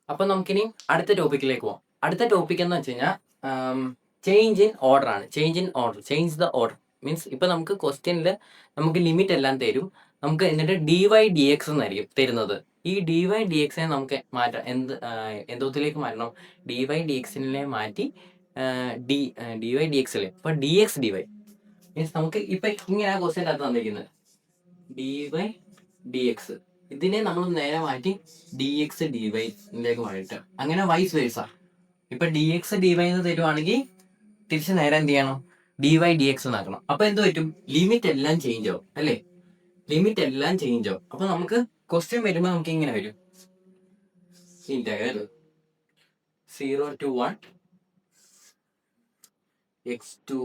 അപ്പൊ നമുക്കിനി അടുത്ത ടോപ്പിക്കിലേക്ക് പോവാം. അടുത്ത ടോപ്പിക് എന്ന് വെച്ച് കഴിഞ്ഞാൽ ചേഞ്ച് ഇൻ ഓർഡർ ആണ്. ചേഞ്ച് ദ ഓർഡർ മീൻസ് ഇപ്പൊ നമുക്ക് ക്വസ്റ്റ്യനിൽ നമുക്ക് ലിമിറ്റ് എല്ലാം തരും. നമുക്ക് എന്നിട്ട് dy/dx എന്നായിരിക്കും തരുന്നത്. ഈ dy/dxനെ നമുക്ക് മാറ്റാം. എന്തോത്തിലേക്ക് മാറ്റണം? dy/dxനെ മാറ്റി dy/dx അല്ലേ, അപ്പൊ dx/dy മീൻസ് നമുക്ക് ഇപ്പൊ ഇങ്ങനെ ക്വസ്റ്റ്യൻ അകത്ത് തന്നിരിക്കുന്നത് dy/dx. ഇതിനെ നമ്മൾ നേരെ മാറ്റി dx/dy മാറ്റാം. അങ്ങനെ വൈസ് വേഴ്സ. ഇപ്പൊ dx/dy എന്ന് തരുവാണെങ്കിൽ തിരിച്ച് നേരെ എന്ത് ചെയ്യണം? dy/dx എന്നാക്കണം. അപ്പൊ എന്ത് പറ്റും? ലിമിറ്റ് എല്ലാം ചേഞ്ച് ആവും അല്ലേ? ലിമിറ്റ് എല്ലാം ചേഞ്ച് ആവും. അപ്പൊ നമുക്ക് ക്വസ്റ്റ്യൻ വരുമ്പോ നമുക്ക് ഇങ്ങനെ വരും. Integral 0 to 1 x to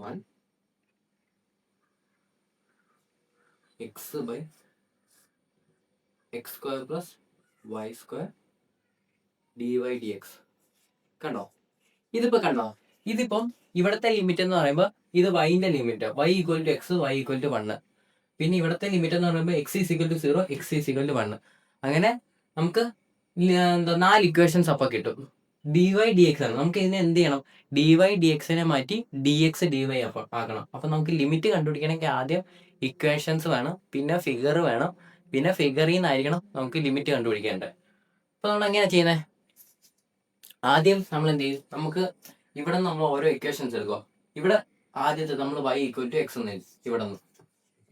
1 x by x square plus y square dy/dx. കണ്ടോ? ഇതിപ്പോ കണ്ടോ? ഇതിപ്പം ഇവിടത്തെ ലിമിറ്റ് എന്ന് പറയുമ്പോൾ ഇത് y-ന്റെ ലിമിറ്റ്, y = x, y = 1. പിന്നെ ഇവിടത്തെ ലിമിറ്റ് എന്ന് പറയുമ്പോൾ x = 0, x = 1. അങ്ങനെ നമുക്ക് 4 ഇക്വേഷൻസ് അപ്പൊ കിട്ടും. dy/dx ആണ്. നമുക്ക് ഇതിനെ എന്ത് ചെയ്യണം? dy/dxനെ മാറ്റി dx/dy ആക്കണം. അപ്പൊ നമുക്ക് ലിമിറ്റ് കണ്ടുപിടിക്കണമെങ്കിൽ ആദ്യം ഇക്വേഷൻസ് വേണം, പിന്നെ ഫിഗർ വേണം, പിന്നെ ഫിഗറിൽ നിന്നായിരിക്കണം നമുക്ക് ലിമിറ്റ് കണ്ടുപിടിക്കേണ്ടത്. അപ്പൊ നമ്മൾ എങ്ങനെയാ ചെയ്യുന്നത്? ആദ്യം നമ്മൾ എന്ത് ചെയ്യും? നമുക്ക് ഇവിടെ നമ്മൾ ഓരോ ഇക്വേഷൻസ് എടുക്കുക. ഇവിടെ ആദ്യത്തെ നമ്മൾ y = x എന്ന് എഴുതി. ഇവിടെ നിന്ന്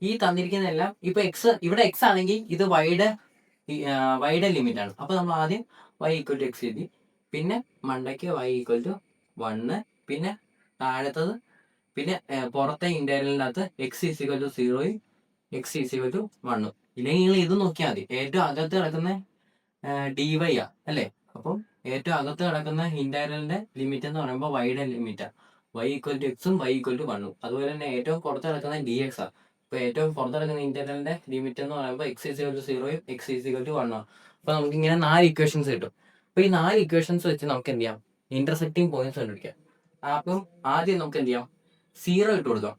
ഈ തന്നിരിക്കുന്നതെല്ലാം ഇപ്പൊ ഇവിടെ x ആണെങ്കിൽ ഇത് y-യുടെ ലിമിറ്റ് ആണ്. അപ്പൊ നമ്മൾ ആദ്യം y = x എഴുതി. പിന്നെ മണ്ടയ്ക്ക് y = 1. പിന്നെ താഴത്തത്, പിന്നെ പുറത്തെ ഇന്റർവെലിന്റെ അകത്ത് x = 0, x = 1. ഇല്ലെങ്കിൽ നിങ്ങൾ ഇത് നോക്കിയാൽ മതി. ഏറ്റവും അകത്ത് കിടക്കുന്ന dy ആ അല്ലേ? അപ്പം ഏറ്റവും അകത്ത് കിടക്കുന്ന ഇന്റർവെലിന്റെ ലിമിറ്റ് എന്ന് പറയുമ്പോൾ y-യുടെ ലിമിറ്റാണ്. y = x ഉം y = 1 ഉം. അതുപോലെ തന്നെ ഏറ്റവും പുറത്ത് കിടക്കുന്ന dx ആണ്. അപ്പൊ ഏറ്റവും പുറത്ത് കിടക്കുന്ന ഇന്റർവെലിന്റെ ലിമിറ്റ് എന്ന് പറയുമ്പോൾ x = 0 ഉം x = 1 ആണ്. അപ്പൊ നമുക്ക് ഇങ്ങനെ 4 ഇക്വേഷൻസ് കിട്ടും. അപ്പൊ ഈ 4 ഇക്വേഷൻസ് വെച്ച് നമുക്ക് എന്ത് ചെയ്യാം? ഇന്റർസെക്റ്റിംഗ് പോയിന്റ്സ് കണ്ടുപിടിക്കാം. അപ്പം ആദ്യം നമുക്ക് എന്ത് ചെയ്യാം? 0 ഇട്ട് കൊടുക്കാം.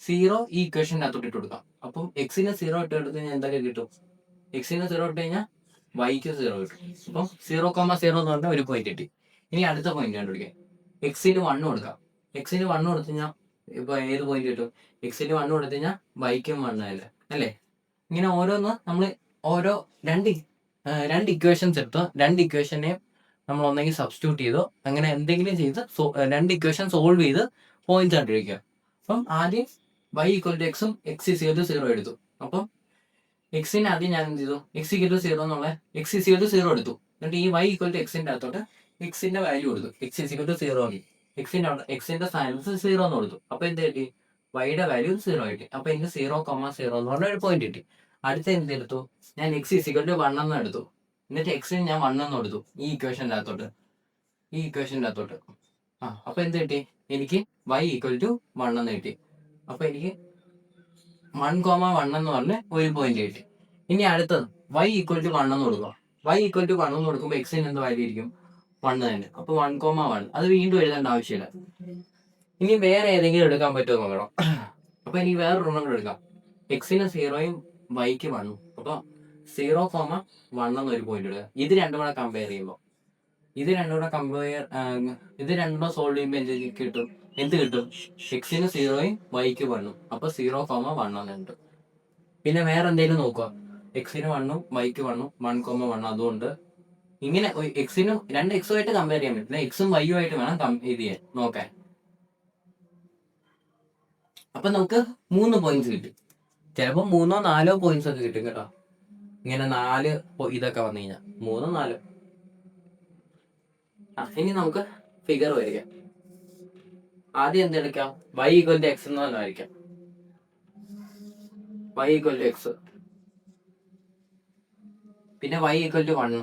0 ഈ ഇക്വേഷൻ്റെ അകത്തോട്ട് ഇട്ട് കൊടുക്കാം. അപ്പം x-ന് 0 ഇട്ട് കൊടുത്തു കഴിഞ്ഞാൽ എന്തൊക്കെ കിട്ടും? x-ന് 0 ഇട്ട് കഴിഞ്ഞാൽ y-ക്ക് 0 കിട്ടും. അപ്പം 0,0 എന്ന് പറഞ്ഞാൽ ഒരു പോയിന്റ് കിട്ടി. ഇനി അടുത്ത പോയിന്റ് കണ്ടുപിടിക്കാം. x-ന് 1 കൊടുക്കാം. x-ന് 1 കൊടുത്തു കഴിഞ്ഞാൽ ഇപ്പൊ ഏത് പോയിന്റ് കിട്ടും? x-ന് 1 കൊടുത്തു കഴിഞ്ഞാൽ y-ക്കും 1 അല്ലേ? ഇങ്ങനെ ഓരോന്ന് നമ്മൾ ഓരോ രണ്ട് ഇക്വേഷൻസ് എടുത്തോ, രണ്ട് ഇക്വേഷനെ നമ്മൾ ഒന്നെങ്കിൽ സബ്സ്റ്റിറ്റ്യൂട്ട് ചെയ്തോ, അങ്ങനെ എന്തെങ്കിലും ചെയ്ത് രണ്ട് ഇക്വേഷൻ സോൾവ് ചെയ്ത് പോയിന്റ്സ് കണ്ടുപിടിക്കുക. അപ്പം ആദ്യം y = x ഉം x = 0 എടുത്തു. അപ്പം x-ന് ആദ്യം ഞാൻ എന്ത് ചെയ്തു? x = 0 എന്നുള്ള x = 0 എടുത്തു. എന്നിട്ട് ഈ y = x-ന്റെ അകത്തോട്ട് x-ന്റെ വാല്യൂ കൊടുത്തു. x = 0 ആക്കി. x-ന്റെ സ്ഥാനത്ത് 0 എന്ന് കൊടുത്തു. അപ്പൊ എന്ത് കിട്ടി? y-യുടെ വാല്യൂ 0 കിട്ടി. അപ്പൊ എനിക്ക് 0,0 എന്ന് പറഞ്ഞ ഒരു പോയിന്റ് കിട്ടി. അടുത്ത എന്തെടുത്തു? ഞാൻ x = 1 എന്ന് എടുത്തു. എന്നിട്ട് x-ന് ഞാൻ 1 എന്ന് കൊടുത്തു ഈ ഇക്വേഷൻ്റെ അകത്തോട്ട്. അപ്പൊ എന്ത് കിട്ടി? എനിക്ക് y = 1 എന്ന് കിട്ടി. അപ്പൊ എനിക്ക് 1,1 എന്ന് പറഞ്ഞ ഒരു പോയിന്റ് കിട്ടി. ഇനി അടുത്തത് y = 1 എന്ന് കൊടുക്കുക. y = 1 എന്ന് കൊടുക്കുമ്പോൾ x-ന് എന്ത് വാല്യൂ ആയിരിക്കും? 1 തന്നെ. അപ്പൊ 1,1 അത് വീണ്ടും എഴുതേണ്ട ആവശ്യമില്ല. ഇനി വേറെ ഏതെങ്കിലും എടുക്കാൻ പറ്റുമോ നോക്കണം. അപ്പൊ എനിക്ക് വേറൊരെണ്ണം കൂടെ എടുക്കാം. x-ന് 0 ഉം y-ക്ക് 1 ഉം. അപ്പൊ 0,1 എന്നൊരു പോയിന്റ് എടുക്കുക. ഇത് രണ്ടും കൂടെ കമ്പയർ ചെയ്യുമ്പോൾ ഇത് രണ്ടും സോൾവ് ചെയ്യുമ്പോൾ എന്ത് കിട്ടും? x-ന് 0 ഉം y-ക്ക് 1 ഉം. അപ്പൊ 0,1 എന്ന് കിട്ടും. പിന്നെ വേറെ എന്തെങ്കിലും നോക്കുക. x-ന് 1 ഉം y-ക്ക് 1 ഉം 1,1 അതുകൊണ്ട് ഇങ്ങനെ രണ്ട് x-ഉമായിട്ട് കമ്പയർ ചെയ്യാൻ പറ്റില്ല. x-ഉം y-ഉം ആയിട്ട് വേണം ഇത് ചെയ്യാൻ നോക്കാൻ. അപ്പൊ നമുക്ക് 3 പോയിന്റ്സ് കിട്ടും. ചിലപ്പോൾ 3-4 പോയിന്റ്സ് ഒക്കെ കിട്ടും കേട്ടോ. ഇങ്ങനെ 4 ഇതൊക്കെ വന്നു കഴിഞ്ഞാൽ 3-4. ഇനി നമുക്ക് ഫിഗർ വരയ്ക്കാം. ആദ്യം എന്തെടുക്കാം? y = x എന്ന് തന്നെ വരയ്ക്കാം. y = x, പിന്നെ y = 1,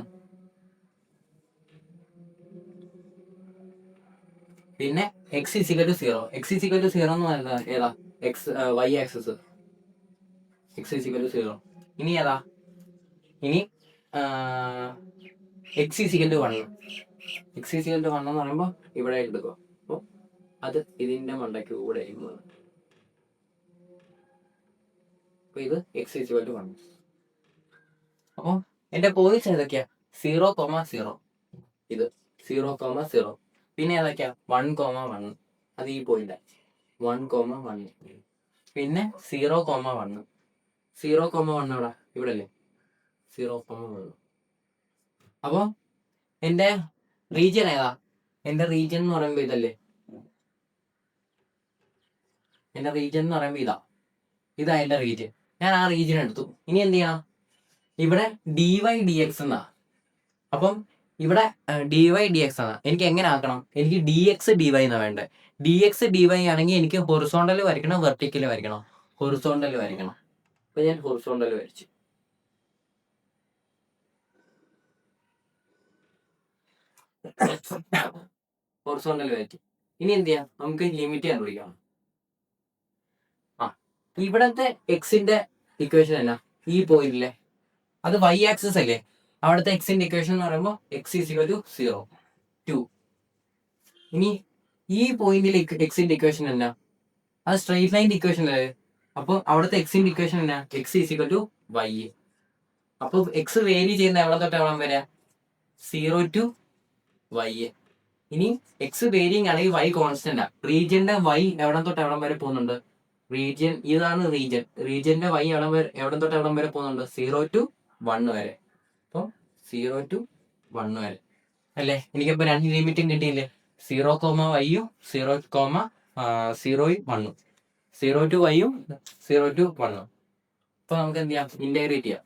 പിന്നെ x = 0. x = 0 എന്ന് പറയുന്നത് ഏതാ? y axis. x = 0. ഇനി ഏതാ? ഇനി x = 1. x = 1 എന്ന് പറയുമ്പോൾ ഇവിടെ എടുക്കുക. അപ്പോൾ അത് ഇതിന്റെ മണ്ടയ്ക്ക് കൂടെ ഇരിക്കുന്നത്. അപ്പൊ ഇത് x = 1. അപ്പോൾ എൻ്റെ പോയിന്റ്സ് ഏതൊക്കെയാ? 0,0 ഇത് 0,0. പിന്നെ ഏതൊക്കെയാ? 1,1 അത് ഈ പോയിന്റ് 1,1. പിന്നെ 0,1 0,1 എവിടെ? ഇവിടെ അല്ലേ 0,1. അപ്പോൾ എൻ്റെ റീജിയൻ ഏതാ? എൻ്റെ റീജിയൻ എന്ന് പറയുമ്പോൾ ഇതല്ലേ, എൻ്റെ റീജിയൻ എന്ന് പറയുമ്പോൾ ഇതാ എൻ്റെ റീജിയൻ. ഞാൻ ആ റീജിയൻ എടുത്തു. ഇനി എന്ത് ചെയ്യണം? ഇവിടെ dy/dx എന്നാ. അപ്പം ഇവിടെ dy/dx ആണ്. എനിക്ക് എങ്ങനെ ആക്കണം? എനിക്ക് dx/dy എന്നാണ് വേണ്ടത്. dx/dy ആണെങ്കിൽ എനിക്ക് ഹൊറിസോണ്ടൽ വരയ്ക്കണം, വെർട്ടിക്കൽ വരയ്ക്കണം? ഹൊറിസോണ്ടൽ വരയ്ക്കണം. അപ്പൊ ഞാൻ ഹൊറിസോണ്ടൽ വരച്ചു. ഹൊറിസോണ്ടൽ വരച്ചു. ഇനി എന്ത് ചെയ്യാം? നമുക്ക് ലിമിറ്റ് കണ്ടുപിടിക്കാം. ഇവിടത്തെ എക്സിന്റെ ഇക്വേഷൻ എന്നാ? ഈ പോയിന്റിലെ അത് y ആക്സിസ് അല്ലേ? അവിടുത്തെ എക്സിന്റെ ഇക്വേഷൻ എന്ന് പറയുമ്പോൾ x = 0, 2. ഇനി ഈ പോയിന്റിൽ എക്സിന്റെ ഇക്വേഷൻ എന്നാ? അത് സ്ട്രെയിറ്റ് ലൈൻ്റെ ഇക്വേഷൻ അല്ലേ? അപ്പോൾ അവിടുത്തെ എക്സിന്റെ ഇക്വേഷൻ എന്നാ? x = y. അപ്പോൾ എക്സ് വേരി ചെയ്യുന്ന എവിടെ തൊട്ട് എവിടെ വരെ? 0 to y. ഇനി എക്സ് വേരിയിങ് ആണെങ്കിൽ y കോൺസ്റ്റന്റ് ആ. റീജിയന്റെ y എവിടെ തൊട്ട് എവിടം വരെ പോകുന്നുണ്ട്? റീജിയൻ ഇതാണ് റീജിയൻ. റീജിയന്റെ y എവിടെ തൊട്ട് എവിടം വരെ പോകുന്നുണ്ട്? 0 to 1 വരെ. അപ്പോൾ 0 to 1 വരെ അല്ലേ? എനിക്കിപ്പോൾ 2 ലിമിറ്റും കിട്ടിയില്ലേ? 0,y-ഉം 0,1. 0 to y-ഉം 0 to 1. അപ്പോൾ നമുക്ക് എന്ത് ചെയ്യാം? ഇന്റഗ്രേറ്റ് ചെയ്യാം.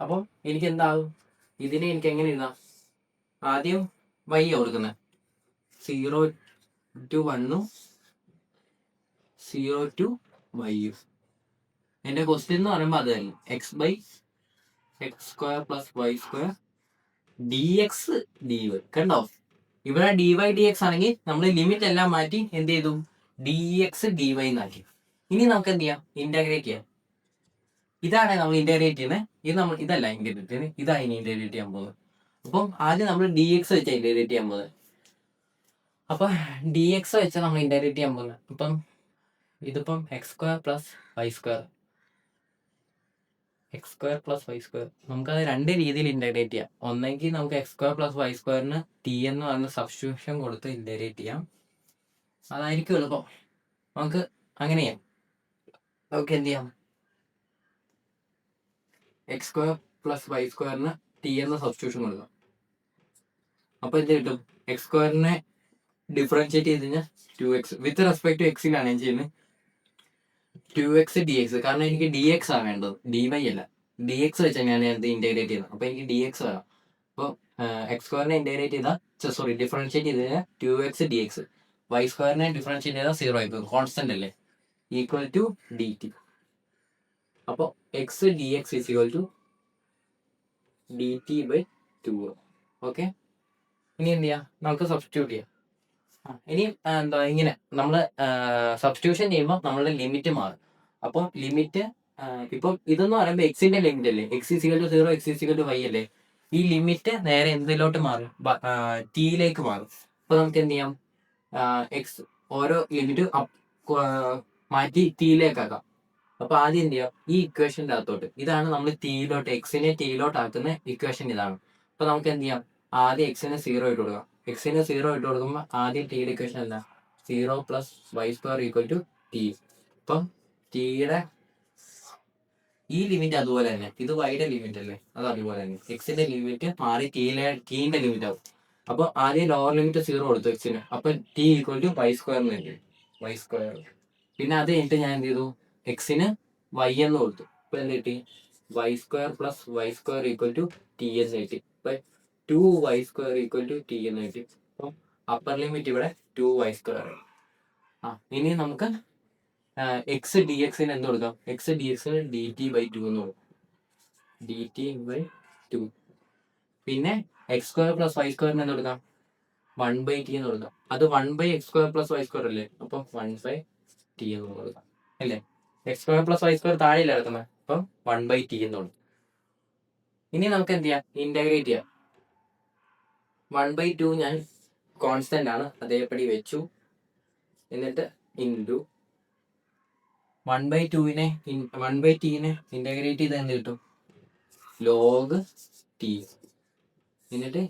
അപ്പോൾ എനിക്ക് എന്താകും? ഇതിനെ എനിക്ക് എങ്ങനെ എഴുതാം? ആദ്യം y കൊടുക്കുന്നത് 0 to 1-ഉം 0 to y-ഉം. എൻ്റെ ക്വസ്റ്റ്യൻ എന്ന് പറയുമ്പോൾ അത് തന്നെ x/x² + y² dx dy. കണ്ടോ? ഇവിടെ dy/dx ആണെങ്കിൽ നമ്മൾ ലിമിറ്റ് എല്ലാം മാറ്റി എന്ത് ചെയ്തു? dx dy എന്നാക്കി. ഇനി നമുക്ക് എന്ത് ചെയ്യാം? ഇന്റഗ്രേറ്റ് ചെയ്യാം. ഇതാണ് നമ്മൾ ഇന്റഗ്രേറ്റ് ചെയ്യുന്നത്. ഇതല്ല ഇന്റഗ്രേറ്റ് ചെയ്യുന്നത്, ഇതാണ് ഇനി ഇന്റഗ്രേറ്റ് ചെയ്യാൻ പോകുന്നത്. അപ്പം ആദ്യം നമ്മൾ dx വെച്ചാൽ ഇന്റഗ്രേറ്റ് ചെയ്യാൻ പോകുന്നത്. അപ്പൊ dx വെച്ചാൽ നമ്മൾ ഇന്റഗ്രേറ്റ് ചെയ്യാൻ പോകുന്നത്. അപ്പം ഇതിപ്പം x² + y². x² + y². നമുക്കത് 2 രീതിയിൽ ഇന്റഗ്രേറ്റ് ചെയ്യാം. ഒന്നെങ്കിൽ നമുക്ക് x² + y²-ന് t എന്ന് പറഞ്ഞ സബ്സ്റ്റിറ്റ്യൂഷൻ കൊടുത്ത് ഇന്റഗ്രേറ്റ് ചെയ്യാം. അതായിരിക്കും എളുപ്പം. നമുക്ക് അങ്ങനെ ചെയ്യാം. നമുക്ക് എന്ത് ചെയ്യാം? x² + y²-ന് t എന്ന സബ്സ്റ്റിറ്റ്യൂഷൻ കൊടുക്കാം. അപ്പൊ എന്ത് കിട്ടും? x²-നെ ഡിഫറൻഷിയേറ്റ് ചെയ്ത് കഴിഞ്ഞാൽ 2x വിത്ത് റെസ്പെക്ട് ടു എക്സിനാണ് ഞാൻ ചെയ്യുന്നത്. 2x dx. കാരണം എനിക്ക് dx ആണ് വേണ്ടത്, dy അല്ല. dx വെച്ചാൽ ഞാൻ ഇന്റഗ്രേറ്റ് ചെയ്യുന്നത്. അപ്പൊ എനിക്ക് dx വരാം. അപ്പോൾ x²-നെ ഇന്റഗ്രേറ്റ് ചെയ്താൽ ഡിഫറൻഷിയേറ്റ് ചെയ്ത് കഴിഞ്ഞാൽ 2x dx. y²-നെ ഡിഫറൻഷിയേറ്റ് ചെയ്താൽ 0 ആയി പോകും. കോൺസ്റ്റന്റ് അല്ലേ? Equal to dt. അപ്പോൾ x dx = dt/2. ഓക്കെ. ഇനി എന്ത് ചെയ്യാം? നമുക്ക് സബ്സ്റ്റിറ്റ്യൂട്ട് ചെയ്യാം. ഇനി എന്താ ഇങ്ങനെ നമ്മൾ സബ്സ്റ്റിറ്റ്യൂഷൻ ചെയ്യുമ്പോൾ നമ്മളുടെ ലിമിറ്റ് മാറും. അപ്പോൾ ലിമിറ്റ് ഇപ്പം ഇതെന്ന് പറയുമ്പോൾ എക്സിന്റെ ലിമിറ്റ് അല്ലേ? x = 0, x = y അല്ലേ? ഈ ലിമിറ്റ് നേരെ എന്തിലോട്ട് മാറും? ടിയിലേക്ക് മാറും. അപ്പോൾ നമുക്ക് എന്ത് ചെയ്യാം? എക്സ് ഓരോ ലിമിറ്റ് മാറ്റി ടിയിലേക്ക് ആക്കാം. അപ്പൊ ആദ്യം എന്ത് ചെയ്യാം? ഈ ഇക്വേഷൻ്റെ അകത്തോട്ട്, ഇതാണ് നമ്മൾ ടിയിലോട്ട് എക്സിനെ ടിയിലോട്ട് ആക്കുന്ന ഇക്വേഷൻ ഇതാണ്. അപ്പൊ നമുക്ക് എന്ത് ചെയ്യാം? ആദ്യം എക്സിന് 0 ഇട്ട് കൊടുക്കാം. എക്സിന് 0 ഇട്ട് കൊടുക്കുമ്പോൾ ആദ്യം ടിയുടെ ഇക്വേഷൻ എന്താ? 0 + y² = t. അപ്പം ടിയുടെ ഈ ലിമിറ്റ് അതുപോലെ തന്നെ, ഇത് വൈയുടെ ലിമിറ്റ് അല്ലേ? അത് അതുപോലെ തന്നെ എക്സിന്റെ ലിമിറ്റ് മാറി ടീന്റെ ലിമിറ്റ് ആവും. അപ്പൊ ആദ്യം ലോവർ ലിമിറ്റ് 0 കൊടുത്തു എക്സിന്. അപ്പൊ t = y² എന്ന് കിട്ടി. y². പിന്നെ അത് കഴിഞ്ഞിട്ട് ഞാൻ എന്ത് ചെയ്തു? എക്സിന് y എന്ന് കൊടുത്തു. ഇപ്പൊ എന്ത് കിട്ടി? y² + y² = t എന്ന് കിട്ടി. ഇപ്പൊ 2y² = t എന്ന് കിട്ടി. അപ്പം അപ്പർ ലിമിറ്റ് ഇവിടെ 2y². ഇനി നമുക്ക് x dx-ന് എന്ത് കൊടുക്കാം? x dx-ന് dt/2 എന്ന് കൊടുക്കാം. dt/2. പിന്നെ x² + y²-ന് എന്ത് കൊടുക്കാം? 1/t എന്ന് കൊടുക്കാം. അത് 1/x² + y² അല്ലേ? അപ്പം 1/t എന്ന് കൊടുക്കാം അല്ലേ? x² + y² താഴെയല്ലേ കിടക്കുന്നത്? അപ്പം 1/t എന്ന് കൊടുക്കും. ഇനി നമുക്ക് എന്ത് ചെയ്യാം? ഇന്റഗ്രേറ്റ് ചെയ്യാം. 1/2 ഞാൻ കോൺസ്റ്റന്റ് ആണ്, അതേപടി വെച്ചു. എന്നിട്ട് ഇൻറ്റു 1/2നെ 1/t ഇന്റഗ്രേറ്റ് ചെയ്ത് എന്ത് കിട്ടും? Log T. എന്നിട്ട്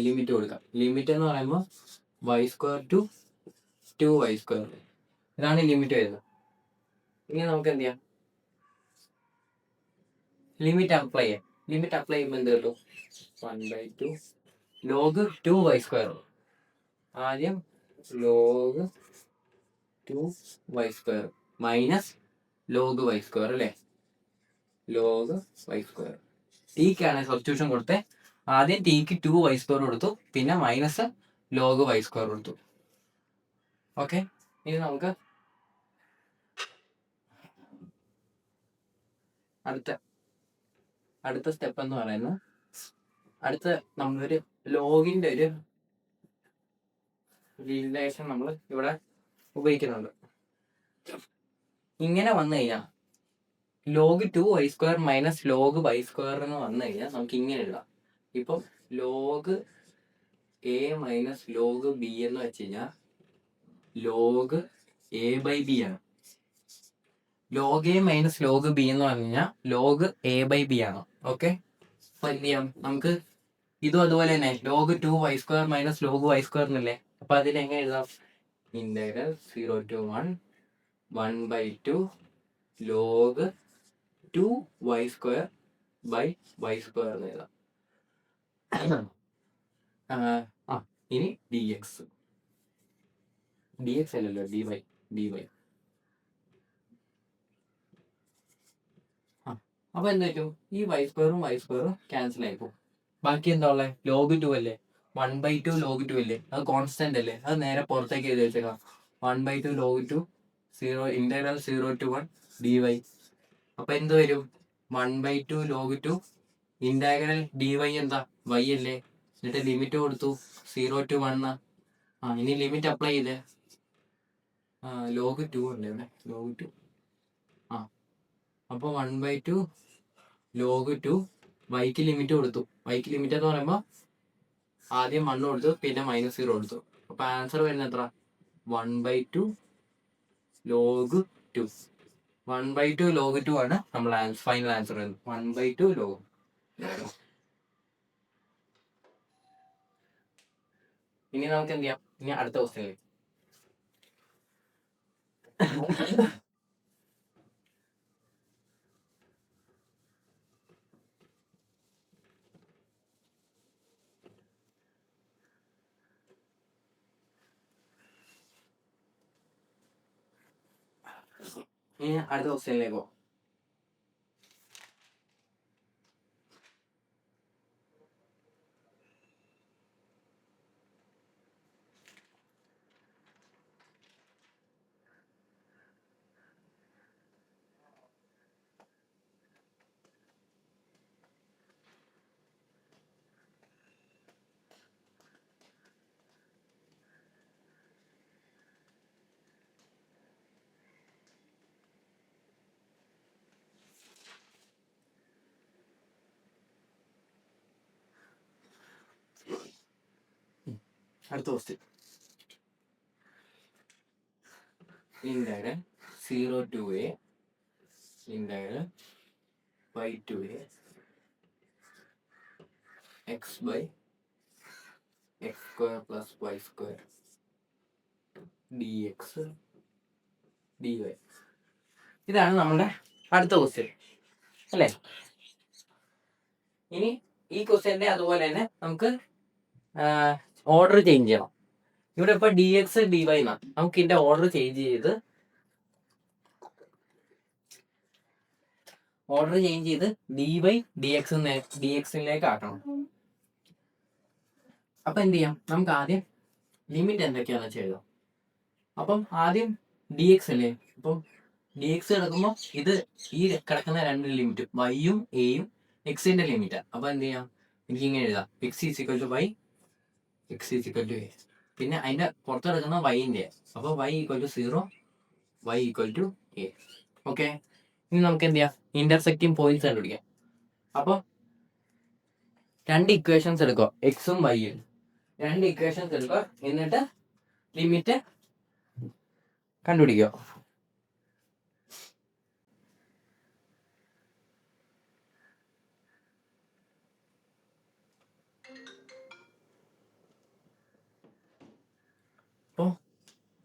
ലിമിറ്റ് കൊടുക്കാം. ലിമിറ്റ് എന്ന് പറയുമ്പോൾ y² ടു 2y². ഇതാണ് ലിമിറ്റ് വരുന്നത്. ഇനി നമുക്ക് എന്ത് ചെയ്യാം? ലിമിറ്റ് അപ്ലൈ ചെയ്യാം. ലിമിറ്റ് അപ്ലൈ ചെയ്യുമ്പോൾ എന്ത് കിട്ടും? 1/2 ലോഗ് 2y². ആദ്യം log 2y² minus log y² അല്ലേ? Log y². ടീക്കാണ് സബ്സ്റ്റിറ്റ്യൂഷൻ കൊടുത്തേ. ആദ്യം ടീക്ക് 2y² കൊടുത്തു, പിന്നെ മൈനസ് ലോഗ് y² കൊടുത്തു. ഓക്കെ, ഇനി നമുക്ക് അടുത്ത സ്റ്റെപ്പ് എന്ന് പറയുന്നത്, നമ്മളൊരു ലോഗിന്റെ ഒരു റിലേഷൻ നമ്മൾ ഇവിടെ ഉപയോഗിക്കുന്നുണ്ട്. ഇങ്ങനെ വന്നു കഴിഞ്ഞാൽ log 2y² minus log y² എന്ന് വന്നു കഴിഞ്ഞാൽ നമുക്ക് ഇങ്ങനെ എഴുതാം. ഇപ്പം log A minus log B എന്ന് വെച്ച് കഴിഞ്ഞാൽ ലോഗ് a/b ആണ്. Log A minus log B എന്ന് പറഞ്ഞു കഴിഞ്ഞാൽ ലോഗ് a/b ആണ്. ഓക്കെ, അപ്പൊ എന്ത് ചെയ്യാം? നമുക്ക് ഇതും അതുപോലെ തന്നെ log 2y² minus log y² എന്നല്ലേ? അപ്പൊ അതിൽ എങ്ങനെ എഴുതാം? Integral 0 to 1 1/2 log 2y² by y² എന്ന് എഴുതാം. ഇനി dx അല്ലല്ലോ, dy. അപ്പൊ എന്താ പറ്റും? ഈ y² ക്യാൻസൽ ആയി പോകും. ബാക്കി എന്താ ഉള്ളത്? ലോഗ് 2 അല്ലേ? 1/2 ലോഗ് 2 അല്ലേ? അത് കോൺസ്റ്റന്റ് അല്ലേ? അത് നേരെ പുറത്തേക്ക് എഴുതി വെച്ചേക്കാം. 1/2 ലോഗ് 2 ഇന്റഗ്രൽ 0 to 1 dy. അപ്പൊ എന്ത് വരും? 1/2 ലോഗ് 2 ഇന്റഗ്രൽ dy എന്താ? y അല്ലേ? എന്നിട്ട് ലിമിറ്റ് കൊടുത്തു 0 to 1. ഇനി ലിമിറ്റ് അപ്ലൈ ചെയ്തേ. ലോഗ് 2 ഉണ്ട് ഇവിടെ, ലോഗ് 2. അപ്പോൾ 1/2 ലോഗ് 2 വൈക്ക് ലിമിറ്റ് കൊടുത്തു. വൈക്ക് ലിമിറ്റ് എന്ന് പറയുമ്പോൾ ആദ്യം 1 കൊടുത്തു, പിന്നെ -0 കൊടുത്തു. അപ്പൊ ആൻസർ വരുന്നത് എത്ര? 1/2 ലോഗ് 2. 1/2 ലോഗ് 2 ആണ് നമ്മൾ ഫൈനൽ ആൻസർ വരുന്നത്. 1/2 ലോഗ്. ഇനി നമുക്ക് എന്ത് ചെയ്യാം? ഇനി അടുത്ത ക്വസ്റ്റ്യൻ. അടുത്ത ക്വസ്റ്റ്യനിലേക്കോ? അടുത്ത question. Integral 0 to a integral y to a x by x² plus y² dx dy. ഇതാണ് നമ്മുടെ അടുത്ത ക്വസ്റ്റ്യൻ അല്ലേ? ഇനി ഈ ക്വസ്റ്റ്യന്റെ അതുപോലെ തന്നെ നമുക്ക് ഓർഡർ ചേഞ്ച് ചെയ്യണം. ഇവിടെ ഇപ്പൊ dx dy എന്നാണ്. നമുക്ക് ഇതിന്റെ ഓർഡർ ചേഞ്ച് ചെയ്ത് dy dxലേക്ക് ആക്കണം. അപ്പൊ എന്ത് ചെയ്യാം? നമുക്ക് ആദ്യം ലിമിറ്റ് എന്തൊക്കെയാണെന്ന് വെച്ച് എഴുതാം. അപ്പം ആദ്യം dx അല്ലേ? അപ്പം dx കിടക്കുമ്പോൾ ഇത് ഈ കിടക്കുന്ന രണ്ട് ലിമിറ്റും y-യും a-യും x-ന്റെ ലിമിറ്റാണ്. അപ്പൊ എന്ത് ചെയ്യാം? എനിക്ക് ഇങ്ങനെ എഴുതാം, x = y, x = a. പിന്നെ അതിന്റെ പുറത്ത് കിടക്കുന്ന y-ന്റെ, അപ്പൊ y = 0, y = a. ഓക്കെ, ഇനി നമുക്ക് എന്ത് ചെയ്യാം? ഇന്റർസെക്റ്റിംഗ് പോയിന്റ്സ് കണ്ടുപിടിക്കാം. അപ്പൊ രണ്ട് ഇക്വേഷൻസ് എടുക്കുക, എക്സും വൈയും. രണ്ട് ഇക്വേഷൻസ് എടുക്കുക, എന്നിട്ട് ലിമിറ്റ് കണ്ടുപിടിക്കുക.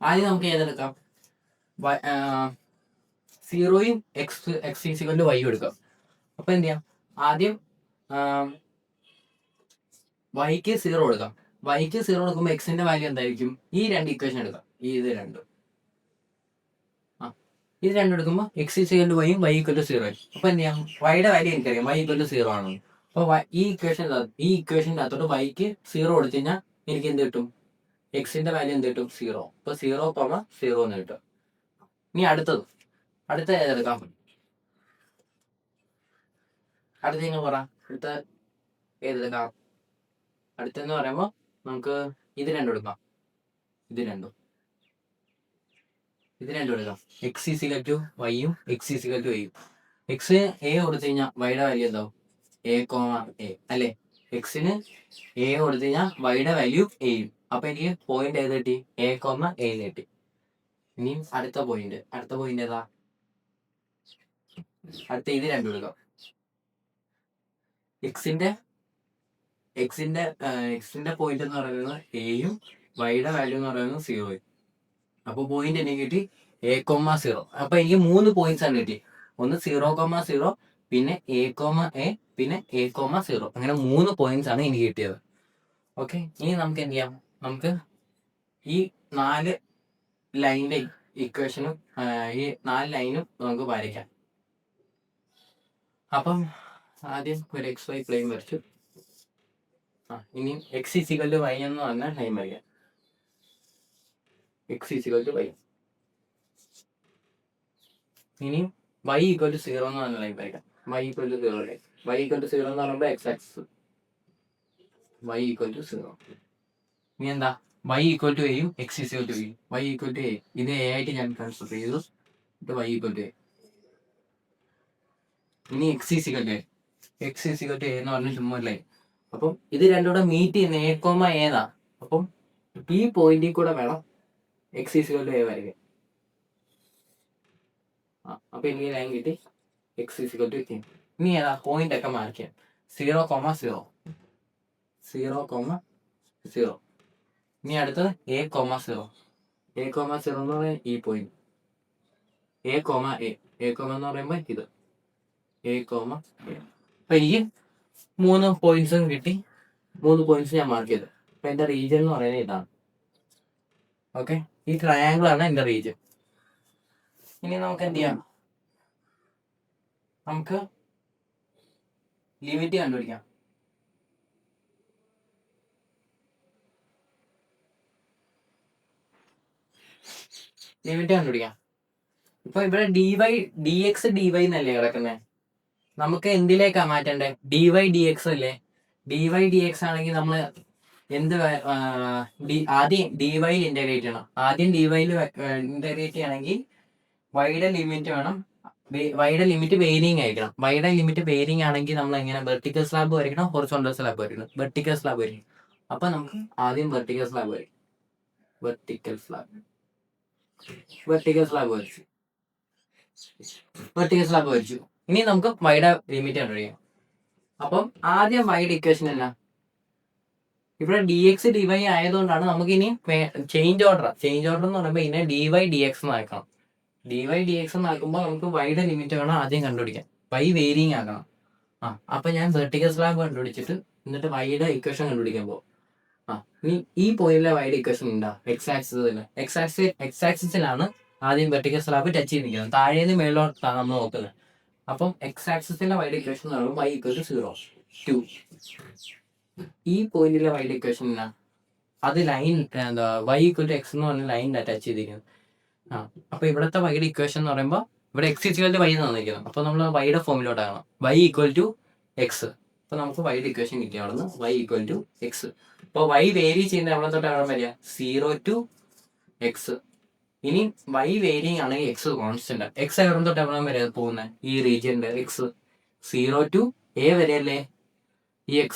ആദ്യം നമുക്ക് ഏതെടുക്കാം? 0യും എക്സ് ഈക്വൽ ടു വൈയും എടുക്കാം. അപ്പൊ എന്ത് ചെയ്യാം? ആദ്യം വൈക്ക് 0 കൊടുക്കാം. വൈക്ക് 0 കൊടുക്കുമ്പോൾ എക്സിന്റെ വാല്യൂ എന്തായിരിക്കും? ഈ രണ്ട് ഇക്വേഷൻ എടുക്കാം. ഇത് രണ്ടും എടുക്കുമ്പോൾ എക്സ് ഈക്വൽ ടു വൈയും വൈ ഈക്വൽ ടു 0 ആയിരിക്കും. അപ്പൊ എന്ത് ചെയ്യാം? വൈയുടെ വാല്യൂ എനിക്കറിയാം, വൈ ഈക്വൽ ടു 0 ആണെന്ന്. അപ്പൊ ഈ ഇക്വേഷൻ്റെ അകത്തോട്ട് വൈക്ക് 0 കൊടുത്തു കഴിഞ്ഞാൽ എനിക്ക് എന്ത് കിട്ടും? എക്സിന്റെ വാല്യൂ എന്ത് കിട്ടും? 0. അപ്പൊ 0,0 എന്ന് കിട്ടും. ഇനി അടുത്ത ഏതെടുക്കാം? അടുത്ത നിങ്ങൾ പറ, അടുത്ത ഏതെടുക്കാം? അടുത്തെന്ന് പറയുമ്പോൾ നമുക്ക് ഇത് രണ്ടും എടുക്കാം. ഇത് രണ്ടും എടുക്കാം. എക്സ് ഈക്വൽ ടു വൈയും എക്സ് ഈക്വൽ ടു എയും. എക്സ് എ കൊടുത്തു കഴിഞ്ഞാൽ വൈയുടെ വാല്യൂ എന്താവും? a, അല്ലേ? എക്സിന് എ കൊടുത്തു കഴിഞ്ഞാൽ വൈയുടെ വാല്യൂ എയും. അപ്പൊ എനിക്ക് പോയിന്റ് ഏത് കിട്ടി? a, a കിട്ടി. ഇനിയും അടുത്ത പോയിന്റ് ഏതാ? അടുത്ത ഇത് രണ്ടും എടുക്കാം. എക്സിന്റെ പോയിന്റ് എന്ന് പറയുന്നത് എയും വൈയുടെ വാല്യൂ എന്ന് പറയുന്നത് 0യും. അപ്പൊ പോയിന്റ് എനിക്ക് കിട്ടി a, 0. അപ്പൊ എനിക്ക് 3 പോയിന്റ്സ് ആണ് കിട്ടി. ഒന്ന് 0,0, പിന്നെ a, പിന്നെ a, 0. അങ്ങനെ 3 പോയിന്റ്സ് ആണ് എനിക്ക് കിട്ടിയത്. ഓക്കെ, ഇനി നമുക്ക് എന്ത് ചെയ്യാം? നമുക്ക് ഈ 4 ലൈനിന്റെ ഇക്വേഷനും ഈ 4 ലൈനും നമുക്ക് വരയ്ക്കാം. അപ്പം ആദ്യം ഒരു XY പ്ലെയിൻ വരച്ചു. ഇനി എക്സ് ഈക്വൽ ടു വൈ എന്ന് പറഞ്ഞ ലൈൻ വരയ്ക്കാം. X equal to y. ഇനി y ഈക്വൽ ടു 0 എന്ന് പറഞ്ഞ ലൈൻ വരയ്ക്കാം. y equal to 0 line. y equal to 0 എന്ന് പറയുമ്പോൾ x axis. y equal to 0. ഇനി എന്താ? y ഈക്വൽ ടു എയും എക്സ് ഈക്വൽ ടു ബിയും. y ഈക്വൽ ടു എ, ഇത് എ ആയിട്ട് ഞാൻ കൺസിഡർ ചെയ്തു. y equal to a. ഇനി എക്സ് ഈക്വൽ ടു എ എന്ന് പറഞ്ഞ ചുമ്മാ ലൈൻ. അപ്പം ഇത് രണ്ടുകൂടെ മീറ്റ് ചെയ്യുന്ന a, a. അപ്പം ഈ പോയിന്റിൽ കൂടെ വേണം എക്സ് ഈക്വൽ ടു എ വരയ്ക്കാൻ. അപ്പൊ എനിക്ക് ലൈൻ കിട്ടി എക്സ് ഈക്വൽ ടു എ. ഇനി ഏതാ? പോയിന്റ് ഒക്കെ മാർക്ക് ചെയ്യാം. 0,0. ഇനി അടുത്തത് a, 0. എന്ന് പറയുന്നത് ഈ പോയിന്റ് a, എന്ന് പറയുമ്പോൾ ഇത് a, അപ്പൊ എനിക്ക് 3 പോയിന്റ്സും കിട്ടി. 3 പോയിന്റ്സ് ഞാൻ മാർക്ക് ചെയ്തു. അപ്പൊ എന്റെ റീജിയൻ എന്ന് പറയുന്നത് ഇതാണ്. ഓക്കെ, ഈ ട്രയാങ്കിൾ ആണ് എന്റെ റീജിയൻ. ഇനി നമുക്ക് എന്ത് ചെയ്യാം? നമുക്ക് ലിമിറ്റ് കണ്ടുപിടിക്കാം. ഇപ്പൊ ഇവിടെ dx dy എന്നല്ലേ കിടക്കുന്നത്. നമുക്ക് എന്തിലേക്കാ മാറ്റണ്ടേ? dy dx അല്ലേ? dy dx ആണെങ്കിൽ നമ്മൾ ആദ്യം dy ഇന്റഗ്രേറ്റ് ചെയ്യണം. ആദ്യം dy ഇന്റഗ്രേറ്റ് ചെയ്യണമെങ്കിൽ വൈയുടെ ലിമിറ്റ് വേണം. വൈയുടെ ലിമിറ്റ് വേരിയിങ് ആയിരിക്കണം. വൈയുടെ ലിമിറ്റ് വേരിയിങ് ആണെങ്കിൽ നമ്മൾ എങ്ങനെ വെർട്ടിക്കൽ സ്ലാബ് വരയ്ക്കണം, ഹൊറിസോണ്ടൽ സ്ലാബ് വരയ്ക്കണം? വെർട്ടിക്കൽ സ്ലാബ് വരയ്ക്കും. അപ്പൊ നമുക്ക് ആദ്യം വെർട്ടിക്കൽ സ്ലാബ് വരയ്ക്കും. വെർട്ടിക്കൽ സ്ലാബ് വരച്ചു. ഇനി നമുക്ക് വൈയുടെ ലിമിറ്റ് കണ്ടുപിടിക്കാം. അപ്പം ആദ്യം വൈയുടെ ഇക്വേഷൻ എന്നാ? ഇവിടെ dx dy ആയതുകൊണ്ടാണ് നമുക്ക് ഇനി ചേഞ്ച് ഓർഡർ എന്ന് പറയുമ്പോൾ ഇതിനെ dy dx ആക്കണം. dy dx ആക്കുമ്പോൾ നമുക്ക് വൈയുടെ ലിമിറ്റ് വേണം ആദ്യം കണ്ടുപിടിക്കാൻ. വൈ വേരിയിങ് ആക്കണം. അപ്പൊ ഞാൻ വെർട്ടിക്കൽ സ്ലാബ് കണ്ടുപിടിച്ചിട്ട് എന്നിട്ട് വൈയുടെ ഇക്വേഷൻ കണ്ടുപിടിക്കാൻ പോകും. ഇനി ഈ പോയിന്റിലെ വൈയുടെ ഇക്വേഷൻ ഉണ്ടാ? എക്സ് ആക്സിസിലാണ് ആദ്യം വെർട്ടിക്കൽ സ്ലാബ് ടച്ച് ചെയ്തിരിക്കുന്നത്. താഴേന്ന് മേളിലോട്ടാണ് നമ്മൾ നോക്കുന്നത്. അപ്പം എക്സ് ആക്സിസിലെ വൈയുടെ ഇക്വേഷൻ എന്ന് പറയുമ്പോൾ y ഈക്വൽ ടു 0, 2. ഈ പോയിന്റിലെ വൈയുടെ ഇക്വേഷൻ എന്നാ? അത് ലൈൻ എന്താ? y ഈക്വൽ ടു എക്സ് എന്ന് പറഞ്ഞ ലൈൻ ടച്ച് ചെയ്തിരിക്കുന്നത്. അപ്പൊ ഇവിടുത്തെ വൈയുടെ ഇക്വേഷൻ എന്ന് പറയുമ്പോൾ ഇവിടെ എക്സ് ഈക്വൽ ടു വൈ തന്നിരിക്കുന്നത്. അപ്പൊ നമ്മൾ വൈയുടെ ഫോമിലോട്ടാകണം. y equal to x. അപ്പൊ നമുക്ക് വൈയുടെ ഇക്വേഷൻ കിട്ടിയ അവിടെ നിന്ന് y ഈക്വൽ ടു എക്സ്. അപ്പോൾ y വേരി ചെയ്യുന്ന എവിടെ തൊട്ട് എവിടെ വരിക? 0 to x. ഇനി y വേരിയിങ് ആണെങ്കിൽ x കോൺസ്റ്റന്റ്. x എവിടെ തൊട്ട് എവിടെ വരെ പോകുന്നത്? ഈ റീജിയന്റെ x 0 to a വരെയല്ലേ ഈ x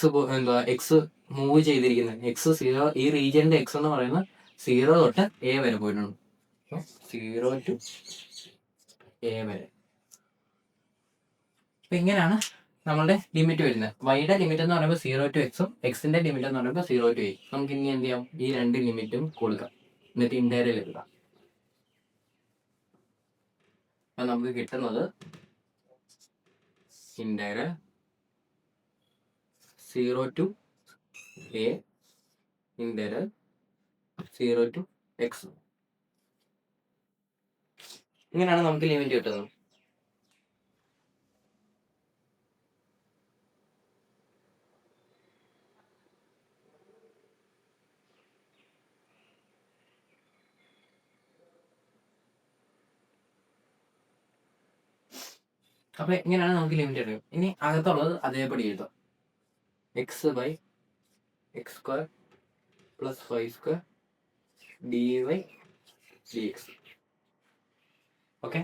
മൂവ് ചെയ്തിരിക്കുന്നത്. x 0, ഈ റീജിയന്റെ x എന്ന് പറയുന്നത് 0 തൊട്ട് a വരെ പോയിട്ടുണ്ട്. 0 to a വരെ. അപ്പൊ ഇങ്ങനെയാണ് നമ്മളുടെ ലിമിറ്റ് വരുന്നത്. വൈയുടെ ലിമിറ്റ് എന്ന് പറയുമ്പോൾ 0 to x, എക്സിന്റെ ലിമിറ്റ് എന്ന് പറയുമ്പോൾ 0 to a. നമുക്ക് ഇനി എന്ത് ചെയ്യാം? ഈ രണ്ട് ലിമിറ്റും കൊടുക്കാം, എന്നിട്ട് ഇന്റഗ്രൽ എടുക്കാം. അപ്പം നമുക്ക് കിട്ടുന്നത് integral 0 to a integral 0 to x. ഇങ്ങനെയാണ് നമുക്ക് ലിമിറ്റ് കിട്ടുന്നത്. അപ്പൊ ഇങ്ങനെയാണ് നമുക്ക് ലിമിറ്റ് കിട്ടുന്നത്. ഇനി അകത്തുള്ളത് അതേപടി എഴുതാം. X by x square plus Y square d y d X. Okay,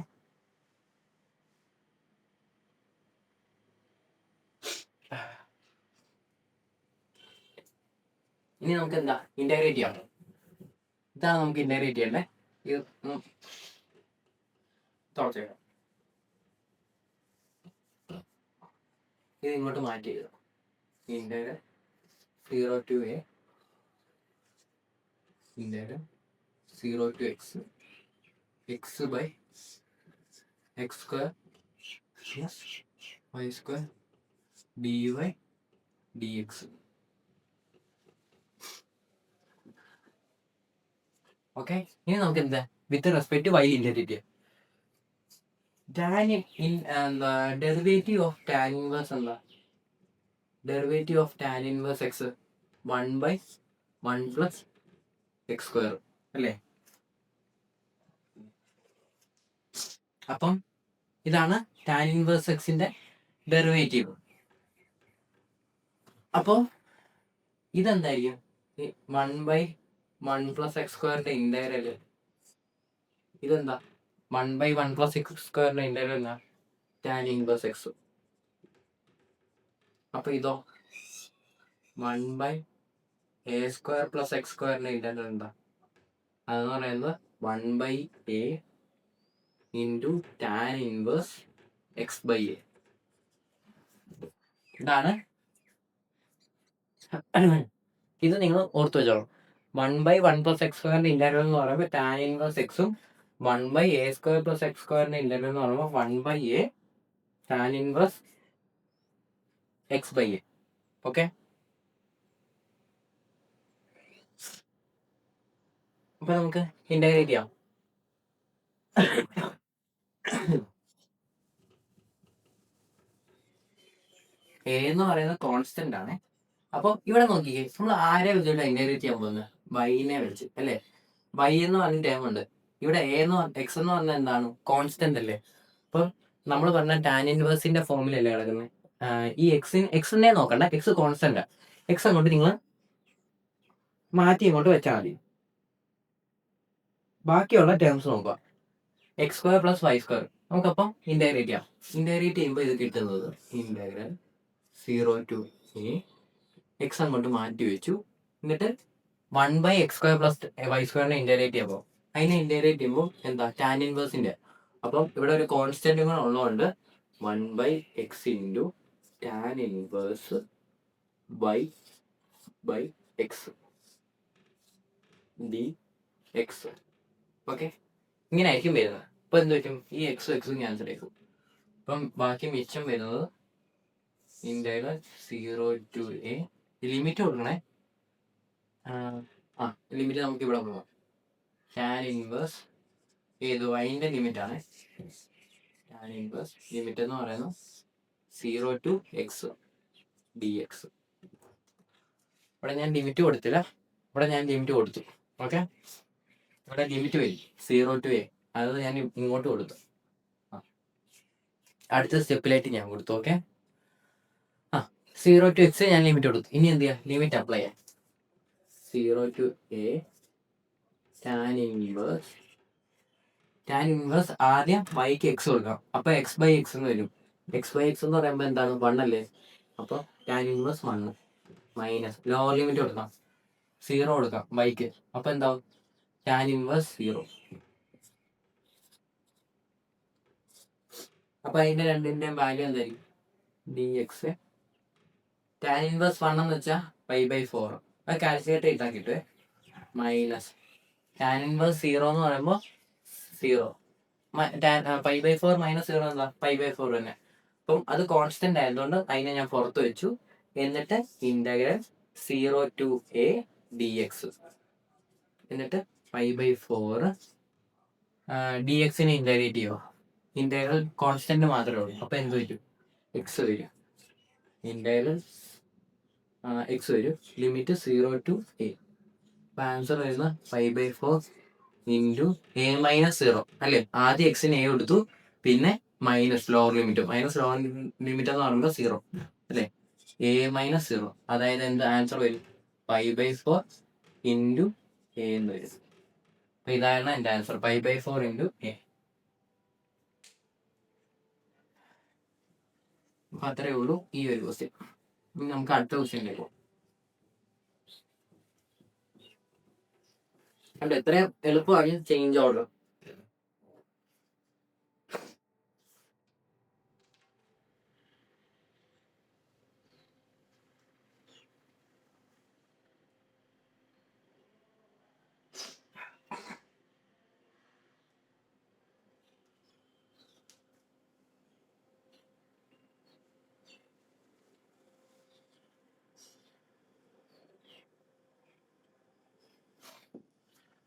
ഇനി നമുക്ക് എന്താ ഇന്റഗ്രേറ്റ് ചെയ്യാം. ഇതാണ് നമുക്ക് ഇന്റഗ്രേറ്റ് ചെയ്യണ്ടേ. ഇത് തുറച്ചേക്കാം. ഇത് ഇങ്ങോട്ട് മാറ്റി എഴുതാം. Integral 0 to a integral 0 to x x by x square plus Y square d y d X. Okay, ഇനി നമുക്ക് എന്താ with respect to y integrate ചെയ്യാം. ഡെറിവേറ്റീവ് ഓഫ് ടാൻ ഇൻവേഴ്സ് എന്താ? Derivative of tan inverse x 1/1 plus x square അല്ലേ? അപ്പം ഇതാണ് tan inverse എക്സിന്റെ derivative. അപ്പോൾ ഇതെന്തായിരിക്കും? 1/1 പ്ലസ് എക്സ് സ്ക്വയറിന്റെ ഇന്റഗ്രല് ഇതെന്താ? 1/1 പ്ലസ് എക്സ് സ്ക്വയറിന്റെ ഇന്റഗ്രൽ എന്താ? Tan inverse X. അപ്പൊ ഇതോ 1/a സ്ക്വയർ പ്ലസ് എക്സ് സ്ക്വയറിന്റെ ഇന്റഗ്രൽ എന്താ? അതെന്ന് പറയുന്നത് 1/a into tan inverse x by a. ഇതാണ്. ഇത് നിങ്ങൾ ഓർത്ത് വെച്ചോളൂ. 1/1 പ്ലസ് എക്സ് സ്ക്വയറിന്റെ ഇന്റഗ്രൽ എന്ന് പറയുമ്പോൾ ടാൻ ഇൻവേഴ്സ് എക്സും 1/a സ്ക്വയർ പ്ലസ് എക്സ് സ്ക്വയറിന്റെ ഇന്റഗ്രൽ എന്ന് പറയുമ്പോൾ 1/a tan inverse x by a. Okay, അപ്പൊ നമുക്ക് ഇന്റഗ്രേറ്റ് ചെയ്യാം. എ എന്ന് പറയുന്നത് കോൺസ്റ്റന്റ് ആണ്. അപ്പോൾ ഇവിടെ നോക്കിക്കേ, നമ്മൾ ആരെ വെച്ചിട്ട് ഇന്റഗ്രേറ്റ് ചെയ്യാൻ പോകുന്നത്? വൈനെ വെച്ച് അല്ലേ? വൈ എന്ന് പറഞ്ഞ ടേം ഉണ്ട്. ഇവിടെ എ എന്ന് എക്സ് എന്ന് പറഞ്ഞാൽ എന്താണ്? കോൺസ്റ്റന്റ് അല്ലേ? അപ്പം നമ്മൾ പറഞ്ഞ ടാൻ ഇൻവേഴ്സിന്റെ ഫോമിലല്ലേ കിടക്കുന്നത്. ഈ എക്സിനെ നോക്കണ്ട, എക്സ് കോൺസ്റ്റന്റ്. എക്സ് അങ്ങോട്ട് നിങ്ങൾ മാറ്റി ഇങ്ങോട്ട് വെച്ചാൽ മതി. ബാക്കിയുള്ള ടേംസ് നോക്കുക. X square plus Y square നമുക്കപ്പം ഇന്റഗ്രേറ്റ് ചെയ്യാം. ഇന്റഗ്രേറ്റ് ചെയ്യുമ്പോൾ ഇത് കിട്ടുന്നത് ഇന്റഗ്രൽ 0 to a എക്സ് അങ്ങോട്ട് മാറ്റി വെച്ചു. എന്നിട്ട് 1/x സ്ക്വയർ പ്ലസ് വൈ സ്ക്വയറിനെ ഇന്റഗ്രേറ്റ് ചെയ്യുമ്പോൾ അതിനെ ഇന്റഗ്രേറ്റ് ചെയ്യുമ്പോൾ എന്താ? ടാൻ ഇൻവേഴ്സിന്റെ. അപ്പം ഇവിടെ ഒരു കോൺസ്റ്റന്റ് കൂടെ ഉള്ളതുകൊണ്ട് 1/x into tan inverse by X D X. Okay, ഇങ്ങനെ ആയിരിക്കും വരുന്നത്. അപ്പൊ എന്ത് പറ്റും? ഈ എക്സും ക്യാൻസൽ ആയിരിക്കും. അപ്പം ബാക്കി മിച്ചം വരുന്നത് ഇന്റഗ്രൽ 0 to a. ലിമിറ്റ് കൊടുക്കണേ. ലിമിറ്റ് നമുക്ക് ഇവിടെ പോകാം. ടാൻ ഇൻവേഴ്സ് ഏത് വൈൻ്റെ ലിമിറ്റ് ആണ്? ടാൻ ഇൻവേഴ്സ് ലിമിറ്റ് എന്ന് പറയുന്നത് 0 to x dx. ഇവിടെ ഞാൻ ലിമിറ്റ് കൊടുത്തില്ല, ഇവിടെ ഞാൻ ലിമിറ്റ് കൊടുത്തു. ഓക്കെ, ഇവിടെ ലിമിറ്റ് വരും 0 to a. അത് ഞാൻ ഇങ്ങോട്ട് കൊടുത്തു. അടുത്ത സ്റ്റെപ്പിലായിട്ട് ഞാൻ കൊടുത്തു. ഓക്കെ, 0 to x ഞാൻ ലിമിറ്റ് കൊടുത്തു. ഇനി എന്ത് ചെയ്യാം? ലിമിറ്റ് അപ്ലൈ ചെയ്യാം. 0 to a ടാൻ ഇൻവേഴ്സ് ആദ്യം വൈക്ക് എക്സ് കൊടുക്കാം. അപ്പൊ എക്സ് ബൈ എക്സ് എന്ന് വരും. എക്സ് ബൈ എക്സ് എന്ന് പറയുമ്പോൾ എന്താണ്? 1 അല്ലേ? അപ്പോൾ tan inverse 1 minus lower limit കൊടുക്കാം, 0 കൊടുക്കാം വൈക്ക്. അപ്പൊ എന്താവും? Tan inverse 0. അപ്പൊ അതിന്റെ രണ്ടിന്റെയും വാല്യൂ എന്തായിരിക്കും? D X. ടാൻ ഇൻവേഴ്സ് 1 എന്ന് വെച്ചാൽ π/4. അത് കാൽക്കുലേറ്റ് ചെയ്താൽ കിട്ടുവേ. മൈനസ് ടാൻ ഇൻവേഴ്സ് 0 എന്ന് പറയുമ്പോൾ 0 π/4 മൈനസ് 0 എന്താ π/4 തന്നെ. അപ്പം അത് കോൺസ്റ്റന്റ് ആയതുകൊണ്ട് അതിനെ ഞാൻ പുറത്ത് വെച്ചു. എന്നിട്ട് ഇന്റഗ്രൽ 0 to a dx, എന്നിട്ട് π/4 dxനെ ഇന്റഗ്രേറ്റ് ചെയ്യുമോ? ഇന്റഗ്രൽ കോൺസ്റ്റന്റ് മാത്രമേ ഉള്ളൂ. അപ്പൊ എന്ത് വരും? എക്സ് വരും. ഇന്റഗ്രൽ എക്സ് വരും. Limit 0 to a. അപ്പൊ ആൻസർ വരുന്ന π/4 ഇൻറ്റു a മൈനസ് 0 അല്ലേ? ആദ്യം എക്സിന് a കൊടുത്തു, പിന്നെ minus lower limit. Minus lower limit എന്ന് പറയുമ്പോൾ 0 അല്ലേ? a minus 0. അതായത് എന്ത് ആൻസർ വരും? π/4 ഇൻറ്റു a എന്ന് വരും. അപ്പൊ ഇതാണ് എൻ്റെ ആൻസർ, π/4 ഇൻറ്റു a. അപ്പൊ അത്രയേ ഉള്ളൂ ഈ ഒരു ക്വസ്റ്റ്യൻ. ഇനി നമുക്ക് അടുത്ത ക്വസ്റ്റ്യനിലേക്ക് പോകാം. അല്ല, എത്രയും എളുപ്പമാണ് ചേഞ്ച് ഓർഡർ.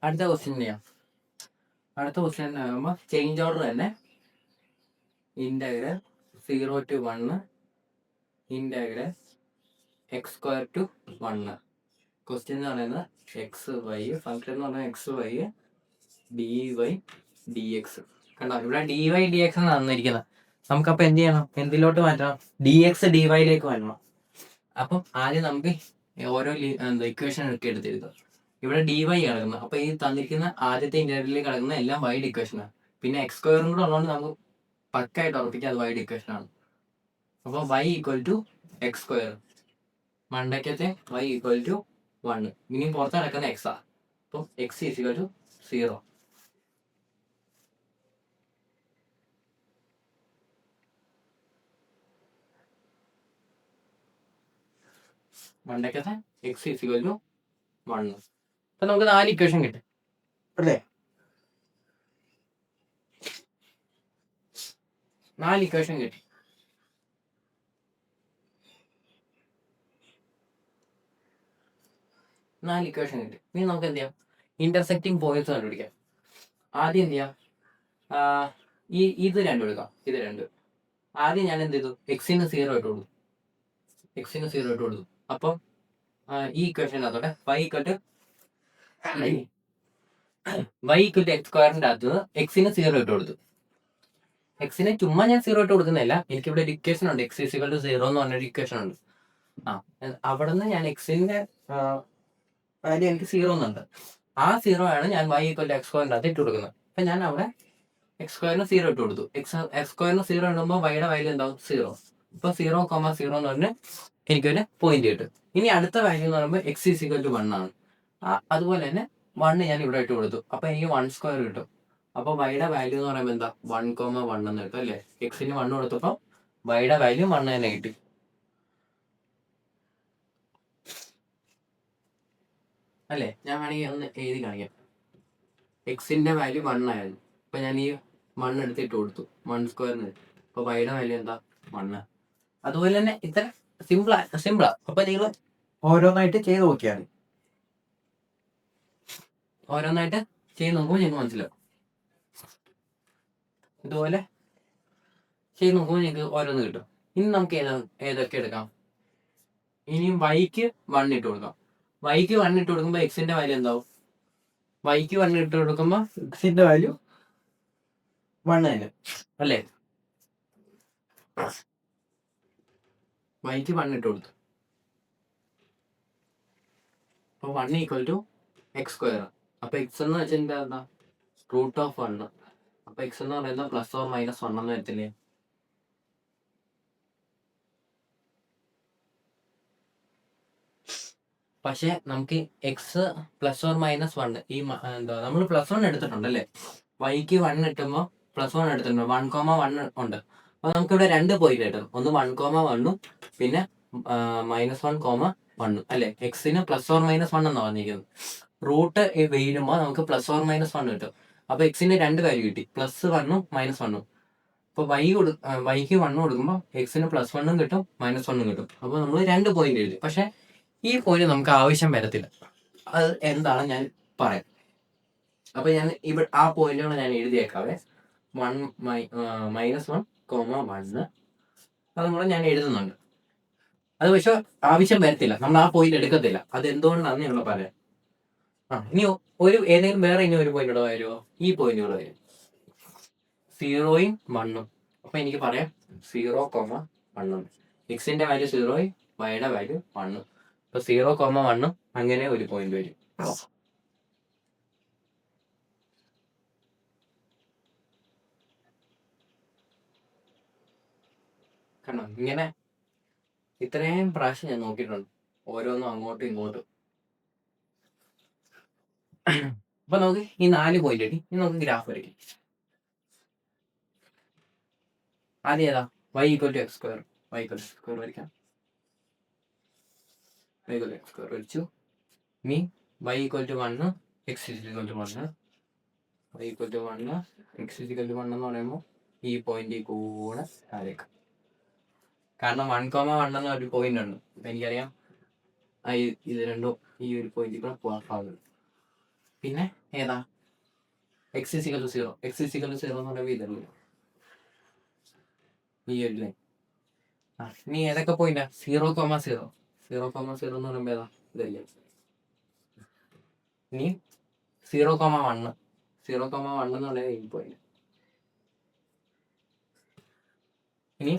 അടുത്ത ക്വസ്റ്റ്യൻ ചെയ്യാം. അടുത്ത ക്വസ്റ്റ്യൻ ആകുമ്പോൾ ചേഞ്ച് ഓർഡർ തന്നെ. Integral 0 to 1 integral x² to 1. Question എന്ന് പറയുന്നത് എക്സ് വൈ, ഫംഗ്ഷൻ എന്ന് പറഞ്ഞാൽ എക്സ് വൈ dx. കണ്ടോ, ഇവിടെ dx ആണ് തന്നിരിക്കുന്നത്. നമുക്കപ്പോൾ എന്ത് ചെയ്യണം? എന്തിലോട്ട് മാറ്റണം? dx dyയിലേക്ക് മാറ്റണം. അപ്പം ആദ്യം നമുക്ക് ഓരോ ഇക്വേഷൻ ഒക്കെ എടുത്തെഴുതുക. ഇവിടെ dy കിടക്കുന്നത്, അപ്പൊ ഈ തന്നിരിക്കുന്ന ആദ്യത്തെ ഇന്റഗ്രലിൽ കിടക്കുന്ന എല്ലാം വൈഡ് ഇക്വേഷനാണ്. പിന്നെ x² കൂടെ ഉള്ളതുകൊണ്ട് നമുക്ക് പക്കായിട്ട് ഉറപ്പിക്കാം അത് വൈഡ് ഇക്വേഷൻ ആണ്. അപ്പോൾ y = x². മണ്ടയ്ക്കത്തെ y = 1. ഇനിയും പുറത്ത് കിടക്കുന്ന x ആ. അപ്പം x = 0. മണ്ടയ്ക്കത്തെ x = 1. അപ്പൊ നമുക്ക് 4 ഇക്വേഷൻ കിട്ടും അല്ലേ? 4 ഇക്വേഷൻ കിട്ടി. ഇനി നമുക്ക് എന്ത് ചെയ്യാം? ഇന്റർസെക്റ്റിംഗ് പോയിന്റ്സ് കണ്ടുപിടിക്കാം. ആദ്യം എന്ത് ചെയ്യാം? ഇത് രണ്ടും എടുക്കാം. ഇത് രണ്ട് ആദ്യം ഞാൻ എന്ത് ചെയ്തു? എക്സിന് 0 ഇട്ട് കൊടുത്തു. അപ്പം ഈ ഇക്വേഷനകത്തോടെ y = x²ന്റെ അകത്ത് എക്സിന് 0 ഇട്ട് കൊടുത്തു. എക്സിന് ചുമ്മാ ഞാൻ 0 ഇട്ട് കൊടുക്കുന്നില്ല. എനിക്കിവിടെ ഒരു ഇക്വേഷൻ ഉണ്ട്, x = 0 എന്ന് പറഞ്ഞൊരു ഇക്വേഷൻ ഉണ്ട്. അവിടെ നിന്ന് ഞാൻ എക്സിന്റെ വാല്യൂ എനിക്ക് 0 എന്നുണ്ട്. ആ 0 ആണ് ഞാൻ y = x² ഇട്ട് കൊടുക്കുന്നത്. അപ്പൊ ഞാൻ അവിടെ x² 0 ഇട്ട് കൊടുത്തു. x² 0 ഇടുമ്പോൾ വൈയുടെ വാല്യൂ എന്താവും? 0. ഇപ്പൊ 0,0 എന്ന് പറഞ്ഞ് എനിക്കൊരു പോയിന്റ് കിട്ടും. ഇനി അടുത്ത വാല്യൂ എന്ന് പറയുമ്പോൾ x = 1 ആണ്. അതുപോലെ തന്നെ 1 ഞാൻ ഇവിടെ ഇട്ട് കൊടുത്തു. അപ്പൊ എനിക്ക് 1² കിട്ടും. അപ്പൊ വൈയുടെ വാല്യൂ എന്ന് പറയുമ്പോൾ എന്താ? 1,1 എന്ന് കിട്ടും അല്ലേ? എക്സിന് 1 കൊടുത്തപ്പോൾ വൈയുടെ വാല്യൂ 1 തന്നെ കിട്ടി. അല്ലേ? ഞാൻ വേണമെങ്കിൽ ഒന്ന് എഴുതി കാണിക്കാം. എക്സിന്റെ വാല്യൂ 1 ആയിരുന്നു. അപ്പൊ ഞാൻ ഈ 1 എടുത്തിട്ട് കൊടുത്തു. 1² അപ്പൊ വൈയുടെ വാല്യൂ എന്താ? 1. അതുപോലെ തന്നെ ഇത്ര സിമ്പിളാ. അപ്പൊ നിങ്ങൾ ഓരോന്നായിട്ട് ചെയ്ത് നോക്കിയാൽ നിങ്ങൾക്ക് മനസ്സിലാവും. ഇതുപോലെ ചെയ്ത് നോക്കുമ്പോൾ നിങ്ങൾക്ക് ഓരോന്ന് കിട്ടും. ഇനി നമുക്ക് ഏതൊക്കെ എടുക്കാം? ഇനിയും വൈക്ക് 1 ഇട്ട് കൊടുക്കാം. വൈക്ക് 1 ഇട്ട് കൊടുക്കുമ്പോൾ എക്സിന്റെ വാല്യൂ എന്താവും? വൈക്ക് 1 ഇട്ട് കൊടുക്കുമ്പോൾ എക്സിന്റെ വാല്യൂ 1 തന്നെ അല്ലേ? വൈക്ക് 1 ഇട്ട് കൊടുത്തു. അപ്പോൾ 1 = x². അപ്പൊ x എന്ന് വെച്ചാൽ എന്താ? √1. അപ്പൊ x എന്ന് പറയുന്നത് +or -1 എന്ന് വരത്തില്ലേ? പക്ഷെ നമുക്ക് എക്സ് +or-1 ഈ എന്താ നമ്മൾ +1 എടുത്തിട്ടുണ്ടല്ലേ? വൈക്ക് 1 ഇട്ടുമ്പോൾ +1 എടുത്തിട്ടുണ്ട്. 1,1 ഉണ്ട്. അപ്പൊ നമുക്കിവിടെ 2 പോയിന്റ് കിട്ടും. ഒന്ന് 1,1 പിന്നെ -1,1 അല്ലെ? എക്സിന് +or-1 എന്നാണ് പറഞ്ഞിരിക്കുന്നത്. റൂട്ട് വീഴുമ്പോൾ നമുക്ക് +or-1 കിട്ടും. അപ്പൊ എക്സിന് രണ്ട് വാല്യൂ കിട്ടി, +1 -1. അപ്പൊ വൈക്ക് 1 കൊടുക്കുമ്പോൾ എക്സിന് +1 കിട്ടും -1 കിട്ടും. അപ്പൊ നമ്മൾ 2 പോയിന്റ് എഴുതി. പക്ഷെ ഈ പോയിന്റ് നമുക്ക് ആവശ്യം വരത്തില്ല. അത് എന്താണ് ഞാൻ പറയാം. അപ്പൊ ഞാൻ ആ പോയിന്റുകൾ ഞാൻ എഴുതിയേക്കാവേ. -1, അതും കൂടെ ഞാൻ എഴുതുന്നുണ്ട്. അത് പക്ഷെ ആവശ്യം വരത്തില്ല, നമ്മൾ ആ പോയിന്റ് എടുക്കത്തില്ല. അത് എന്തുകൊണ്ടാണെന്ന് ഞങ്ങൾ പറയാം. ഇനി ഏതെങ്കിലും വേറെ ഇനി ഒരു പോയിന്റ് ഇവിടെ വരുമോ? ഈ പോയിന്റുകൾ വരും 0ഉം 1ഉം. അപ്പൊ എനിക്ക് പറയാം 0,1. എക്സിന്റെ വാല്യൂ 0, വൈയുടെ വാല്യൂ 1. അപ്പൊ 0,1 അങ്ങനെ ഒരു പോയിന്റ് വരും. കണ്ടോ, ഇങ്ങനെ ഇത്രയും പ്രാവശ്യം ഞാൻ നോക്കിയിട്ടുണ്ട്, ഓരോന്നും അങ്ങോട്ടും ഇങ്ങോട്ടും. അപ്പൊ നമുക്ക് ഈ 4 പോയിന്റ് കിട്ടി. ഇനി നമുക്ക് ഗ്രാഫ് വരയ്ക്കാം. ആദ്യം ഏതാ? y = x². y = x² വരയ്ക്കാം. y = x² വരച്ചു. ഇനി y = 1, x = 1. y = 1, x = 1 എന്ന് പറയുമ്പോൾ ഈ പോയിന്റ് കൂടെ താഴേക്ക്. കാരണം 1,1 എന്നൊരു പോയിന്റ് ഉണ്ട്. അപ്പൊ എനിക്കറിയാം ഇത് രണ്ടും ഈ ഒരു പോയിന്റിൽ കൂടെ പോകാൻ സാധ്യത. പിന്നെ ഏതാ? x = 0. x = 0 എന്ന് പറയുമ്പോൾ ഇതല്ലേ, ഈ ഒരു ലൈൻ. ഇനി ഏതൊക്കെ പോയിന്റാ? 0,0. 0,0 എന്ന് പറയുമ്പോൾ ഏതാ? ഇതല്ലേ. ഇനി 0,1. 0,1 എന്ന് പറയുന്നത് ഈ പോയിന്റ്. ഇനി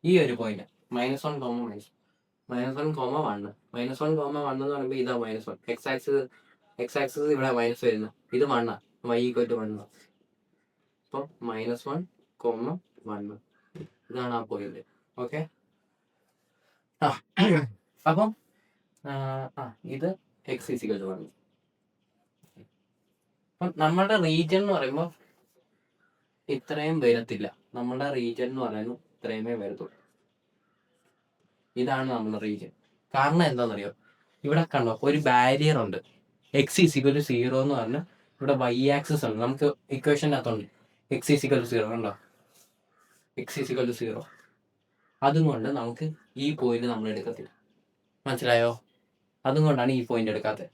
ഈ ഒരു പോയിന്റ് -1, -1,1. -1,1 എന്ന് പറയുമ്പോൾ ഇതാ -1. എക്സ് ആക്സിസ് ഇവിടെ മൈനസ് വരുന്നു, ഇത് 1. y = 1. അപ്പം -1,1 ഇതാണ് ആ പോയിന്റ്. ഓക്കെ. അപ്പം ഇത് x = 1. അപ്പം നമ്മുടെ റീജിയൻ എന്ന് പറയുമ്പോൾ ഇത്രയും വരത്തില്ല. നമ്മുടെ റീജിയൻ എന്ന് പറയുന്നത് ഇത്രയുമേ വരത്തുള്ളൂ. ഇതാണ് നമ്മുടെ റീജിയൻ. കാരണം എന്താണെന്നറിയോ? ഇവിടെ കണ്ടോ ഒരു ബാരിയർ ഉണ്ട്. x = 0 എന്ന് പറഞ്ഞാൽ ഇവിടെ y ആക്സിസ് ഉണ്ട്. നമുക്ക് ഇക്വേഷനകത്തുണ്ട് x = 0. കണ്ടോ, x = 0. അതുകൊണ്ട് നമുക്ക് ഈ പോയിന്റ് നമ്മൾ എടുക്കത്തില്ല. മനസ്സിലായോ? അതുകൊണ്ടാണ് ഈ പോയിന്റ് എടുക്കാത്തത്.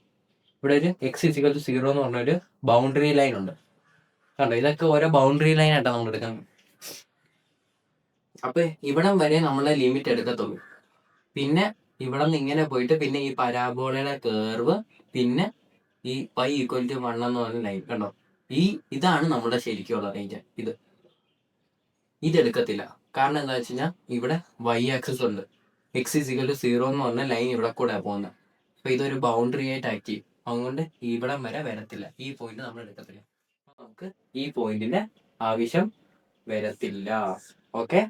ഇവിടെ ഒരു x = 0 എന്ന് പറഞ്ഞൊരു ബൗണ്ടറി ലൈൻ ഉണ്ട്. കണ്ടോ, ഇതൊക്കെ ഓരോ ബൗണ്ടറി ലൈൻ ആയിട്ടാണ് നമ്മൾ എടുക്കുന്നത്. അപ്പൊ ഇവിടം വരെ നമ്മളെ ലിമിറ്റ് എടുക്കത്തുള്ളൂ. പിന്നെ ഇവിടെ നിന്ന് ഇങ്ങനെ പോയിട്ട് പിന്നെ ഈ പരാബോളയുടെ കേർവ്, പിന്നെ ഈ y = 1 എന്ന് പറഞ്ഞ ലൈൻ. കണ്ടോ, ഇതാണ് നമ്മുടെ ശരിക്കുള്ള റേഞ്ച്. ഇതെടുക്കത്തില്ല. കാരണം എന്താ വെച്ച് കഴിഞ്ഞാൽ ഇവിടെ y ആക്സിസ് ഉണ്ട്. x = 0 എന്ന് പറഞ്ഞ ലൈൻ ഇവിടെ കൂടെ പോകുന്നത്. അപ്പൊ ഇതൊരു ബൗണ്ടറി ആയിട്ട് ആക്ട് ചെയ്യും. അതുകൊണ്ട് ഇവിടം വരെ വരത്തില്ല. ഈ പോയിന്റ് നമ്മൾ എടുക്കത്തില്ല. നമുക്ക് ഈ പോയിന്റിന്റെ ആവശ്യം വരത്തില്ല. ഓക്കെ,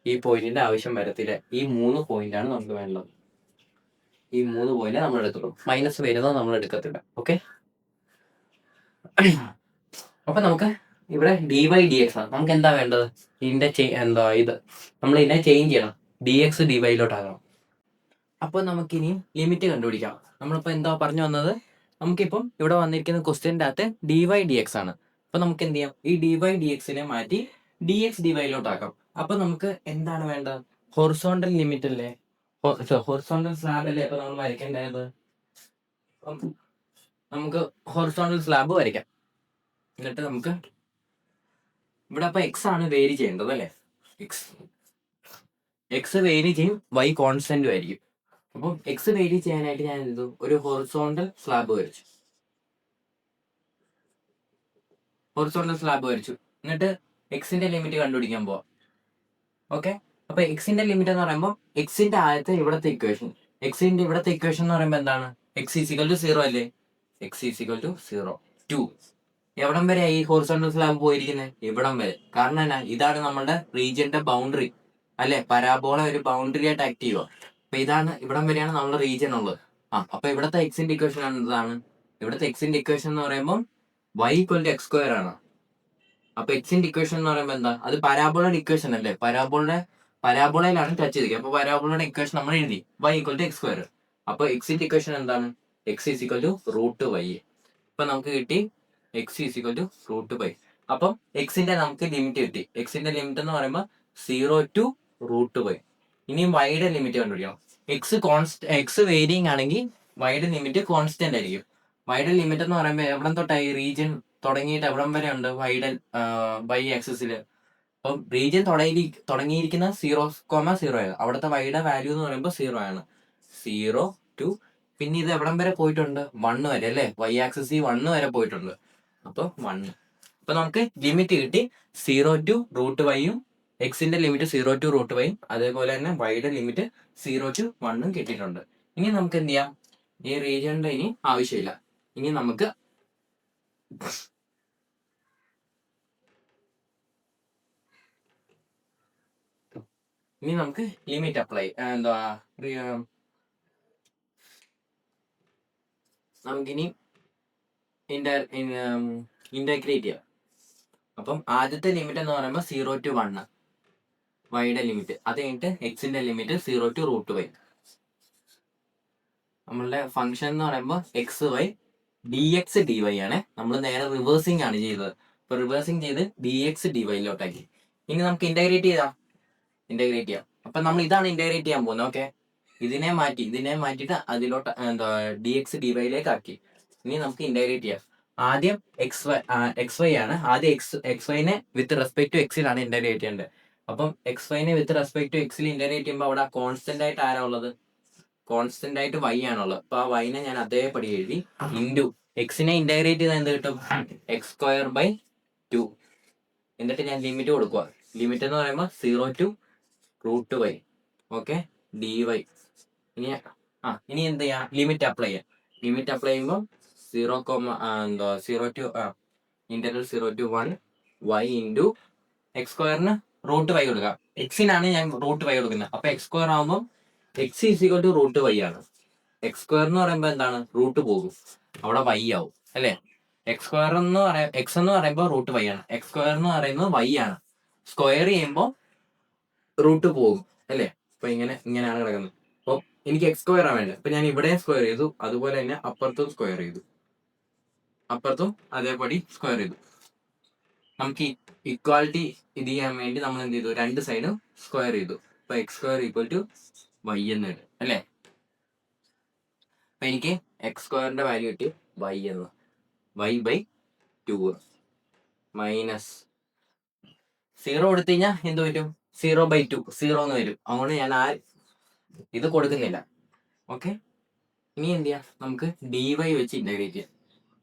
ഈ പോയിന്റിന്റെ ആവശ്യം വരത്തില്ല. ഈ 3 പോയിന്റാണ് നമുക്ക് വേണ്ടത്. ഈ 3 പോയിന്റ് നമ്മൾ എടുത്തുള്ളൂ. മൈനസ് വരുന്നത് നമ്മൾ എടുക്കത്തില്ല. ഓക്കെ. അപ്പൊ നമുക്ക് ഇവിടെ dy/dx ആണ്. നമുക്ക് എന്താ വേണ്ടത്? ഇതിന്റെ ഇത് നമ്മൾ ഇതിനെ ചേഞ്ച് ചെയ്യണം. dx dy-ലോട്ടാകണം. അപ്പൊ നമുക്കിനി ലിമിറ്റ് കണ്ടുപിടിക്കാം. നമ്മളിപ്പോ എന്താ പറഞ്ഞു വന്നത്? നമുക്കിപ്പം ഇവിടെ വന്നിരിക്കുന്ന ക്വസ്റ്റ്യൻ്റെ അകത്ത് dy/dx ആണ്. അപ്പൊ നമുക്ക് എന്ത് ചെയ്യാം? ഈ dy/dx-നെ മാറ്റി dx dy-ലോട്ടാക്കാം. അപ്പൊ നമുക്ക് എന്താണ് വേണ്ടത്? ഹൊറിസോണ്ടൽ ലിമിറ്റ് അല്ലേ, ഹൊറിസോണ്ടൽ സ്ലാബ് അല്ലേ അപ്പൊ നമ്മൾ വരയ്ക്കേണ്ടത്? നമുക്ക് ഹൊറിസോണ്ടൽ സ്ലാബ് വരയ്ക്കാം. എന്നിട്ട് നമുക്ക് ഇവിടെ അപ്പൊ x ആണ് വേരി ചെയ്യേണ്ടത് അല്ലേ. x വേരി ചെയ്യും, y കോൺസ്റ്റന്റും ആയിരിക്കും. അപ്പം x വേരി ചെയ്യാനായിട്ട് ഞാൻ ഒരു ഹൊറിസോണ്ടൽ സ്ലാബ് വരച്ചു. എന്നിട്ട് എക്സിന്റെ ലിമിറ്റ് കണ്ടുപിടിക്കാൻ പോവാം. ഓക്കെ. അപ്പൊ എക്സിന്റെ ലിമിറ്റ് എന്ന് പറയുമ്പോൾ എക്സിന്റെ ആദ്യത്തെ ഇവിടത്തെ ഇക്വേഷൻ, എന്ന് പറയുമ്പോൾ എന്താണ്? x = 0 അല്ലേ. x = 0. 2 എവിടം വരെ ഈ ഹൊറിസോണ്ടൽ സ്ലാബ് പോയിരിക്കുന്നത്? ഇവിടം വരെ. കാരണം എന്നാ, ഇതാണ് നമ്മുടെ റീജിയന്റെ ബൗണ്ടറി അല്ലെ. പരാബോള ഒരു ബൗണ്ടറി ആയിട്ട് ആക്ട് ചെയ്യുക. അപ്പൊ ഇതാണ്, ഇവിടം വരെയാണ് നമ്മുടെ റീജിയൻ ഉള്ളത്. അപ്പൊ ഇവിടത്തെ എക്സിന്റെ ഇക്വേഷൻ എന്താണ്? ഇവിടത്തെ എക്സിന്റെ ഇക്വേഷൻ എന്ന് പറയുമ്പോൾ y = x² ആണ്. അപ്പൊ എക്സിന്റെ ഇക്വേഷൻ എന്ന് പറയുമ്പോൾ എന്താ? അത് പരാബോളയുടെ ഇക്വേഷൻ അല്ലേ. പരാബോളയിലാണ് ടച്ച് ചെയ്തിരിക്കുക. അപ്പൊ പരാബോളയുടെ ഇക്വേഷൻ നമ്മൾ എഴുതി y = x². അപ്പൊ എക്സിന്റെ ഇക്വേഷൻ എന്താണ്? x = √y. ഇപ്പൊ നമുക്ക് കിട്ടി x is equal to root by. അപ്പം എക്സിന്റെ നമുക്ക് ലിമിറ്റ് കിട്ടി. എക്സിന്റെ ലിമിറ്റ് എന്ന് പറയുമ്പോൾ 0 ടു റൂട്ട് ബൈ. ഇനിയും വൈയുടെ ലിമിറ്റ് കണ്ടുപിടിക്കണം. എക്സ് വേരിയിങ് ആണെങ്കിൽ വൈയുടെ ലിമിറ്റ് കോൺസ്റ്റന്റ് ആയിരിക്കും. വൈയുടെ ലിമിറ്റ് എന്ന് പറയുമ്പോൾ എവിടം തൊട്ടായി റീജിയൻ തുടങ്ങിയിട്ട് എവിടം വരെ ഉണ്ട് വൈയുടെ ബൈ ആക്സിസിൽ. അപ്പം റീജിയൻ തുടങ്ങിയിരിക്കുന്ന 0,0 ആണ്. അവിടുത്തെ വൈയുടെ വാല്യൂ എന്ന് പറയുമ്പോൾ 0 ആണ്. 0 ടു പിന്നെ ഇത് എവിടം വരെ പോയിട്ടുണ്ട് 1 വരെ അല്ലേ. വൈ ആക്സിസ് 1 വരെ പോയിട്ടുണ്ട്. അപ്പോൾ 1. അപ്പൊ നമുക്ക് ലിമിറ്റ് കിട്ടി 0 ടു റൂട്ട് വൈയും എക്സിന്റെ ലിമിറ്റ് 0 ടു റൂട്ട് വൈയും അതേപോലെ തന്നെ വൈയുടെ ലിമിറ്റ് 0 ടു 1ഉം കിട്ടിയിട്ടുണ്ട്. ഇനി നമുക്ക് എന്ത് ചെയ്യാം, ഈ റീജിയന്റെ ഇനി ആവശ്യമില്ല. ഇനി നമുക്ക് ലിമിറ്റ് അപ്ലൈ നമുക്കിനി ഇന്റഗ്രേറ്റ് ചെയ്യാം. അപ്പം ആദ്യത്തെ ലിമിറ്റ് എന്ന് പറയുമ്പോൾ 0 ടു 1 വൈയുടെ ലിമിറ്റ്. അത് കഴിഞ്ഞിട്ട് എക്സിന്റെ ലിമിറ്റ് 0 ടു റൂട്ട് വൈ. നമ്മളുടെ ഫംഗ്ഷൻ എന്ന് പറയുമ്പോൾ x y d x d y ആണ്. നമ്മൾ നേരെ റിവേഴ്സിംഗ് ആണ് ചെയ്തത്. ഇപ്പൊ റിവേഴ്സിംഗ് ചെയ്ത് ഡി എക്സ് ഡി വൈയിലോട്ടാക്കി. ഇനി നമുക്ക് ഇന്റഗ്രേറ്റ് ചെയ്യാം. അപ്പൊ നമ്മൾ ഇതാണ് ഇന്റഗ്രേറ്റ് ചെയ്യാൻ പോകുന്നത്. ഓക്കെ, ഇതിനെ മാറ്റിയിട്ട് അതിലോട്ട് ഡി എക്സ് ഡി വൈയിലേക്ക് ആക്കി. ഇനി നമുക്ക് ഇന്റഗ്രേറ്റ് ചെയ്യാം. ആദ്യം എക്സ് വൈ ആണ്. ആദ്യം എക്സ് വൈനെ വിത്ത് റെസ്പെക്ട് ടു എക്സിലാണ് ഇന്റഗ്രേറ്റ് ചെയ്യേണ്ടത്. അപ്പം എക്സ് വൈനെ വിത്ത് റെസ്പെക്ട് ടു എക്സിൽ ഇന്റഗ്രേറ്റ് ചെയ്യുമ്പോൾ അവിടെ കോൺസ്റ്റന്റ് ആയിട്ട് ആരാ ഉള്ളത്? കോൺസ്റ്റന്റ് ആയിട്ട് വൈ ആണുള്ളത്. അപ്പൊ ആ വൈനെ ഞാൻ അതേപടി എഴുതി ഇൻറ്റു എക്സിനെ ഇന്റഗ്രേറ്റ് ചെയ്താൽ എന്ത് കിട്ടും? x²/2. എന്നിട്ട് ഞാൻ ലിമിറ്റ് കൊടുക്കുക. ലിമിറ്റ് എന്ന് പറയുമ്പോൾ 0 to root y. Okay, d y. ഇനി എന്ത് ചെയ്യാം? ലിമിറ്റ് അപ്ലൈ ചെയ്യുമ്പോൾ 0 to interval 0 to 1 y into x² root y കൊടുക്കുക. എക്സിനാണ് ഞാൻ റൂട്ട് വൈ കൊടുക്കുന്നത്. അപ്പൊ x² ആകുമ്പോൾ x is equal to root y ആണ്. x² എന്ന് പറയുമ്പോൾ എന്താണ്? റൂട്ട് പോകും, അവിടെ വൈ ആവും അല്ലെ. എക്സ് എന്ന് പറയുമ്പോൾ റൂട്ട് വൈ ആണ്. x² എന്ന് പറയുന്നത് വൈ ആണ്. സ്ക്വയർ ചെയ്യുമ്പോൾ റൂട്ട് പോകും അല്ലേ. അപ്പൊ ഇങ്ങനെയാണ് കിടക്കുന്നത്. അപ്പോൾ എനിക്ക് x² ആണ് വേണ്ടത്. അപ്പൊ ഞാൻ ഇവിടെ സ്ക്വയർ ചെയ്തു, അതുപോലെ തന്നെ അപ്പുറത്തും സ്ക്വയർ ചെയ്തു, അപ്പുറത്തും അതേപടി സ്ക്വയർ ചെയ്തു. നമുക്ക് ഇക്വാലിറ്റി ഇത് ചെയ്യാൻ വേണ്ടി നമ്മൾ എന്ത് ചെയ്തു? രണ്ട് സൈഡും സ്ക്വയർ ചെയ്തു. അപ്പൊ x² ഈക്വൽ ടു വൈ എന്ന് കിട്ടും അല്ലേ. അപ്പൊ എനിക്ക് x² വാല്യൂ കിട്ടി വൈ എന്ന്. y/2 മൈനസ് 0 കൊടുത്തു കഴിഞ്ഞാൽ എന്ത് വരും? 0/2 0 എന്ന് വരും. അതുകൊണ്ട് ഞാൻ ഇത് കൊടുക്കുന്നില്ല. ഓക്കെ, ഇനി എന്ത് ചെയ്യാം? നമുക്ക് dy വെച്ച് ഇന്റഗ്രേറ്റ് ചെയ്യാം.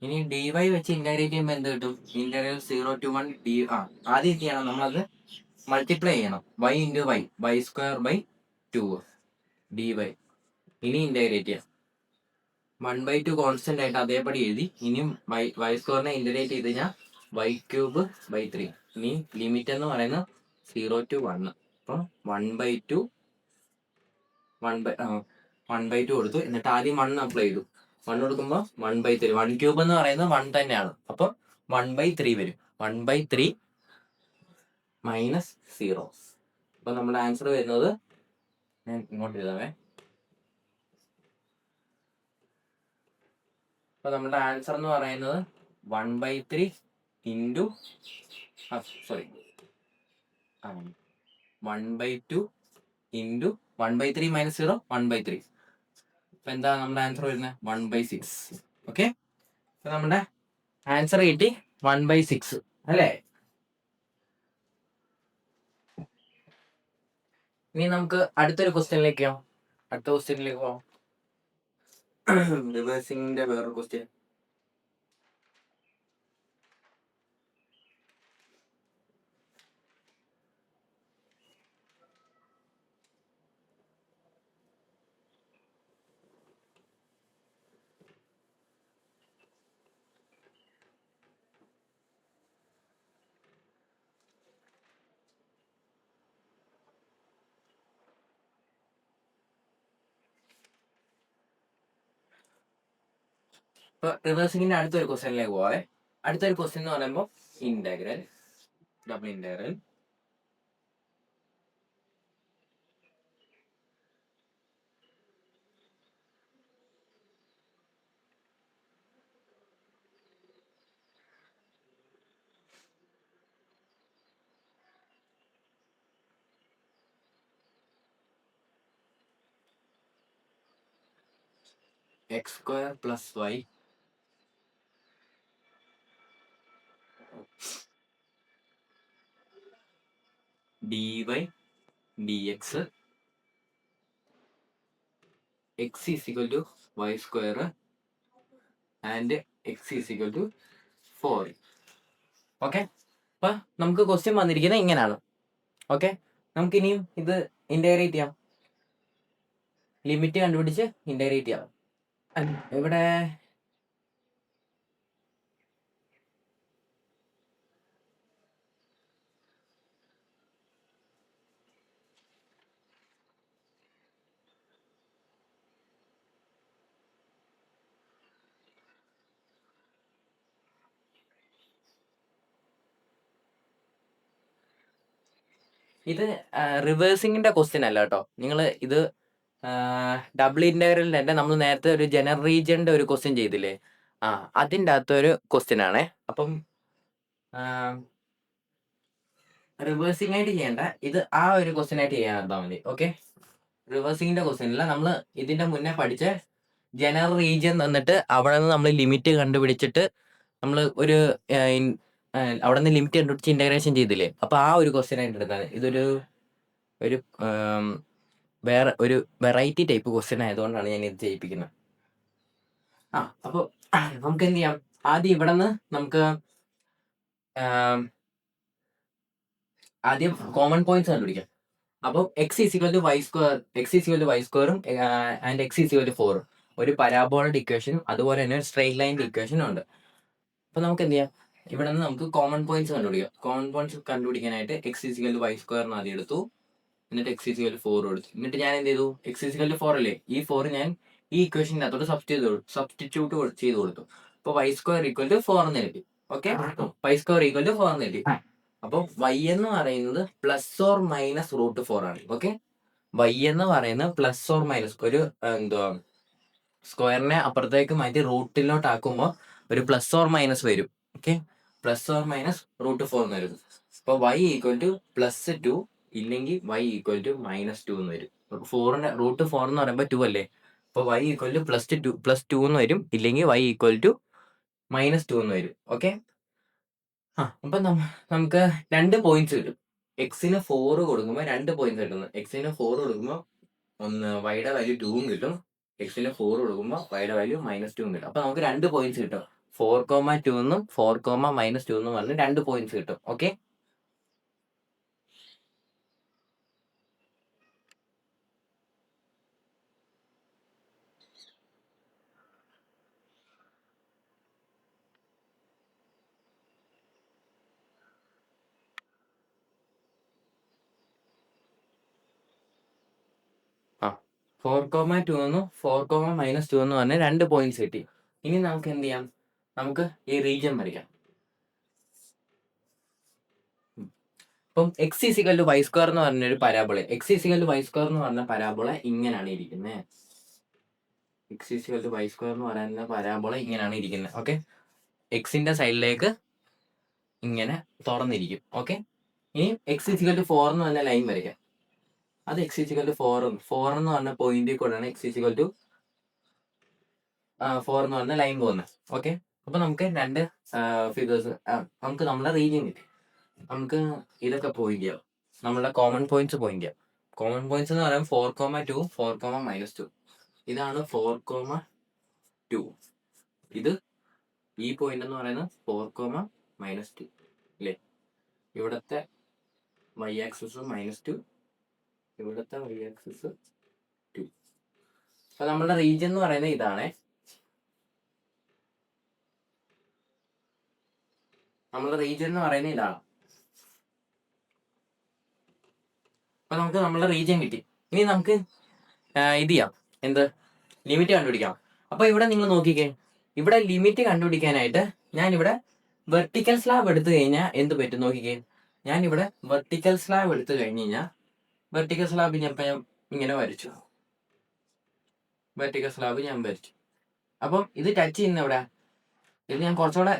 ഇനി dy വെച്ച് ഇന്റഗ്രേറ്റ് ചെയ്യുമ്പോൾ എന്ത് കിട്ടും? ഇന്റഗ്രൽ 0 ടു 1 ആദ്യം എന്ത് ചെയ്യണം? നമ്മളത് മൾട്ടിപ്ലൈ ചെയ്യണം. y into y²/2 dy. ഇനി ഇന്റഗ്രേറ്റ് ചെയ്യാം. 1/2 കോൺസ്റ്റന്റ് ആയിട്ട് അതേപടി എഴുതി. ഇനിയും y² ഇന്റഗ്രേറ്റ് ചെയ്ത് കഴിഞ്ഞാൽ y³ 3. ഇനി ലിമിറ്റ് എന്ന് പറയുന്നത് 0 ടു 1. അപ്പം 1/2 കൊടുത്തു. എന്നിട്ട് ആദ്യം 1 അപ്ലൈ ചെയ്തു. 1 കൊടുക്കുമ്പോൾ 1/3. 1³ എന്ന് പറയുന്നത് 1 തന്നെയാണ്. അപ്പം 1/3 വരും. 1/3 മൈനസ് 0. അപ്പൊ നമ്മുടെ ആൻസർ വരുന്നത്, ഞാൻ ഇങ്ങോട്ട് എഴുതാവേ. അപ്പൊ നമ്മുടെ ആൻസർ എന്ന് പറയുന്നത് 1/3 ഇൻറ്റു 1/2 ഇൻറ്റു 1/3 മൈനസ് 0 1/3. അപ്പൊ എന്താ നമ്മുടെ ആൻസർ വരുന്നത്? 1/6. ഓക്കെ, അപ്പൊ നമ്മുടെ ആൻസർ കിട്ടി 1/6 അല്ലേ. ഇനി നമുക്ക് അടുത്തൊരു ക്വസ്റ്റ്യനിലേക്ക് പോവാം. റിവേഴ്സിംഗിന്റെ വേറൊരു ക്വസ്റ്റ്യൻ. ഇപ്പൊ റിവേഴ്സിംഗിന്റെ അടുത്തൊരു ക്വസ്റ്റ്യനിലേക്ക് പോവാേ. അടുത്തൊരു ക്വസ്റ്റ്യൻ എന്ന് പറയുമ്പോൾ double integral x square plus y d y d x x is equal to Y square and X is equal to 4. Okay, അപ്പൊ നമുക്ക് ക്വസ്റ്റ്യൻ വന്നിരിക്കുന്നത് ഇങ്ങനെയാണ്. ഓക്കെ, നമുക്കിനിയും ഇത് ഇന്റഗ്രേറ്റ് ചെയ്യാം. ലിമിറ്റ് കണ്ടുപിടിച്ച് ഇന്റഗ്രേറ്റ് ചെയ്യാം. ഇവിടെ ഇത് റിവേഴ്സിങ്ങിന്റെ ക്വസ്റ്റ്യൻ അല്ല കേട്ടോ. നിങ്ങൾ ഇത് ഡബിൾ ഇന്റഗ്രലിന്റെ തന്നെ നമ്മൾ നേരത്തെ ഒരു ജനറൽ റീജിയന്റെ ഒരു ക്വസ്റ്റ്യൻ ചെയ്തില്ലേ, അതിൻ്റെ അകത്തൊരു ക്വസ്റ്റ്യൻ ആണേ. അപ്പം റിവേഴ്സിംഗ് ആയിട്ട് ചെയ്യേണ്ട, ഇത് ആ ഒരു ക്വസ്റ്റ്യൻ ആയിട്ട് ചെയ്യാൻ നടത്താൽ മതി. ഓക്കെ, റിവേഴ്സിങ്ങിന്റെ ക്വസ്റ്റ്യൻ അല്ല, നമ്മൾ ഇതിന്റെ മുന്നേ പഠിച്ച ജനറൽ റീജിയൻ തന്നിട്ട് അവിടെ നിന്ന് നമ്മൾ ലിമിറ്റ് കണ്ടുപിടിച്ചിട്ട് നമ്മൾ ഒരു അവിടെ നിന്ന് ലിമിറ്റ് കണ്ടുപിടിച്ച് ഇന്റഗ്രേഷൻ ചെയ്തില്ലേ, അപ്പൊ ആ ഒരു ക്വസ്റ്റ്യൻ ആയിട്ട് എടുത്താണ്. ഇതൊരു ഒരു വേറെ ഒരു വെറൈറ്റി ടൈപ്പ് ക്വസ്റ്റ്യൻ ആയതുകൊണ്ടാണ് ഞാൻ ഇത് ചെയ്യിപ്പിക്കുന്നത്. അപ്പോൾ നമുക്ക് എന്ത് ചെയ്യാം, ആദ്യം ഇവിടെ നിന്ന് നമുക്ക് ആദ്യം കോമൺ പോയിന്റ്സ് കണ്ടുപിടിക്കാം. അപ്പം X is equal to Y square, X is equal to Y സ്ക്വയറും and X is equal to 4 ഒരു പരാബോളയുടെ ഇക്വേഷനും അതുപോലെ തന്നെ ഒരു സ്ട്രെയിറ്റ് ലൈൻ്റെ ഇക്വേഷനും ഉണ്ട്. അപ്പൊ നമുക്ക് എന്ത് ചെയ്യാം, ഇവിടെ നിന്ന് നമുക്ക് കോമൺ പോയിന്റ്സ് കണ്ടുപിടിക്കാം. കോമൺ പോയിന്റ്സ് കണ്ടുപിടിക്കാനായിട്ട് X is equal to Y സ്ക്വയറിന് ആദ്യം എടുത്തു, എന്നിട്ട് എക്സ് ഈസ് ഈക്വൽ ടു 4 എടുത്തു. എന്നിട്ട് ഞാൻ എന്ത് ചെയ്തു, എക്സ് ഈസ് ഈക്വൽ ടു 4 അല്ലേ, ഈ 4 ഞാൻ ഈ ഇക്വേഷൻ്റെ അകത്തോട്ട് സബ്സ്റ്റിറ്റ്യൂട്ട് ചെയ്ത് കൊടുത്തു. അപ്പോൾ വൈ സ്ക്വയർ ഈക്വൽ ടു 4 എന്ന് എഴുതി. Okay, y square equal to 4 എന്ന് എഴുതി. അപ്പോൾ വൈ എന്ന് പറയുന്നത് പ്ലസ് ഓർ മൈനസ് √4 ആണ്. ഓക്കെ, വൈ എന്ന് പറയുന്നത് പ്ലസ് ഓർ മൈനസ് ഒരു എന്തുവാ സ്ക്വയറിനെ അപ്പുറത്തേക്ക് മാറ്റി റൂട്ടിലോട്ട് ആക്കുമ്പോൾ ഒരു പ്ലസ് ഓർ മൈനസ് വരും. ഓക്കെ, പ്ലസ് ഓർ മൈനസ് √4 എന്ന് വരും. അപ്പോൾ വൈ ഈക്വൽ ടു +2 ഇല്ലെങ്കിൽ വൈ ഈക്വൽ ടു -2 എന്ന് വരും. √4 എന്ന് പറയുമ്പോൾ 2 അല്ലേ, അപ്പോൾ വൈ ഈക്വൽ ടു +2 എന്ന് വരും, ഇല്ലെങ്കിൽ വൈ ഈക്വൽ ടു -2 എന്ന് വരും. ഓക്കെ, അപ്പൊ നമുക്ക് 2 പോയിന്റ്സ് കിട്ടും. എക്സിന് 4 കൊടുക്കുമ്പോൾ 2 പോയിന്റ്സ് കിട്ടുന്നു. എക്സിന് 4 കൊടുക്കുമ്പോൾ ഒന്ന് വൈയുടെ വാല്യൂ 2 കിട്ടും, എക്സിന് 4 കൊടുക്കുമ്പോൾ വൈയുടെ വാല്യൂ -2 കിട്ടും. അപ്പൊ നമുക്ക് 2 പോയിന്റ്സ് കിട്ടും. 4,2 എന്നും 4,-2 എന്നും പറഞ്ഞ് 2 പോയിന്റ്സ് കിട്ടും. ഓക്കെ, ആ 4,2 എന്നും 4,-2 എന്ന് പറഞ്ഞ് 2 പോയിന്റ്സ് കിട്ടി. ഇനി നമുക്ക് എന്ത് ചെയ്യാം, നമുക്ക് ഈ റീജിയൻ വരയ്ക്കാം. അപ്പം x is equal to Y square എന്ന് പറഞ്ഞൊരു parabola, x is equal to Y square എന്ന് പറഞ്ഞ പരാബോള ഇങ്ങനെയാണ് ഇരിക്കുന്നത്. X is equal to Y square എന്ന് പറയുന്ന പരാബോള ഇങ്ങനെയാണ് ഇരിക്കുന്നത്. ഓക്കെ, എക്സിന്റെ സൈഡിലേക്ക് ഇങ്ങനെ തുറന്നിരിക്കും. ഓക്കെ, ഇനി എക്സ് ഈസിക്കൽ ടു 4 എന്ന് പറഞ്ഞ ലൈൻ വരയ്ക്കാം. അത് എക്സ് ഈസിക്കൽ ടു 4 എന്ന് പറഞ്ഞ പോയിന്റിൽ കൂടെയാണ് എക്സ് ഈസിക്കൽ ടു 4 എന്ന് പറഞ്ഞ ലൈൻ പോകുന്നത്. ഓക്കെ, അപ്പൊ നമുക്ക് 2 ഫിഗേഴ്സ്, നമുക്ക് നമ്മുടെ റീജിയൻ കിട്ടി. നമുക്ക് ഇതൊക്കെ പോയിന്റ് ചെയ്യാം, നമ്മളുടെ കോമൺ പോയിന്റ്സ് പോയിന്റ് ചെയ്യാം. കോമൺ പോയിന്റ്സ് എന്ന് പറയുമ്പോൾ 4,2 4,-2 ഇതാണ് 4,2. ഇത് ഈ പോയിന്റ് എന്ന് പറയുന്നത് 4,-2 അല്ലേ. ഇവിടത്തെ വൈ ആക്സിസ് -2, ഇവിടത്തെ വൈ ആക്സിസ് 2. അപ്പൊ നമ്മളുടെ റീജിയൻ എന്ന് പറയുന്നത് ഇതാണ്. നമ്മളുടെ റീജിയൻ എന്ന് പറയുന്നത് ഇതാണ്. അപ്പൊ നമുക്ക് നമ്മളുടെ റീജിയൻ കിട്ടി. ഇനി നമുക്ക് ഇത് ചെയ്യാം, എന്ത് ലിമിറ്റ് കണ്ടുപിടിക്കാം. അപ്പൊ ഇവിടെ നിങ്ങൾ നോക്കിക്കേ, ഇവിടെ ലിമിറ്റ് കണ്ടുപിടിക്കാനായിട്ട് ഞാനിവിടെ വെർട്ടിക്കൽ സ്ലാബ് എടുത്തു കഴിഞ്ഞാൽ എന്ത് പറ്റും നോക്കിക്കേ. ഞാനിവിടെ വെർട്ടിക്കൽ സ്ലാബ് എടുത്തു കഴിഞ്ഞ് കഴിഞ്ഞാൽ വെർട്ടിക്കൽ സ്ലാബ് ഞാൻ ഇങ്ങനെ വരച്ചു, വെർട്ടിക്കൽ സ്ലാബ് ഞാൻ വരച്ചു. അപ്പം ഇത് ടച്ച് ചെയ്യുന്ന ഇവിടെ, ഇത് ഞാൻ കുറച്ചുകൂടെ,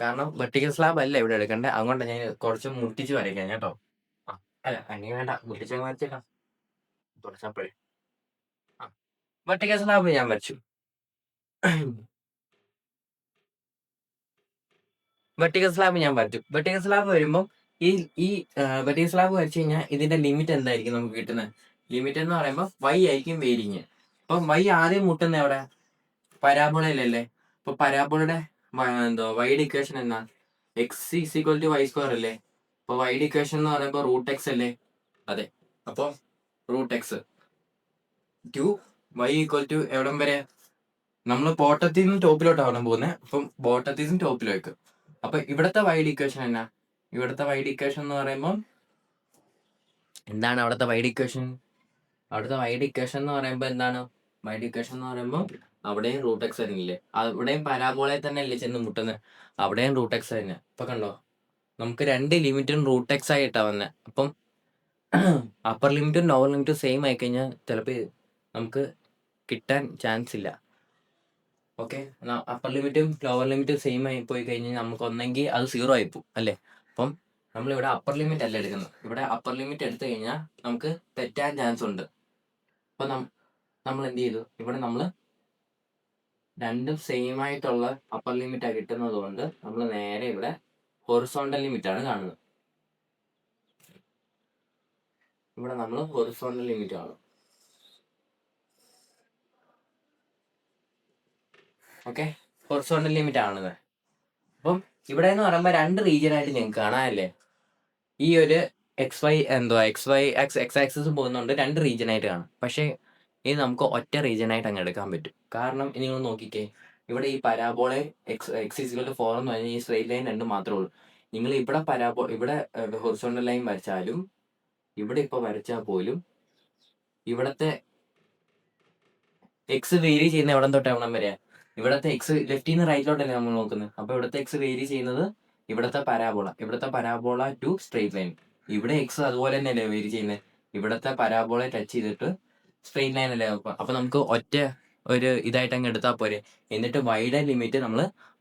കാരണം വെർട്ടിക്കൽ സ്ലാബ് അല്ല ഇവിടെ എടുക്കണ്ടേ, അതുകൊണ്ട് ഞാൻ കുറച്ച് മുട്ടിച്ച് വരയ്ക്കാം കേട്ടോ. അല്ല അല്ലെങ്കിൽ വേണ്ട, മുട്ടിച്ച് വരച്ചേക്കാം. തുടച്ചപ്പോഴേ വെർട്ടിക്കൽ സ്ലാബ് ഞാൻ വരച്ചു. വെർട്ടിക്കൽ സ്ലാബ് ഞാൻ വരച്ചു. വെർട്ടിക്കൽ സ്ലാബ് വരുമ്പോൾ ഈ ഈ വെർട്ടിക്കൽ സ്ലാബ് വരച്ചു കഴിഞ്ഞാൽ ഇതിന്റെ ലിമിറ്റ് എന്തായിരിക്കും നമുക്ക് കിട്ടുന്നത്? ലിമിറ്റ് എന്ന് പറയുമ്പോൾ y ആയിരിക്കും വേരിങ്. അപ്പം y ആദ്യം മുട്ടുന്ന എവിടെ? പരാബോളയിലല്ലേ. അപ്പൊ പരാബോളയുടെ എന്തോ വൈഡ് ഇക്വേഷൻ എന്നാ? X is equal to Y square അല്ലേ. അപ്പൊ വൈഡ് ഇക്വേഷൻ എന്ന് പറയുമ്പോൾ റൂട്ട് എക്സ് അല്ലേ. അതെ. അപ്പോൾ root x to y equal to എവിടം വരെ? നമ്മൾ ബോട്ടത്തിൽ നിന്ന് ടോപ്പിലോട്ടാണ് പോകുന്നത്. അപ്പം ബോട്ടത്തിൽ നിന്ന് ടോപ്പിലേക്ക്. അപ്പൊ ഇവിടുത്തെ വൈഡ് ഇക്വേഷൻ എന്നാ? ഇവിടുത്തെ വൈഡ് ഇക്വേഷൻ എന്ന് പറയുമ്പോൾ എന്താണ് അവിടുത്തെ വൈഡ് ഇക്വേഷൻ? അവിടുത്തെ വൈഡ് ഇക്വേഷൻ എന്ന് പറയുമ്പോൾ എന്താണ്? വൈഡ് ഇക്വേഷൻ എന്ന് പറയുമ്പോൾ അവിടെയും റൂട്ട് എക്സ് ആയിരുന്നില്ലേ. അവിടെയും പരാബോളയിൽ തന്നെ അല്ലേ ചെന്ന് മുട്ടുന്നത്. അവിടെയും റൂട്ട് എക്സ് തന്നെ. ഇപ്പൊ കണ്ടോ, നമുക്ക് രണ്ട് ലിമിറ്റും റൂട്ട് എക്സ് ആയിട്ടാ വന്നത്. അപ്പം അപ്പർ ലിമിറ്റും ലോവർ ലിമിറ്റും സെയിം ആയി കഴിഞ്ഞാൽ ചിലപ്പോൾ നമുക്ക് കിട്ടാൻ ചാൻസ് ഇല്ല. ഓക്കെ, അപ്പർ ലിമിറ്റും ലോവർ ലിമിറ്റും സെയിം ആയി പോയി കഴിഞ്ഞാൽ നമുക്ക് ഒന്നെങ്കിൽ അത് 0 ആയി പോകും അല്ലേ. അപ്പം നമ്മളിവിടെ അപ്പർ ലിമിറ്റ് അല്ല എടുക്കുന്നത്. ഇവിടെ അപ്പർ ലിമിറ്റ് എടുത്തു കഴിഞ്ഞാൽ നമുക്ക് തെറ്റാൻ ചാൻസ് ഉണ്ട്. അപ്പൊ നമ്മൾ എന്ത് ചെയ്തു? ഇവിടെ നമ്മൾ രണ്ടും സെയിം ആയിട്ടുള്ള അപ്പർ ലിമിറ്റാ കിട്ടുന്നത് കൊണ്ട് നമ്മൾ നേരെ ഇവിടെ ഹൊറിസോണ്ടൽ ലിമിറ്റ് ആണ് കാണുന്നത്. ഇവിടെ നമ്മൾ ഹൊറിസോണ്ടൽ ലിമിറ്റ് കാണും. ഓക്കെ, ഹൊറിസോണ്ടൽ ലിമിറ്റ് ആണത്. അപ്പം ഇവിടെ എന്ന് പറയുമ്പോൾ രണ്ട് റീജിയൻ ആയിട്ട് ഞങ്ങൾക്ക് കാണാനല്ലേ. ഈ ഒരു എക്സ് വൈ എക്സ് ആക്സിസും പോകുന്നുണ്ട്, രണ്ട് റീജിയൻ ആയിട്ട് കാണാം. പക്ഷേ ഇത് നമുക്ക് ഒറ്റ റീജിയൻ ആയിട്ട് അങ്ങ് എടുക്കാൻ പറ്റും. കാരണം നിങ്ങൾ നോക്കിക്കേ, ഇവിടെ ഈ പരാബോളെ എക്സ് ഈക്വൽ ടു 4 എന്ന് പറഞ്ഞാൽ ഈ സ്ട്രെയിറ്റ് ലൈൻ രണ്ടും മാത്രമേ ഉള്ളൂ. നിങ്ങൾ ഇവിടെ ഇവിടെ ഹൊറിസോണ്ടൽ ലൈൻ വരച്ചാലും ഇവിടെ ഇപ്പൊ വരച്ചാൽ പോലും ഇവിടത്തെ എക്സ് വേരി ചെയ്യുന്ന എവിടം തൊട്ട് എവിടം വരെയാ? ഇവിടത്തെ എക്സ് ലെഫ്റ്റിൽ നിന്ന് റൈറ്റിലോട്ടല്ലേ നമ്മൾ നോക്കുന്നത്. അപ്പൊ ഇവിടത്തെ എക്സ് വേരി ചെയ്യുന്നത് ഇവിടത്തെ പരാബോള ടു സ്ട്രെയിറ്റ് ലൈൻ. ഇവിടെ എക്സ് അതുപോലെ തന്നെയല്ലേ വേരി ചെയ്യുന്നത്. ഇവിടത്തെ പരാബോളയെ ടച്ച് ചെയ്തിട്ട് സ്ട്രെയിറ്റ് ലൈൻ അല്ലേ. അപ്പൊ നമുക്ക് ഒറ്റ ഒരു ഇതായിട്ട് അങ്ങ് എടുത്താൽ പോരെ. എന്നിട്ട് വൈഡ് ലിമിറ്റ് നമ്മൾ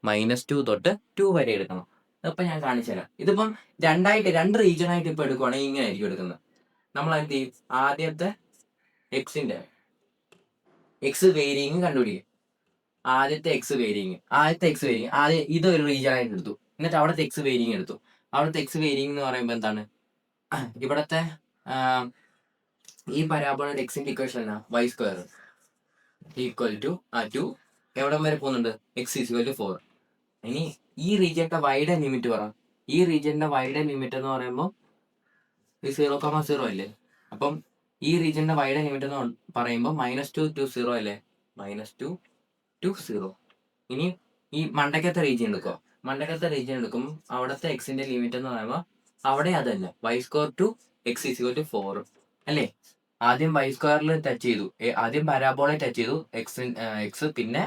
-2 തൊട്ട് 2 വരെ എടുക്കണം. അപ്പൊ ഞാൻ കാണിച്ചു തരാം. ഇതിപ്പം രണ്ട് റീജിയൻ ആയിട്ട് ഇപ്പൊ എടുക്കുവാണെങ്കിൽ ഇങ്ങനെ ആയിരിക്കും എടുക്കുന്നത്. നമ്മൾ എന്ത് ചെയ്യും? ആദ്യത്തെ എക്സ് വേരിയിങ് കണ്ടുപിടിക്കും. ആദ്യത്തെ എക്സ് വേരിയിങ് ആദ്യം ഇതൊരു റീജിയൻ ആയിട്ട് എടുത്തു. എന്നിട്ട് അവിടുത്തെ എക്സ് വേരിയിങ് എടുത്തു. അവിടുത്തെ എക്സ് വേരിയിങ് എന്ന് പറയുമ്പോൾ എന്താണ്? ഇവിടത്തെ ഈ പരാബോളയുടെ എക്സിന്റെ ഇക്വേഷൻ എന്നാ? വൈ സ്ക്വയർ ഈക്വൽ ടു 2 എവിടം വരെ പോകുന്നുണ്ട്? X equal to 4. ഇനി ഈ റീജിയന്റെ വൈഡ് ലിമിറ്റ് പറ. ഈ റീജിയന്റെ വൈഡ് ലിമിറ്റ് എന്ന് പറയുമ്പോൾ 0,0 അല്ലേ. അപ്പം ഈ റീജിയന്റെ വൈഡ് ലിമിറ്റ് എന്ന് പറയുമ്പോൾ -2 to 0 അല്ലേ. -2 to 0. ഇനി ഈ മണ്ടക്കത്തെ റീജിയൻ എടുക്കും. അവിടുത്തെ എക്സിന്റെ ലിമിറ്റ് എന്ന് പറയുമ്പോൾ അവിടെ അതല്ല, y square to x equal to 4 അല്ലേ. ആദ്യം വൈ സ്ക്വയറിൽ ടച്ച് ചെയ്തു, ആദ്യം പരാബോളെ ടച്ച് ചെയ്തു എക്സ്, പിന്നെ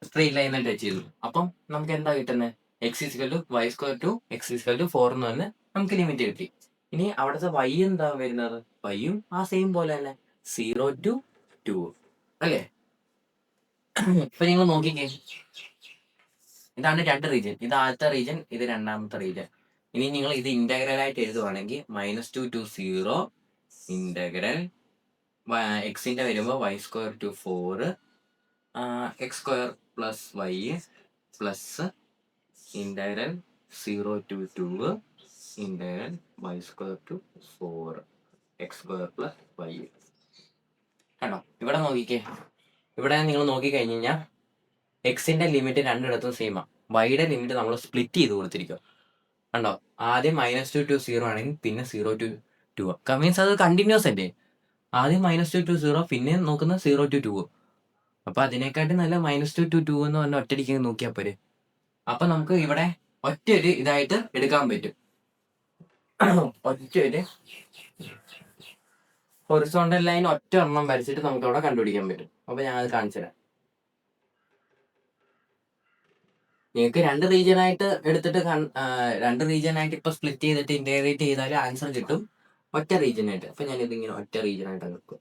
സ്ട്രെയിറ്റ് ലൈനിൽ ടച്ച് ചെയ്തു. അപ്പം നമുക്ക് എന്താ കിട്ടുന്നത്? X equal to Y square to x equal to 4 എന്ന് പറഞ്ഞ് നമുക്ക് ലിമിറ്റ് കിട്ടി. ഇനി അവിടുത്തെ വൈ എന്താ വരുന്നത്? വൈയും ആ സെയിം പോലെ തന്നെ 0 to 2 അല്ലേ. ഇപ്പൊ നിങ്ങൾ നോക്കിക്കേ, ഇതാണ് രണ്ട് റീജിയൻ. ഇത് ആദ്യത്തെ റീജിയൻ, ഇത് രണ്ടാമത്തെ റീജിയൻ. ഇനി നിങ്ങൾ ഇത് ഇന്റഗ്രൽ ആയിട്ട് എഴുതുവാണെങ്കിൽ -2 to 0 ഇന്റഗ്രൽ എക്സിന്റെ വരുമ്പോൾ y square to 4 x square plus y plus integral 0 to 2 integral y square to 4 x square plus y. കണ്ടോ, ഇവിടെ നോക്കിക്കേ. ഇവിടെ നിങ്ങൾ നോക്കിക്കഴിഞ്ഞ് കഴിഞ്ഞാൽ എക്സിന്റെ ലിമിറ്റ് രണ്ടിടത്തും സെയിമാണ്. വൈയുടെ ലിമിറ്റ് നമ്മൾ സ്പ്ലിറ്റ് ചെയ്ത് കൊടുത്തിരിക്കുക. കണ്ടോ, ആദ്യം -2 to 0 ആണെങ്കിൽ പിന്നെ 0 to 2. മീൻസ് അത് കണ്ടിന്യൂസ് അല്ലേ. ആദ്യം -2 to 0, പിന്നെ നോക്കുന്ന 0 to 2. അപ്പൊ അതിനെക്കാട്ടി നല്ല -2 to 2 എന്ന് പറഞ്ഞ ഒറ്റയടിക്ക് നോക്കിയാൽ പോരെ. അപ്പൊ നമുക്ക് ഇവിടെ ഒറ്റൊരു ഇതായിട്ട് എടുക്കാൻ പറ്റും. ഒറ്റൊരു ഹൊറിസോണ്ടൽ ലൈൻ ഒറ്റ എണ്ണം വരച്ചിട്ട് നമുക്ക് അവിടെ കണ്ടുപിടിക്കാൻ പറ്റും. അപ്പൊ ഞാൻ അത് കാണിച്ചു തരാം. നിങ്ങൾക്ക് രണ്ട് റീജിയൻ ആയിട്ട് എടുത്തിട്ട് രണ്ട് റീജിയൻ ആയിട്ട് ഇപ്പൊ സ്പ്ലിറ്റ് ചെയ്തിട്ട് ഇന്റഗ്രേറ്റ് ചെയ്താൽ ആൻസർ കിട്ടും ഒറ്റ റീജിയൻ ആയിട്ട്. അപ്പൊ ഞാൻ ഇതിങ്ങനെ ഒറ്റ റീജിയൻ ആയിട്ട് എടുക്കും.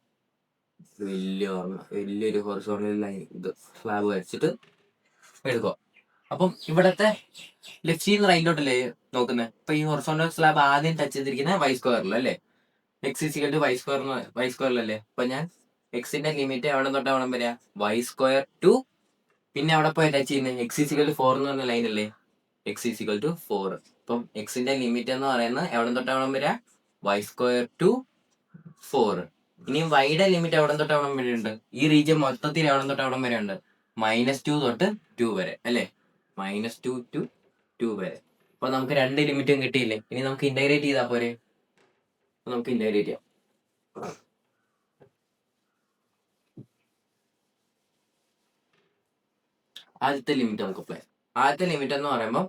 വലിയൊരു ഹൊറിസോണ്ടൽ ലൈൻ ഇത് സ്ലാബ് വരച്ചിട്ട് എടുക്കുക. അപ്പം ഇവിടത്തെ ലെഫ്റ്റിൽ നിന്ന് റൈറ്റിലോട്ടല്ലേ നോക്കുന്നത്. ഇപ്പൊ ഈ ഹൊറിസോണ്ടൽ സ്ലാബ് ആദ്യം ടച്ച് ചെയ്തിരിക്കുന്നത് വൈ സ്ക്വയറിൽ അല്ലേ. എക്സ് ഈക്വൽ ടു വൈ സ്ക്വയറിലല്ലേ. അപ്പൊ ഞാൻ എക്സിന്റെ ലിമിറ്റ് എവിടെ തൊട്ട് എവിടെ വരിക y² ടു പിന്നെ അവിടെ പോയി ടച്ച് ചെയ്യുന്നത് x=4 എന്ന് പറഞ്ഞ ലൈൻ അല്ലേ x=4. അപ്പം എക്സിന്റെ ലിമിറ്റ് എന്ന് പറയുന്നത് എവിടെ തൊട്ട് എവിടെ വരിക y² ടു 4. ഇനി വൈയുടെ ലിമിറ്റ് എവിടെ തൊട്ട് എവിടെ വരെ ഉണ്ട് ഈ റീജിയൻ മൊത്തത്തിൽ എവിടെ തൊട്ട് എവിടെ വരെ ഉണ്ട് -2 തൊട്ട് 2 വരെ അല്ലേ -2 ടു 2 വരെ. അപ്പൊ നമുക്ക് രണ്ട് ലിമിറ്റും കിട്ടിയില്ലേ ഇനി നമുക്ക് ഇന്റഗ്രേറ്റ് ചെയ്താൽ പോരെ നമുക്ക് ഇന്റഗ്രേറ്റ് ചെയ്യാം. ആദ്യത്തെ ലിമിറ്റ് നമുക്ക് അപ്ലൈ ആദ്യത്തെ ലിമിറ്റ് എന്ന് പറയുമ്പോൾ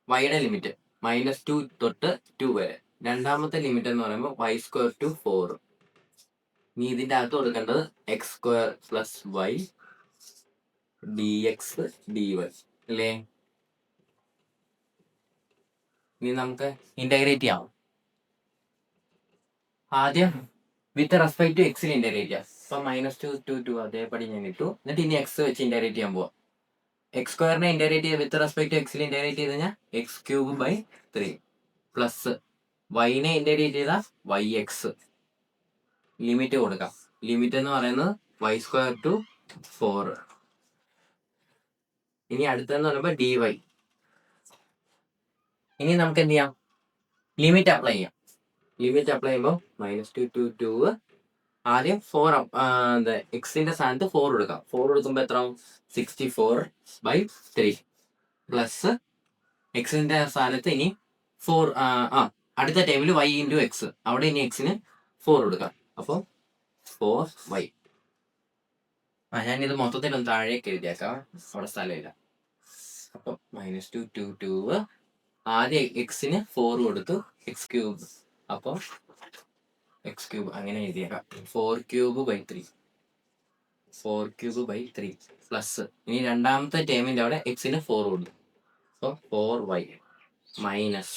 വൈയുടെ ലിമിറ്റ് -2 തൊട്ട് 2 വരെ. രണ്ടാമത്തെ ലിമിറ്റ് എന്ന് പറയുമ്പോൾ y² ടു 4. ഇനി ഇതിന്റെ അകത്ത് കൊടുക്കേണ്ടത് x² plus y dx dy അല്ലേ. ഇനി നമുക്ക് ഇന്റഗ്രേറ്റ് ചെയ്യാം. ആദ്യം വിത്ത് റെസ്പെക്ട് ടു എക്സിന് ഇന്റഗ്രേറ്റ് ചെയ്യാം. ഇപ്പൊ -2 ടു 2 അതേപടി ഞാൻ ഇട്ടു. എന്നിട്ട് ഇനി എക്സ് വെച്ച് ഇന്റഗ്രേറ്റ് ചെയ്യാൻ പോവാം. x² ഇന്റഗ്രേറ്റ് ചെയ്ത് വിത്ത് റെസ്പെക്ട് ടു എക്സിൽ ഇന്റഗ്രേറ്റ് ചെയ്ത് കഴിഞ്ഞാൽ x³ 3 പ്ലസ് വൈനെ ഇന്റഗ്രേറ്റ് ചെയ്താൽ yx. ലിമിറ്റ് കൊടുക്കാം. ലിമിറ്റ് എന്ന് പറയുന്നത് y² ടു 4. ഇനി അടുത്തെന്ന് പറയുമ്പോൾ dy. ഇനി നമുക്ക് എന്ത് ചെയ്യാം ലിമിറ്റ് അപ്ലൈ ചെയ്യാം. ലിമിറ്റ് അപ്ലൈ ചെയ്യുമ്പോൾ -2 ടു 2 ആദ്യം 4 എക്സിന്റെ സ്ഥാനത്ത് 4 കൊടുക്കാം. 4 കൊടുക്കുമ്പോൾ എത്ര 64/3 പ്ലസ് എക്സിന്റെ സ്ഥാനത്ത് ഇനി 4 അടുത്ത ടൈമിൽ y ഇൻറ്റു എക്സ് അവിടെ ഇനി എക്സിന് 4 കൊടുക്കാം. അപ്പോൾ 4y. ഞാനിത് മൊത്തത്തിലൊന്ന് താഴേക്ക് എഴുതിയേക്കാം അവിടെ സ്ഥലമില്ല. അപ്പം -2 ടു 2 ആദ്യം എക്സിന് 4 കൊടുത്തു x³ അപ്പോൾ x³ അങ്ങനെ എഴുതിയേക്കാം 4³ 3 പ്ലസ് ഇനി രണ്ടാമത്തെ ടേമിന്റെ അവിടെ എക്സിന് 4 കൊടുത്തു അപ്പോൾ 4y minus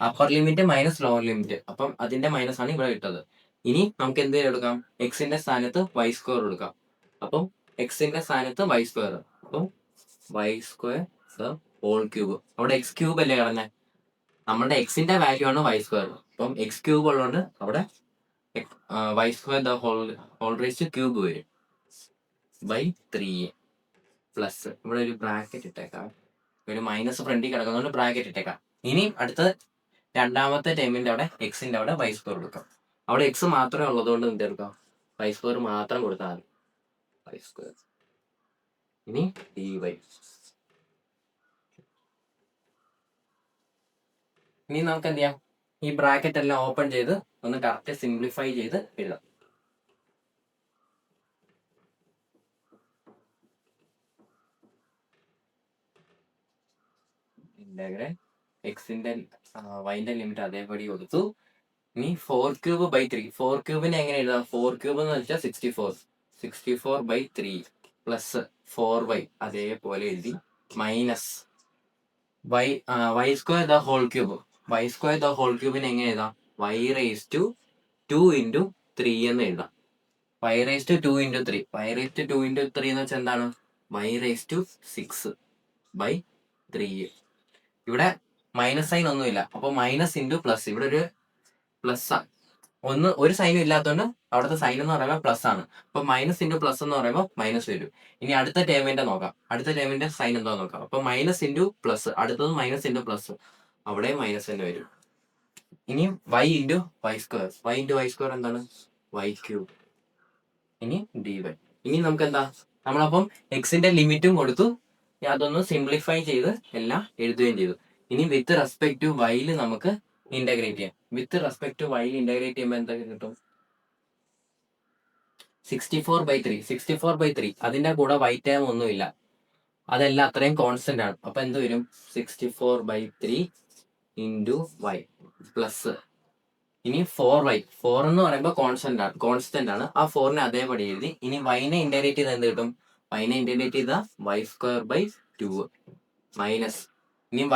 upper limit minus lower limit. അപ്പം അതിന്റെ മൈനസ് ആണ് ഇവിടെ ഇട്ടത്. ഇനി നമുക്ക് എന്ത് എടുക്കാം എക്സിന്റെ സ്ഥാനത്ത് y² കൊടുക്കാം. അപ്പം എക്സിന്റെ സ്ഥാനത്ത് y². അപ്പം y² ഹോൾ ക്യൂബ് അവിടെ x³ അല്ലേ കിടന്നെ നമ്മുടെ എക്സിന്റെ വാല്യൂ ആണ് y². അപ്പം x³ ഉള്ളതുകൊണ്ട് അവിടെ y² whole raise two cube വരും /3 പ്ലസ് ഇവിടെ ഒരു ബ്രാക്കറ്റ് ഇട്ടേക്കാം. ഒരു മൈനസ് ഫ്രണ്ടിൽ കിടക്കുന്നതുകൊണ്ട് ബ്രാക്കറ്റ് ഇട്ടേക്കാം. ഇനി അടുത്ത രണ്ടാമത്തെ ടൈമിന്റെ അവിടെ എക്സിന്റെ അവിടെ y² കൊടുക്കാം. അവിടെ എക്സ് മാത്രമേ ഉള്ളതുകൊണ്ട് എന്ത് എടുക്കാം y² മാത്രം കൊടുത്താൽ മതി y². ഇനി dy. ഇനി നമുക്ക് എന്ത് ചെയ്യാം ഈ ബ്രാക്കറ്റ് എല്ലാം ഓപ്പൺ ചെയ്ത് ഒന്ന് കറക്റ്റ് സിംപ്ലിഫൈ ചെയ്ത് എഴുതാം. ഇന്റഗ്രൽ എക്സിന്റെ വൈന്റെ ലിമിറ്റ് അതേപടി കൊടുത്തു. ഇനി 4³ 4³ എങ്ങനെ എഴുതാം 4³ എന്ന് വെച്ചാൽ 64/3 പ്ലസ് 4y അതേപോലെ എഴുതി minus y² whole cube y² whole ക്യൂബിന് എങ്ങനെ എഴുതാം y⁻² 2 × 3 എന്ന് എഴുതാം. y⁻² 2 × 3 y⁻² 2 × 3 എന്ന് വെച്ചാൽ എന്താണ് y⁻6/3. ഇവിടെ മൈനസ് സൈൻ ഒന്നുമില്ല അപ്പൊ മൈനസ് ഇൻറ്റു പ്ലസ് ഇവിടെ ഒരു പ്ലസ് ആണ്. ഒരു സൈനും ഇല്ലാത്തതുകൊണ്ട് അവിടുത്തെ സൈൻ എന്ന് പറയുമ്പോൾ പ്ലസ് ആണ്. അപ്പൊ മൈനസ് ഇൻറ്റു പ്ലസ് എന്ന് പറയുമ്പോൾ മൈനസ് വരും. ഇനി അടുത്ത ടേമിന്റെ നോക്കാം. അടുത്ത ടേമിന്റെ സൈൻ എന്താ നോക്കാം. അപ്പൊ മൈനസ് ഇൻറ്റു പ്ലസ് അടുത്തത് മൈനസ് ഇൻറ്റു പ്ലസ് അവിടെ മൈനസ് തന്നെ വരും. ഇനി y × y² എന്താണ് y³. ഇനി dy. ഇനി നമുക്ക് എന്താ നമ്മളപ്പം എക്സിന്റെ ലിമിറ്റും കൊടുത്തു അതൊന്ന് സിംപ്ലിഫൈ ചെയ്ത് എല്ലാം എഴുതുകയും ചെയ്തു. ഇനി വിത്ത് റെസ്പെക്ട് ടു വൈയിൽ നമുക്ക് ഇന്റഗ്രേറ്റ് ചെയ്യാം. വിത്ത് റെസ്പെക്ട് ടു വൈയിൽ ഇന്റഗ്രേറ്റ് ചെയ്യുമ്പോൾ എന്തൊക്കെ കിട്ടും 64/3 അതിന്റെ കൂടെ y ടേം ഒന്നുമില്ല അതെല്ലാം അത്രയും കോൺസ്റ്റന്റ് ആണ്. അപ്പൊ എന്ത് വരും 64/3 × y പ്ലസ് ഇനി 4y 4 എന്ന് പറയുമ്പോൾ കോൺസ്റ്റന്റ് ആണ് ആ 4നെ അതേപടി എഴുതി. ഇനി വൈനെ ഇന്റഗ്രേറ്റ് ചെയ്ത് എന്ത് കിട്ടും y-നെ ഇന്റഗ്രേറ്റ് ചെയ്ത y²/2 മൈനസ് ഇനി y⁻⁷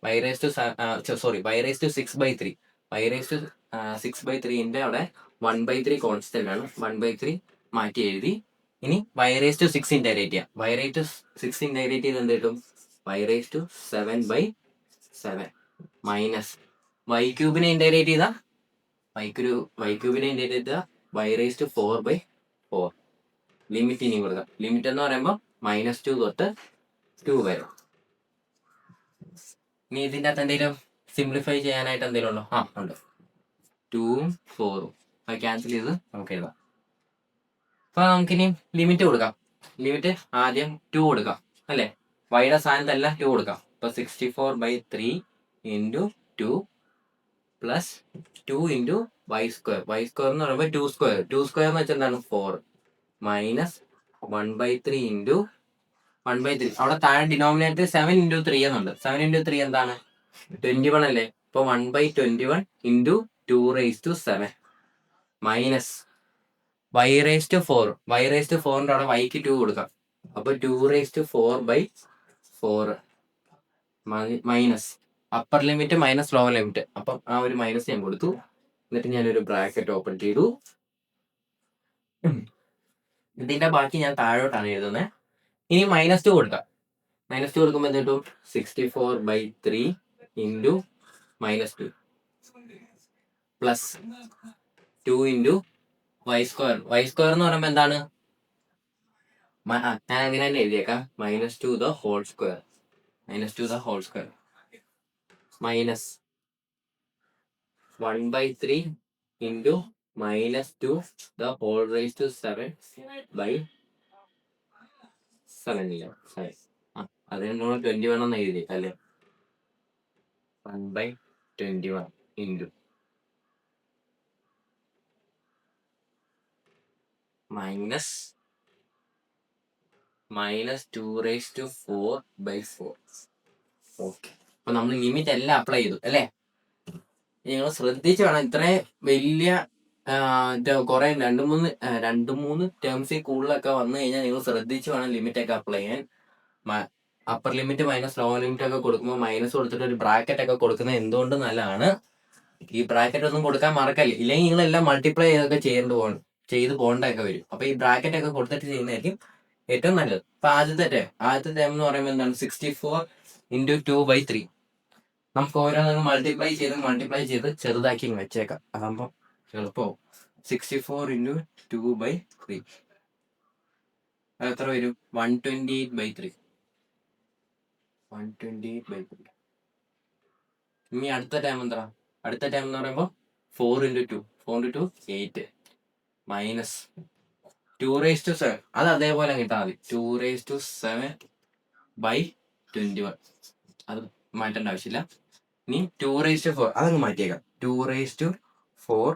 y⁻6/3 അവിടെ 1/3 കോൺസ്റ്റന്റ് ആണ് 1/3 മാറ്റി എഴുതി. ഇനി y⁻6 ഇന്റഗ്രേറ്റ് ചെയ്യാം. y⁻6 ഇന്റഗ്രേറ്റ് ചെയ്ത് എന്ത് കിട്ടും y⁻7/7 മൈനസ് y³ ഇന്റഗ്രേറ്റ് ചെയ്ത y³ ഇന്റഗ്രേറ്റ് ചെയ്ത y4/4 ലിമിറ്റ് ഇനി കൊടുക്കാം. ലിമിറ്റ് എന്ന് പറയുമ്പോൾ -2 തൊട്ട് 2 വരെ. ഇനി ഇതിൻ്റെ അകത്ത് എന്തെങ്കിലും സിംപ്ലിഫൈ ചെയ്യാനായിട്ട് എന്തെങ്കിലും ഉണ്ടോ? ഉണ്ട്. 2ഉം 4ഉം അത് ക്യാൻസൽ ചെയ്ത് നമുക്ക് എഴുതാം. അപ്പൊ നമുക്കിനി ലിമിറ്റ് കൊടുക്കാം. ലിമിറ്റ് ആദ്യം 2 കൊടുക്കാം അല്ലേ? വൈയുടെ സ്ഥാനത്തെല്ലാം 2 കൊടുക്കാം. അപ്പൊ 64/3 into 2 plus 2 into y². y² എന്ന് പറയുമ്പോൾ 2² എന്ന് വെച്ചാൽ എന്താണ്? 4 മൈനസ് 1/3 ഇൻറ്റു 1/3. അവിടെ താഴെ ഡിനോമിനേറ്റർ 7 ഇൻറ്റു 3 എന്നുണ്ട്. 7 ഇൻറ്റു 3 എന്താണ്? 21 അല്ലേ? ഇപ്പൊ 1/21 ഇൻറ്റു 2⁻7 മൈനസ് y4. y4ന്റെ അവിടെ yക്ക് 2 കൊടുക്കാം. അപ്പൊ 2⁴/4 minus upper limit minus lower limit. അപ്പം ആ ഒരു മൈനസ് ഞാൻ കൊടുത്തു. എന്നിട്ട് ഞാനൊരു ബ്രാക്കറ്റ് ഓപ്പൺ ചെയ്തു. ഇതിന്റെ ബാക്കി ഞാൻ താഴോട്ടാണ് എഴുതുന്നത്. ഇനി -2 കൊടുക്കാം. -2 കൊടുക്കുമ്പോൾ എന്ത് കിട്ടും? 64/3 into -2 plus 2 into y². y² എന്ന് പറയുമ്പോൾ എന്താണ്? ഞാൻ അങ്ങനെ തന്നെ എഴുതിയേക്കാം. -2 the whole square. Minus 1/3 into -2 the whole raised to 7/7 ഇല്ല. അത് 21 എന്ന് എഴുതി അല്ലേ? 1/21 ഇൻറ്റു മൈനസ് -2⁴/4. ഓക്കെ. അപ്പൊ നമ്മൾ ലിമിറ്റ് എല്ലാം അപ്ലൈ ചെയ്തു അല്ലേ? നിങ്ങൾ ശ്രദ്ധിച്ച് വേണം. ഇത്രയും വലിയ കുറെ രണ്ട് മൂന്ന് ടേംസിൽ കൂടുതലൊക്കെ വന്നു കഴിഞ്ഞാൽ നിങ്ങൾ ശ്രദ്ധിച്ച് വേണം ലിമിറ്റ് ഒക്കെ അപ്ലൈ ചെയ്യാൻ. Upper limit minus lower limit ഒക്കെ കൊടുക്കുമ്പോൾ മൈനസ് കൊടുത്തിട്ട് ഒരു ബ്രാക്കറ്റ് ഒക്കെ കൊടുക്കുന്നത് എന്തുകൊണ്ട് നല്ലതാണ്. ഈ ബ്രാക്കറ്റ് ഒന്നും കൊടുക്കാൻ മറക്കല്ലേ. ഇല്ലെങ്കിൽ നിങ്ങളെല്ലാം മൾട്ടിപ്ലൈ ചെയ്തൊക്കെ ചെയ്ത് പോകേണ്ടതൊക്കെ വരും. അപ്പൊ ഈ ബ്രാക്കറ്റ് ഒക്കെ കൊടുത്തിട്ട് ചെയ്യുന്നതായിരിക്കും ഏറ്റവും നല്ലത്. അപ്പൊ ആദ്യത്തെ ടേം എന്ന് പറയുമ്പോൾ എന്താണ്? 64 ഇൻറ്റു 2/3. നമുക്ക് ഓരോന്നും മൾട്ടിപ്ലൈ ചെയ്ത് ചെറുതാക്കി വെച്ചേക്കാം. അതാകുമ്പോൾ എളുപ്പമാവും. 64 ഇൻറ്റു 2/3 അത് എത്ര വരും? 128/3. ഇനി അടുത്ത ടൈം എന്താ? അടുത്ത ടൈം എന്ന് പറയുമ്പോൾ 4 ഇൻറ്റു 2 8 മൈനസ് 2⁻7. അത് അതേപോലെ കിട്ടാൽ മതി. 2⁻7/21 അത് മാറ്റേണ്ട ആവശ്യമില്ല. ഇനി 2⁻4 അതങ്ങ് മാറ്റിയേക്കാം. 2⁻4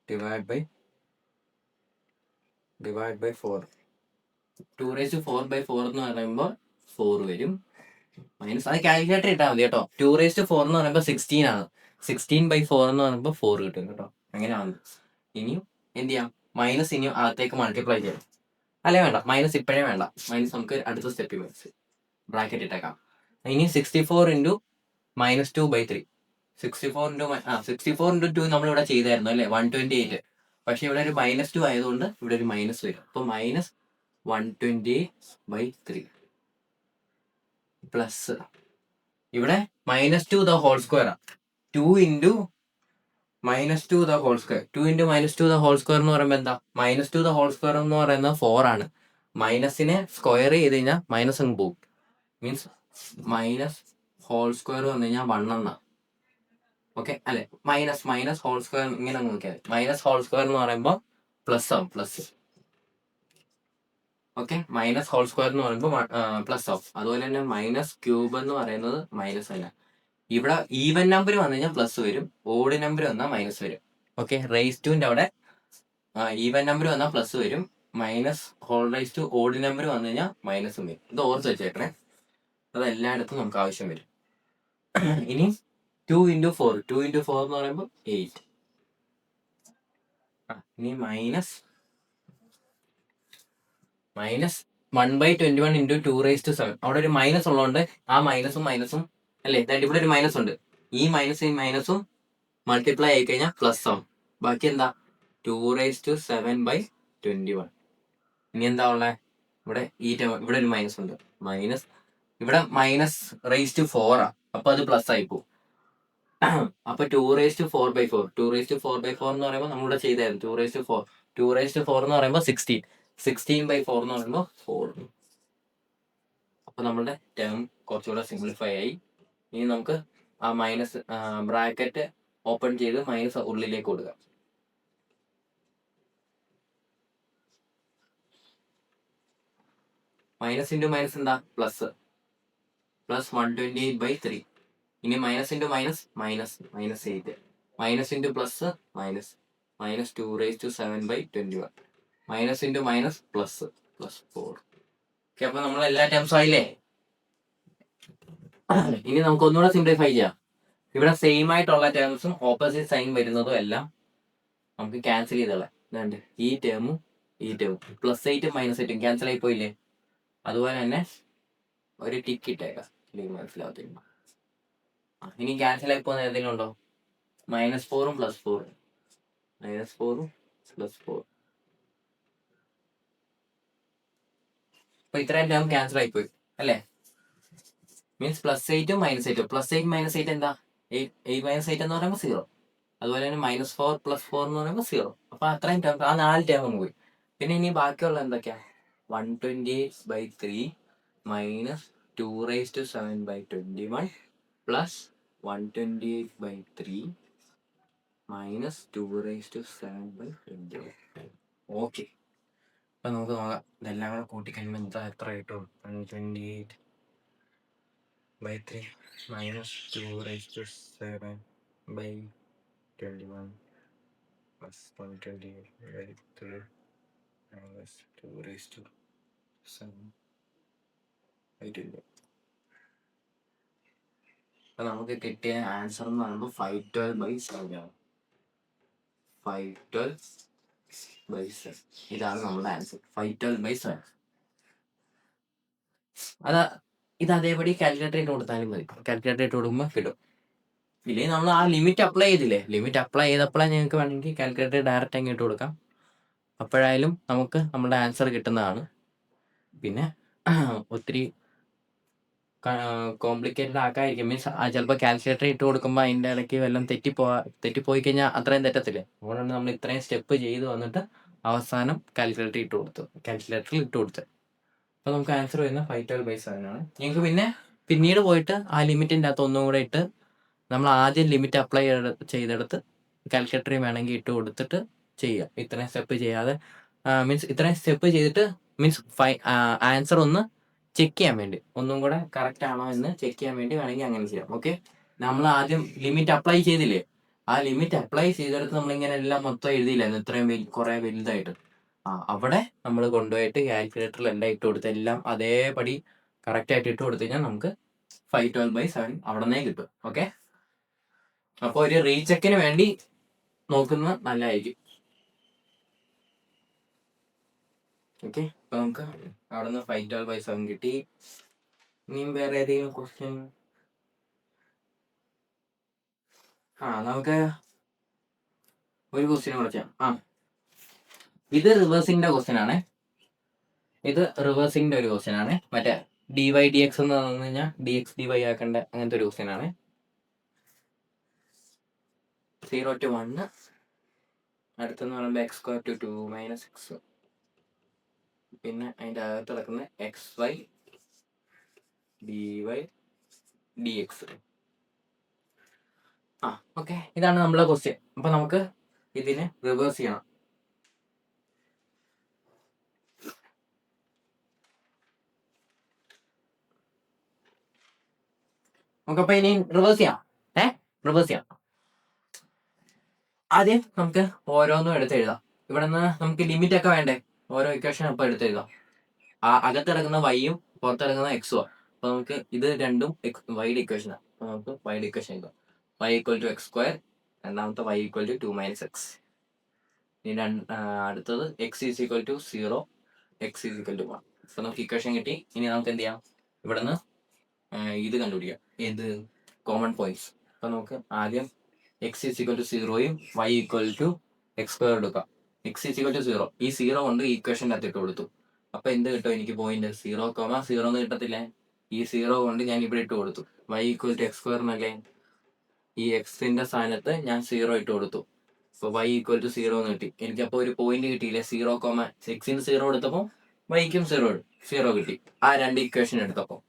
ഡിവൈഡ് ബൈ 4. 2⁻4/4 എന്ന് പറയുമ്പോൾ 4 വരും. മൈനസ് അത് കാൽക്കുലേറ്റർ ഇട്ടാൽ മതി കേട്ടോ. 2⁻4 എന്ന് പറയുമ്പോൾ 16 ആണ്. 16/4 എന്ന് പറയുമ്പോൾ 4 കിട്ടും കേട്ടോ. അങ്ങനെയാണ്. ഇനിയും എന്ത് ചെയ്യാം? മൈനസ് ഇനിയും അകത്തേക്ക് മൾട്ടിപ്ലൈ ചെയ്യാം. അല്ലേ വേണ്ട, മൈനസ് ഇപ്പോഴേ വേണ്ട. മൈനസ് നമുക്ക് അടുത്ത സ്റ്റെപ്പിൽ ബ്രാക്കറ്റ് ഇട്ടേക്കാം. ഇനി 64 ഇൻറ്റു -2/3. 64 ഇൻറ്റു 2 നമ്മളിവിടെ ചെയ്തായിരുന്നു അല്ലേ? 128. പക്ഷെ ഇവിടെ ഒരു -2 ആയതുകൊണ്ട് ഇവിടെ ഒരു മൈനസ് വരും. അപ്പോൾ -128/3 പ്ലസ് ഇവിടെ -2 the whole square. 2 into -2 the whole square. 2 into -2 the whole square എന്ന് പറയുമ്പോൾ എന്താ? -2 the whole square എന്ന് പറയുന്നത് 4 ആണ്. മൈനസിനെ സ്ക്വയർ ചെയ്ത് കഴിഞ്ഞാൽ മൈനസ് അങ്ങ് പോകും. മീൻസ് മൈനസ് ഹോൾ സ്ക്വയർ വന്നു കഴിഞ്ഞാൽ 1 എന്നാ. ഓക്കെ അല്ലെ? മൈനസ് ഹോൾ സ്ക്വയർ ഇങ്ങനെ നോക്കിയാൽ മൈനസ് ഹോൾ സ്ക്വയർ എന്ന് പറയുമ്പോൾ പ്ലസ് ആവും. Plus okay. Minus whole square എന്ന് പറയുമ്പോൾ പ്ലസ് ആവും. അതുപോലെ തന്നെ മൈനസ് ക്യൂബ് എന്ന് പറയുന്നത് മൈനസ് അല്ല. ഇവിടെ ഈവൻ നമ്പർ വന്നു കഴിഞ്ഞാൽ പ്ലസ് വരും. ഓഡ് നമ്പർ വന്നാൽ മൈനസ് വരും. ഓക്കെ. റേസ് ടുവിന്റെ അവിടെ ഈവൻ നമ്പർ വന്നാൽ പ്ലസ് വരും. Minus whole raise to odd number വന്നു കഴിഞ്ഞാൽ മൈനസും വരും. ഇത് ഓർത്ത് വെച്ചേക്കണേ. അത് എല്ലായിടത്തും നമുക്ക് ആവശ്യം വരും. ഇനി 2 ഇൻറ്റു 4 എന്ന് പറയുമ്പോൾ 8. ഇനി മൈനസ് 1/21 ഇൻറ്റു 2⁻7. അവിടെ ഒരു മൈനസ് ഉള്ളതുകൊണ്ട് ആ മൈനസും അല്ലേ? ഇവിടെ ഒരു മൈനസ് ഉണ്ട്. ഈ മൈനസും മൾട്ടിപ്ലൈ ആയി കഴിഞ്ഞാൽ പ്ലസ് ആവും. ബാക്കി എന്താ? 2⁻7/21. ഇനി എന്താ ഉള്ളത്? ഇവിടെ ഇവിടെ ഒരു മൈനസ് ഉണ്ട്. ഇവിടെ -4 അപ്പൊ അത് പ്ലസ് ആയി പോകും. അപ്പൊ 2⁴/4 2⁴/4 എന്ന് പറയുമ്പോൾ നമ്മളിവിടെ ചെയ്തായിരുന്നു 2⁴. 2⁴ എന്ന് പറയുമ്പോൾ 16. 16/4 എന്ന് പറയുമ്പോൾ 4. അപ്പൊ നമ്മളുടെ ടേം കുറച്ചുകൂടെ സിംപ്ലിഫൈ ആയി. ഇനി നമുക്ക് ആ മൈനസ് ബ്രാക്കറ്റ് ഓപ്പൺ ചെയ്ത് മൈനസ് ഉള്ളിലേക്ക് കൊടുക്കാം. മൈനസ് ഇൻറ്റു മൈനസ് എന്താ? പ്ലസ് 128/3. ഇനി minus into minus -8. Minus into plus -2⁻7/21. Minus into minus plus +4. Okay, അപ്പൊ നമ്മൾ എല്ലാ ടേംസും ആയില്ലേ? ഇനി നമുക്ക് ഒന്നുകൂടെ സിംപ്ലിഫൈ ചെയ്യാം. ഇവിടെ സെയിം ആയിട്ടുള്ള ടേംസും ഓപ്പോസിറ്റ് സൈൻ വരുന്നതും എല്ലാം നമുക്ക് ക്യാൻസൽ ചെയ്തോളാം. ഈ ടേമും +8 -8 ക്യാൻസൽ ആയി പോയില്ലേ? അതുപോലെ തന്നെ ഒരു ടിക്ക് ഇട്ടേക്കാം, മനസ്സിലാവത്തില്ല. ഇനി ക്യാൻസൽ ആയി പോകുന്ന ഏതെങ്കിലും ഉണ്ടോ? -4ഉം +4. -4ഉം +4. അപ്പൊ ഇത്രയും ടേം ക്യാൻസൽ ആയി പോയി അല്ലേ? മീൻസ് +8ഉം -8. +8 -8 എന്താ? 8 -8 എന്ന് പറയുമ്പോൾ 0. അതുപോലെ തന്നെ -4 +4 എന്ന് പറയുമ്പോൾ 0. അപ്പൊ അത്രയും ടേം, ആ 4 ടേം അങ്ങ് പോയി. പിന്നെ ഇനി ബാക്കിയുള്ള എന്തൊക്കെയാ? 128/3 -2⁻7/21 +128/3 -2⁻7/21. ഓക്കെ, അപ്പൊ നമുക്ക് നോക്കാം. ഇതെല്ലാം കൂടെ കൂട്ടിക്കഴിയുമ്പോൾ എത്ര കിട്ടും? 128/3 -2⁻7/21 +128/3 -2⁻7/21. അപ്പൊ നമുക്ക് കിട്ടിയ ആൻസർ എന്ന് പറയുമ്പോൾ 512/7 ആണ്. 512/7 ഇതാണ് നമ്മുടെ ആൻസർ. 512/7. ഇത് അതേപടി കാൽക്കുലേറ്റർ ഇട്ട് കൊടുത്താലും മതി. കാൽക്കുലേറ്റർ ഇട്ട് കൊടുക്കുമ്പോൾ കിട്ടും. ഇല്ലെങ്കിൽ നമ്മൾ ആ ലിമിറ്റ് അപ്ലൈ ചെയ്തില്ലേ? ലിമിറ്റ് അപ്ലൈ ചെയ്തപ്പോഴാണ് ഞങ്ങൾക്ക് വേണമെങ്കിൽ കാൽക്കുലേറ്റർ ഡയറക്റ്റ് അങ്ങ് ഇട്ട് കൊടുക്കാം. അപ്പോഴായാലും നമുക്ക് നമ്മുടെ ആൻസർ കിട്ടുന്നതാണ്. പിന്നെ ഒത്തിരി കോംപ്ലിക്കേറ്റഡ് ആക്കാതിരിക്കും. മീൻസ് ചിലപ്പോൾ കാൽക്കുലേറ്റർ ഇട്ട് കൊടുക്കുമ്പോൾ അതിൻ്റെ ഇടയ്ക്ക് വല്ലതും തെറ്റിപ്പോയി കഴിഞ്ഞാൽ അത്രയും തെറ്റത്തില്ലേ? അതുകൊണ്ടാണ് നമ്മൾ ഇത്രയും സ്റ്റെപ്പ് ചെയ്ത് വന്നിട്ട് അവസാനം കാൽക്കുലേറ്ററിൽ ഇട്ട് കൊടുത്തത്. അപ്പോൾ നമുക്ക് ആൻസർ വരുന്നത് 512/7 ആണ്. നിങ്ങൾക്ക് പിന്നീട് പോയിട്ട് ആ ലിമിറ്റിൻ്റെ അകത്ത് ഒന്നും കൂടെ ഇട്ട് നമ്മൾ ആദ്യം ലിമിറ്റ് അപ്ലൈ ചെയ്തെടുത്ത് കാൽക്കുലേറ്ററിൽ വേണമെങ്കിൽ ഇട്ട് കൊടുത്തിട്ട് ചെയ്യുക. ഇത്രയും സ്റ്റെപ്പ് ചെയ്യാതെ മീൻസ് ഇത്രയും സ്റ്റെപ്പ് ചെയ്തിട്ട് മീൻസ് ആൻസർ ഒന്ന് ചെക്ക് ചെയ്യാൻ വേണ്ടി, ഒന്നും കൂടെ കറക്റ്റ് ആണോ എന്ന് ചെക്ക് ചെയ്യാൻ വേണ്ടി വേണമെങ്കിൽ അങ്ങനെ ചെയ്യാം. ഓക്കെ, നമ്മൾ ആദ്യം ലിമിറ്റ് അപ്ലൈ ചെയ്തില്ലേ? ആ ലിമിറ്റ് അപ്ലൈ ചെയ്തെടുത്ത് നമ്മളിങ്ങനെ എല്ലാം മൊത്തം എഴുതിയില്ലായിരുന്നു, ഇത്രയും കുറേ വലുതായിട്ട്. അവിടെ നമ്മൾ കൊണ്ടുപോയിട്ട് കാൽക്കുലേറ്ററിൽ എല്ലാം ഇട്ട് കൊടുത്ത് എല്ലാം അതേപടി കറക്റ്റായിട്ട് ഇട്ട് കൊടുത്തു കഴിഞ്ഞാൽ നമുക്ക് 512/7 അവിടെ നിന്നേ കിട്ടും. ഓക്കെ, അപ്പോൾ ഒരു റീചെക്കിന് വേണ്ടി നോക്കുന്നത് നല്ലതായിരിക്കും. ഓക്കെ, അപ്പൊ നമുക്ക് അവിടെ നിന്ന് 512/7 കിട്ടി. ഇനിയും വേറെ ഏതെങ്കിലും ക്വസ്റ്റ്യൻ? നമുക്ക് ഒരു ക്വസ്റ്റ്യൻ കൂടെ ചെയ്യാം. ഇത് റിവേഴ്സിന്റെ ക്വസ്റ്റ്യൻ ആണ്. ഇത് റിവേഴ്സിന്റെ ഒരു ക്വസ്റ്റ്യൻ ആണ്. മറ്റേ dy/dx എന്ന് പറഞ്ഞു കഴിഞ്ഞാൽ dx dy ആക്കേണ്ട അങ്ങനത്തെ ഒരു ക്വസ്റ്റ്യൻ ആണ്. 0 to 1. അടുത്തെന്ന് പറയുമ്പോൾ x² to 2 - x. പിന്നെ അതിൻ്റെ അകത്ത് കിടക്കുന്ന xy dy dx. ഓക്കെ, ഇതാണ് നമ്മളെ ക്വസ്റ്റ്യൻ. അപ്പൊ നമുക്ക് ഇതിനെ റിവേഴ്സ് ചെയ്യണം. നമുക്കപ്പോ ഇനി റിവേഴ്സ് ചെയ്യാം. ആദ്യം നമുക്ക് ഓരോന്നും എടുത്തെഴുതാം. ഇവിടെ നിന്ന് നമുക്ക് ലിമിറ്റ് ഒക്കെ വേണ്ടേ? ഓരോ ഇക്വേഷൻ അപ്പൊ എടുത്തെഴുതാം. അകത്ത് കിടക്കുന്ന വൈയും പുറത്ത് കിടക്കുന്ന എക്സും. അപ്പൊ നമുക്ക് ഇത് രണ്ടും വൈയുടെ ഇക്വേഷനാണ്. അപ്പൊ നമുക്ക് വൈയുടെ ഇക്വേഷൻ എഴുതാം. y = x². രണ്ടാമത്തെ y = 2 - x. ഇനി അടുത്തത് x = 0, x = 1. അപ്പൊ നമുക്ക് ഇക്വേഷൻ കിട്ടി. ഇനി നമുക്ക് എന്ത് ചെയ്യാം? ഇവിടെ നിന്ന് ഇത് കണ്ടുപിടിക്കാം, ഏത് കോമൺ പോയിന്റ്സ്. അപ്പൊ നമുക്ക് ആദ്യം x = 0യും y = x² എടുക്കാം. x = 0, ഈ 0 കൊണ്ട് ഇക്വേഷൻ്റെ അകത്ത് ഇട്ട് കൊടുത്തു. അപ്പൊ എന്ത് കിട്ടും? എനിക്ക് പോയിന്റ് 0,0 എന്ന് കിട്ടത്തില്ലേ? ഈ 0 കൊണ്ട് ഞാൻ ഇവിടെ ഇട്ട് കൊടുത്തു. y = x² എന്നല്ലേ? ഈ എക്സിന്റെ സ്ഥാനത്ത് ഞാൻ 0 ഇട്ട് കൊടുത്തു. അപ്പോൾ y ഈക്വൽ ടു 0 എന്ന് കിട്ടി. എനിക്കപ്പോൾ ഒരു പോയിന്റ് കിട്ടിയില്ലേ, 0, എക്സിന് 0 കൊടുത്തപ്പോൾ വൈക്കും 0 കിട്ടി. ആ 2 ഇക്വേഷൻ എടുത്തപ്പോൾ.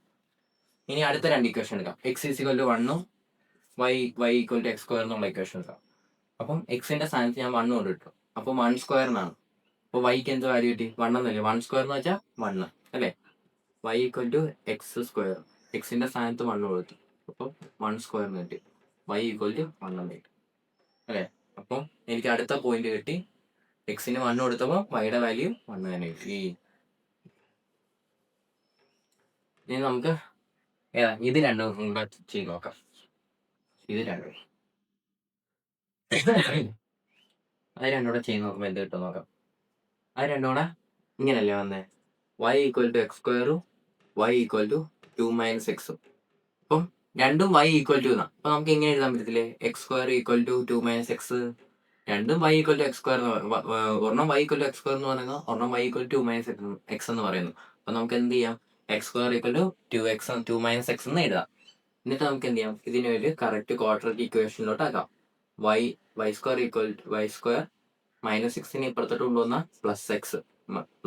ഇനി അടുത്ത 2 ഇക്വേഷൻ എടുക്കാം. x ഈക്വൽ ടു 1ഉം y ഈക്വൽ ടു x² എന്നുള്ള ഇക്വേഷൻ എടുക്കാം. അപ്പം എക്സിന്റെ സ്ഥാനത്ത് ഞാൻ 1 കൊണ്ട് ഇട്ടു. അപ്പോൾ 1² എന്നാണ്. അപ്പോൾ വൈക്ക് എന്ത് വാല്യൂ കിട്ടി? 1 എന്നല്ലേ. 1² എന്ന് വെച്ചാൽ 1 അല്ലേ. y equal to x². എക്സിന്റെ സ്ഥാനത്ത് 1 കൊടുത്തു. അപ്പോൾ 1² എന്ന് കിട്ടി. y ഈക്വൽ ടു 1 എന്ന് കിട്ടി അല്ലേ. അപ്പം എനിക്ക് അടുത്ത പോയിന്റ് കിട്ടി. എക്സിന് 1 കൊടുത്തപ്പോൾ വൈയുടെ വാല്യൂ 1 തന്നെ കിട്ടി. ഇനി നമുക്ക് ഇത് രണ്ടും കൂടെ ചെയ്ത് നോക്കാം. ഇത് രണ്ടും അത് രണ്ടുകൂടെ ചെയ്ത് നോക്കുമ്പോൾ എന്ത് കിട്ടും നോക്കാം. അത് രണ്ടും കൂടെ ഇങ്ങനല്ലേ വന്നേ, y equal to x², y equal to 2 - x. അപ്പം രണ്ടും y ഈക്വൽ ടു എന്നാണ്. അപ്പം നമുക്ക് ഇങ്ങനെ എഴുതാൻ പറ്റത്തില്ലേ, x² ഈക്വൽ ടു 2 - x. രണ്ടും y ഈക്വൽ ടു x². ഒരെണ്ണം y ഈക്വൽ ടു x² എന്ന് പറയുന്നത്, ഒരെണ്ണം y ഈക്വൽ ടു 2 - x എന്ന് പറയുന്നു. അപ്പം നമുക്ക് എന്ത് ചെയ്യാം, x² ഈക്വൽ ടു 2 - x എന്ന് എഴുതാം. എന്നിട്ട് നമുക്ക് എന്ത് ചെയ്യാം, ഇതിന് ഒരു കറക്റ്റ് ക്വാഡ്രാറ്റിക് ഇക്വേഷനിലോട്ട് ആക്കാം. y² ഈക്വൽ ടു y² -6നെ ഇപ്പുറത്തോട്ട് കൊണ്ടുവന്ന +x,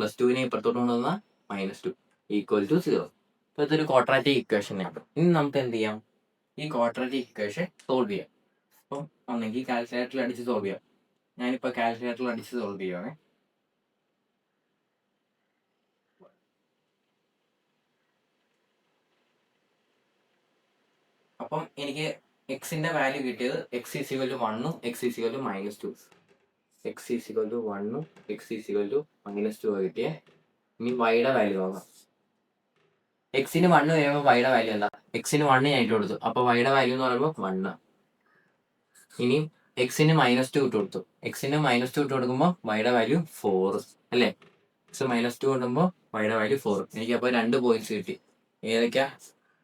+2നെ ഇപ്പുറത്തോട്ട് കൊണ്ടുവന്ന -2 ഈക്വൽ ടു 0. അപ്പോൾ ഇതൊരു ക്വാഡ്രാറ്റിക് ഇക്വേഷനാണ്. ഇനി നമുക്ക് എന്ത് ചെയ്യാം, ഈ ക്വാഡ്രാറ്റിക് ഇക്വേഷൻ സോൾവ് ചെയ്യാം. അപ്പം ഒന്നെങ്കിൽ കാൽക്കുലേറ്ററിൽ അടിച്ച് സോൾവ് ചെയ്യാം. ഞാനിപ്പോൾ കാൽക്കുലേറ്ററിൽ അടിച്ച് സോൾവ് ചെയ്യുവാണേ. അപ്പം എനിക്ക് എക്സിന്റെ വാല്യൂ കിട്ടിയത് x ഈക്വൽ ടു 1ഉം x equal to -2. x equal to 1ഉം x ഈക്വൽ ടു -2 കിട്ടിയേ. ഇനി വൈയുടെ വാല്യൂ നോക്കാം. എക്സിന് 1 വരുമ്പോൾ വൈയുടെ വാല്യൂ എന്താ, എക്സിന് 1 ഞാൻ ഇട്ട് കൊടുത്തു. അപ്പോൾ വൈയുടെ വാല്യൂ എന്ന് പറയുമ്പോൾ 1. ഇനി എക്സിന് -2 ഇട്ട് കൊടുത്തു. എക്സിന് -2 ഇട്ട് കൊടുക്കുമ്പോൾ വൈയുടെ വാല്യൂ 4 അല്ലേ. എക്സ് -2 കൊടുക്കുമ്പോൾ വൈയുടെ വാല്യൂ 4. എനിക്കപ്പോൾ 2 പോയിന്റ്സ് കിട്ടി. ഏതൊക്കെയാ,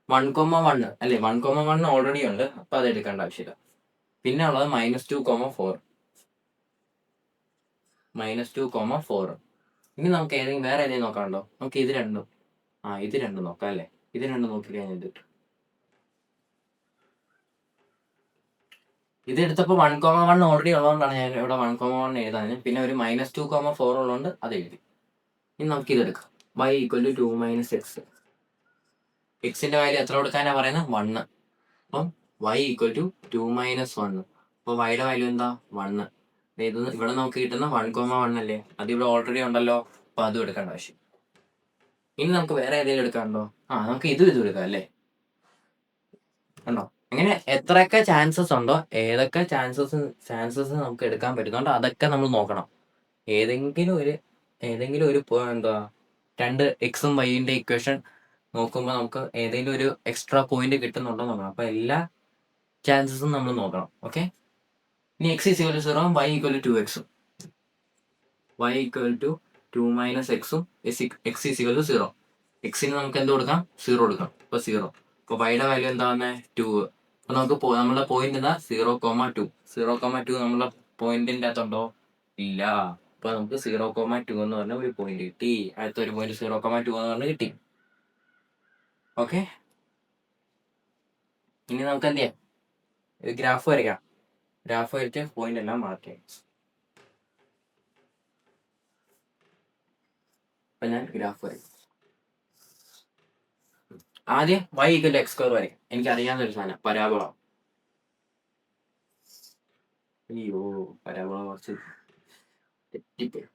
1,1 അല്ലേ. 1,1 ഓൾറെഡി ഉണ്ട്, അപ്പോൾ അത് എടുക്കേണ്ട ആവശ്യമില്ല. പിന്നെ ഉള്ളത് -2,4. -2,4. ഇനി നമുക്ക് വേറെ ഏതെങ്കിലും നോക്കാനുണ്ടോ? നമുക്ക് ഇത് രണ്ടും നോക്കാം അല്ലേ. ഇത് രണ്ടും നോക്കി കഴിഞ്ഞാൽ ഇത് എടുത്തപ്പോൾ 1,1 ഓൾറെഡി ഉള്ളതുകൊണ്ടാണ് ഞാൻ ഇവിടെ 1,1 എഴുതാൻ. പിന്നെ ഒരു -2,4 ഉള്ളതുകൊണ്ട് അത് എഴുതി. ഇനി നമുക്ക് ഇതെടുക്കാം. y equal to 2 - x. എക്സിന്റെ വാല്യൂ എത്ര കൊടുക്കാനാണ് പറയുന്നത്, 1. അപ്പം y ഈക്വൽ ടു 2 - 1. അപ്പോൾ വൈയുടെ വാല്യൂ എന്താ, 1. ഇത് ഇവിടെ നമുക്ക് കിട്ടുന്ന 1,1 അല്ലേ, അത് ഇവിടെ ഓൾറെഡി ഉണ്ടല്ലോ. അപ്പോൾ അതും എടുക്കേണ്ട ആവശ്യം. ഇനി നമുക്ക് വേറെ ഏതെങ്കിലും എടുക്കാനുണ്ടോ? നമുക്ക് ഇതും എടുക്കാം അല്ലേ. കണ്ടോ, അങ്ങനെ എത്രയൊക്കെ ചാൻസസ് ഉണ്ടോ, ഏതൊക്കെ ചാൻസസ് നമുക്ക് എടുക്കാൻ പറ്റുന്നുണ്ടോ അതൊക്കെ നമ്മൾ നോക്കണം. ഏതെങ്കിലും ഒരു എന്താ 2 എക്സും വൈൻ്റെ ഇക്വേഷൻ നോക്കുമ്പോൾ നമുക്ക് ഏതെങ്കിലും ഒരു എക്സ്ട്രാ പോയിന്റ് കിട്ടുന്നുണ്ടോ നോക്കണം. അപ്പോൾ എല്ലാ ചാൻസസും നമ്മൾ നോക്കണം. ഓക്കെ. ഇനി x equal to 0, y equal to 2x. y equal to 2 - x ഉം x ഈക്വൽ ടു 0. എക്സിന് നമുക്ക് എന്ത് കൊടുക്കാം, 0 കൊടുക്കാം. അപ്പോൾ 0. അപ്പോൾ വൈയുടെ വാല്യൂ എന്താ വന്നത്, 2. അപ്പോൾ നമുക്ക് നമ്മുടെ പോയിന്റ് എന്താ, 0,2. 0,2 നമ്മളെ പോയിന്റിൻ്റെ അകത്തുണ്ടോ, ഇല്ല. അപ്പോൾ നമുക്ക് 0,2 എന്ന് പറഞ്ഞ ഒരു പോയിന്റ് കിട്ടി. അടുത്ത ഒരു പോയിന്റ് 0,2 എന്ന് പറഞ്ഞ് കിട്ടി. ഓക്കെ. ഇനി നമുക്ക് എന്ത് ചെയ്യാം, ഒരു ഗ്രാഫ് വരയ്ക്കാം. ഗ്രാഫ് വരച്ച് പോയിന്റ് എല്ലാം മാർക്ക് ചെയ്യാം. അപ്പം ഞാൻ ഗ്രാഫ് വരയ്ക്കും. ആദ്യം y ഈക്വൽ ടു x² വരയ്ക്കാം. എനിക്കറിയാവുന്ന ഒരു സാധനം, പരാബോള. അയ്യോ, പരാബോള കുറച്ച് തെറ്റിപ്പോയി.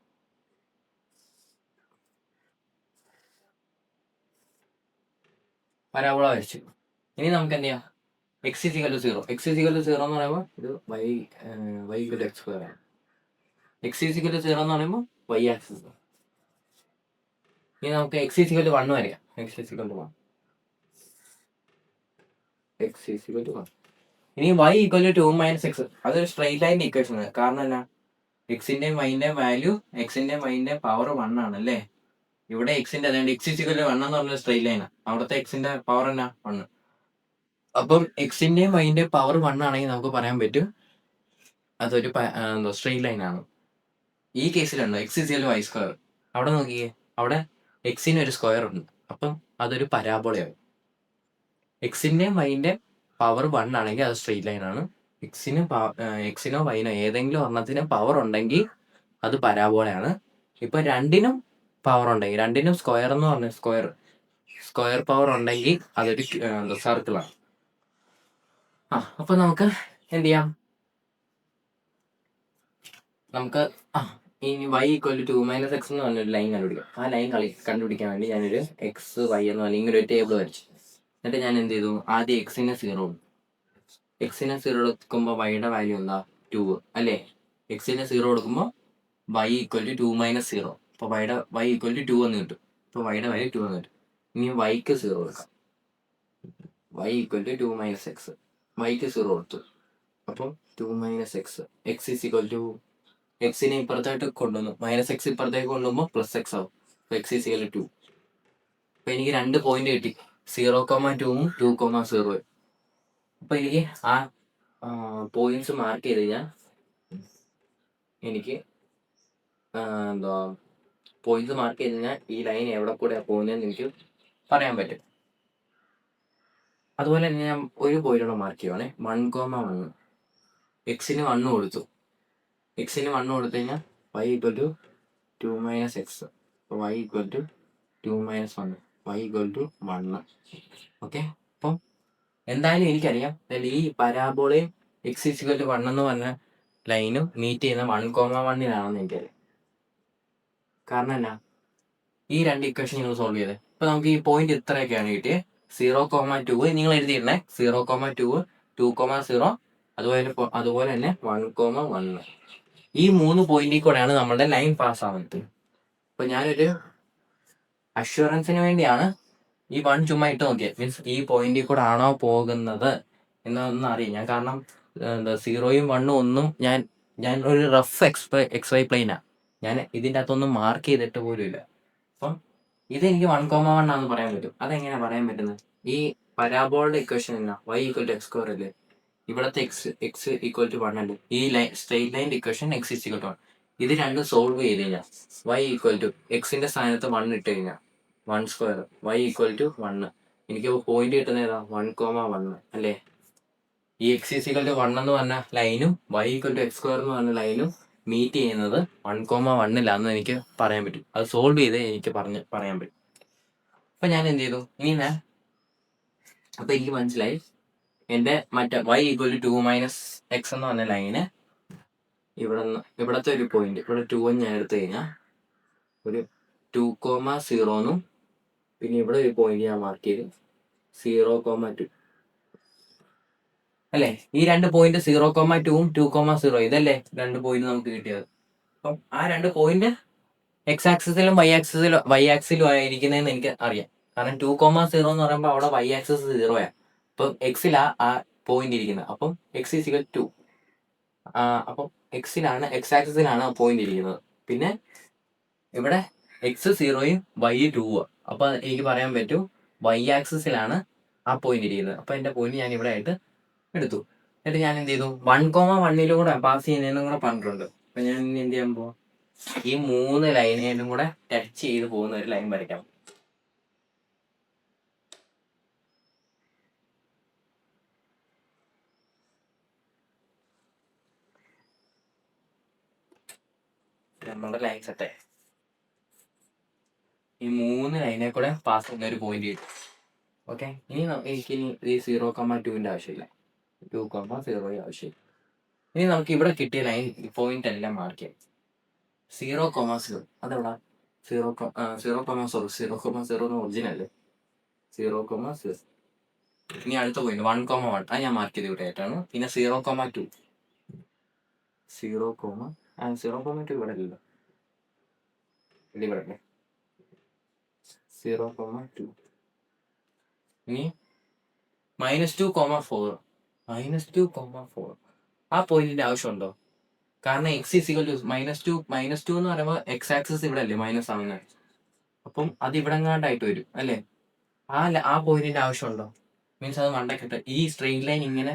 പരാബോള വരച്ചു. ഇനി നമുക്ക് എന്ത് ചെയ്യാം, x equal to 0. x equal to 0 എന്ന് പറയുമ്പോൾ ഇത് y ഈക്വൽ ടു x² ആണ്. x ഈക്വൽ ടു 0 എന്ന് പറയുമ്പോൾ y ആക്സിസ്. ഇനി നമുക്ക് x ഈക്വൽ ടു 1 വരയ്ക്കാം. x equal to 1. ഇനി y ഈക്വൽ ടു 2 - x. അതൊരു സ്ട്രെയിറ്റ് ലൈൻ്റെ ഇക്വേഷൻ ആണ്. കാരണം എന്നാ, എക്സിൻ്റെയും വൈൻ്റെയും വാല്യൂ, എക്സിൻ്റെയും വൈൻ്റെയും പവർ 1 ആണ് അല്ലേ. ഇവിടെ എക്സിൻ്റെ അതുകൊണ്ട് x ഈക്വൽ ടു 1 എന്ന് പറഞ്ഞ സ്ട്രെയിറ്റ് ലൈനാണ്. അവിടുത്തെ എക്സിൻ്റെ പവർ എന്നാ, 1. അപ്പം എക്സിൻ്റെയും വൈൻ്റെയും പവർ 1 ആണെങ്കിൽ നമുക്ക് പറയാൻ പറ്റും അതൊരു സ്ട്രെയിറ്റ് ലൈൻ ആണ്. ഈ കേസിലുണ്ടോ x ഈക്വൽ ടു y². അവിടെ നോക്കിയേ, അവിടെ എക്സിന് ഒരു സ്ക്വയർ ഉണ്ട്. അപ്പം അതൊരു പരാബോളയാവും. എക്സിൻ്റെയും വൈൻ്റെയും പവർ 1 ആണെങ്കിൽ അത് സ്ട്രെയിറ്റ് ലൈൻ ആണ്. എക്സിനോ വൈനോ ഏതെങ്കിലും ഒരെണ്ണത്തിന് പവർ ഉണ്ടെങ്കിൽ അത് പരാബോളയാണ്. ഇപ്പൊ രണ്ടിനും പവർ ഉണ്ടെങ്കിൽ, രണ്ടിനും സ്ക്വയർ എന്ന് പറഞ്ഞ സ്ക്വയർ പവർ ഉണ്ടെങ്കിൽ അതൊരു സർക്കിളാണ്. അപ്പൊ നമുക്ക് എന്ത് ചെയ്യാം, നമുക്ക് ഇനി y = 2 - x എന്ന് പറഞ്ഞൊരു ലൈൻ കണ്ടുപിടിക്കാം. ആ ലൈൻ കണ്ടുപിടിക്കാൻ വേണ്ടി ഞാനൊരു എക്സ് വൈ എന്ന് പറഞ്ഞ ഇങ്ങനെ ഒരു ടേബിൾ വരച്ചു. എന്നിട്ട് ഞാൻ എന്ത് ചെയ്തു, ആദ്യം എക്സിനെ 0 കൊടുക്കുമ്പോൾ വൈയുടെ വാല്യൂ എന്താ 2 അല്ലേ. എക്സിനെ 0 കൊടുക്കുമ്പോൾ y = 2 - 0. അപ്പോൾ y = 2 എന്ന് കിട്ടും. ഇപ്പോൾ വൈയുടെ വാല്യൂ 2 എന്ന് കിട്ടും. ഇനി വൈക്ക് 0 കൊടുക്കാം. y = 2 - x. വൈക്ക് 0 കൊടുത്തു. അപ്പോൾ 2 - x. എക്സിനെ ഇപ്പുറത്തായിട്ട് കൊണ്ടുവന്നു, -x ഇപ്പുറത്തേക്ക് കൊണ്ടുപോകുമ്പോൾ +x ആവും. x = 2. അപ്പൊ എനിക്ക് 2 പോയിന്റ് കിട്ടി, 0,2ഉം 2,0. അപ്പൊ എനിക്ക് ആ പോയിന്റ്സ് മാർക്ക് ചെയ്ത് കഴിഞ്ഞാൽ എനിക്ക് പോയിന്റ്സ് മാർക്ക് ചെയ്ത് കഴിഞ്ഞാൽ ഈ ലൈൻ എവിടെ കൂടെ പോകുന്നതെന്ന് എനിക്ക് പറയാൻ പറ്റും. അതുപോലെ തന്നെ ഞാൻ ഒരു പോയിന്റ് മാർക്ക് ചെയ്യുവാണേ, 1,1. എക്സിന് 1 കൊടുത്തു. എക്സിന് 1 കൊടുത്തു കഴിഞ്ഞാൽ y = 2 - x. y = 2 - 1. y = 1. Okay. അപ്പം എന്തായാലും എനിക്കറിയാം ഈ പരാബോളയും x = 1 എന്ന് പറഞ്ഞ ലൈനും മീറ്റ് ചെയ്യുന്ന 1,1 എനിക്കറിയാം. കാരണം എന്നാ, ഈ രണ്ട് ഇക്വേഷൻ നിങ്ങൾ സോൾവ് ചെയ്തേ. ഇപ്പൊ നമുക്ക് ഈ പോയിന്റ് ഇത്രയൊക്കെയാണ് കിട്ടിയത്. 0,2 നിങ്ങൾ എഴുതിയിടണേ, 0,2, 2,0, അതുപോലെ തന്നെ 1,1. ഈ 3 പോയിന്റിൽ കൂടെയാണ് നമ്മുടെ ലൈൻ പാസ് ആവുന്നത്. അപ്പൊ ഞാനൊരു അഷ്വറൻസിന് വേണ്ടിയാണ് ഈ 1 ചുമ്മാ ഇട്ട് നോക്കിയത്. മീൻസ് ഈ പോയിന്റിൽ കൂടെ ആണോ പോകുന്നത് എന്നൊന്നും അറിയാം ഞാൻ. കാരണം 0ഉം 1ഉം ഒന്നും ഞാൻ ഒരു റഫ് XY പ്ലെയിനാ. ഞാൻ ഇതിൻ്റെ അകത്തൊന്നും മാർക്ക് ചെയ്തിട്ട് പോലും ഇല്ല. അപ്പം ഇതെനിക്ക് 1,1 ആണെന്ന് പറയാൻ പറ്റും. അതെങ്ങനെയാ പറയാൻ പറ്റുന്നത്, ഈ പരാബോളുടെ ഇക്വേഷൻ എന്നാ y = x² അല്ലേ. ഇവിടത്തെ x = 1 അല്ലേ. ഈ സ്ട്രെയിറ്റ് ലൈൻ്റെ ഇക്വേഷൻ x = 1. ഇത് രണ്ടും സോൾവ് ചെയ്ത് കഴിഞ്ഞാൽ y = x-ന്റെ സ്ഥാനത്ത് 1 ഇട്ട് കഴിഞ്ഞാൽ 1² y = 1. എനിക്ക് പോയിന്റ് കിട്ടുന്ന ഏതാ, 1,1 അല്ലേ. ഈ x = 1 എന്ന് പറഞ്ഞ ലൈനും y = x² എന്ന് പറഞ്ഞ ലൈനും മീറ്റ് ചെയ്യുന്നത് 1,1 എനിക്ക് പറയാൻ പറ്റും. അത് സോൾവ് ചെയ്ത് എനിക്ക് പറയാൻ പറ്റും. അപ്പൊ ഞാൻ എന്ത് ചെയ്തു, അപ്പൊ എനിക്ക് മനസ്സിലായി എൻ്റെ മറ്റേ y = 2 - x എന്ന് പറഞ്ഞ ലൈന് ഇവിടത്തെ ഒരു പോയിന്റ്, ഇവിടെ 2 ഞാൻ എടുത്തു കഴിഞ്ഞാൽ ഒരു 2,0 പിന്നെ ഇവിടെ ഒരു പോയിന്റ് ഞാൻ മാർക്ക് ചെയ്ത് 0,2 അല്ലേ. ഈ രണ്ട് പോയിന്റ് 0,2ഉം 2,0 ഇതല്ലേ രണ്ട് പോയിന്റ് നമുക്ക് കിട്ടിയത്. അപ്പം ആ രണ്ട് പോയിന്റ് x ആക്സിസിലും y ആക്സിലും ആയിരിക്കുന്നതെന്ന് എനിക്ക് അറിയാം. കാരണം 2,0 എന്ന് പറയുമ്പോൾ അവിടെ y ആക്സിസ് 0 അപ്പം എക്സിലാ ആ പോയിന്റ് ഇരിക്കുന്നത്. അപ്പം x = 2. അപ്പം x ആക്സിസിലാണ് ആ പോയിന്റ് ഇരിക്കുന്നത്. പിന്നെ ഇവിടെ x 0ഉം y 2ഉം. അപ്പൊ എനിക്ക് പറയാൻ പറ്റും y ആക്സിസിലാണ് ആ പോയിന്റ് ഇരിക്കുന്നത്. അപ്പൊ എന്റെ പോയിന്റ് ഞാൻ ഇവിടെ ആയിട്ട് എടുത്തു. എന്നിട്ട് ഞാൻ എന്ത് ചെയ്തു, 1,1 കൂടെ പാസ് ചെയ്യുന്നതെന്നും കൂടെ പറഞ്ഞിട്ടുണ്ട്. അപ്പൊ ഞാൻ ഇനി എന്ത് ചെയ്യാൻ പോവാ, ഈ 3 ലൈനേലും കൂടെ ടച്ച് ചെയ്ത് പോകുന്ന ഒരു ലൈൻ വരയ്ക്കാം. നമ്മുടെ ലൈൻ സെറ്റ്. ഈ 3 ലൈനെ കൂടെ പാസ് ചെയ്യുന്ന ഒരു പോയിന്റ് കിട്ടും. ഓക്കെ. എനിക്ക് ഈ 0,2ന്റെ ആവശ്യമില്ല, 2,0 ആവശ്യമില്ല. ഇനി നമുക്ക് ഇവിടെ കിട്ടിയ ലൈൻ പോയിന്റ് എല്ലാം മാർക്ക് ചെയ്യാം. 0,0 അതെവിടാ, 0,0 ഒറിജിനൽ 0,0. ഇനി അടുത്ത പോയിന്റ് 1,1 അത് ഞാൻ മാർക്ക് ചെയ്ത് ഇവിടെ ആയിട്ടാണ്. പിന്നെ 0,2 ഇവിടെ അല്ലല്ലോ, ഇവിടെ അല്ലേ 0,2. ഇനി -2,4 ആ പോയിന്റിന്റെ ആവശ്യമുണ്ടോ? കാരണം x = -2 എന്ന് പറയുമ്പോൾ x ആക്സിസ് ഇവിടെ അല്ലേ മൈനസ് ആവുന്നത്. അപ്പം അത് ഇവിടെ എങ്ങാണ്ടായിട്ട് വരും അല്ലേ. ആ പോയിന്റിന്റെ ആവശ്യമുണ്ടോ? മീൻസ് അത് മണ്ടക്കിട്ട് ഈ സ്ട്രെയിറ്റ് ലൈൻ ഇങ്ങനെ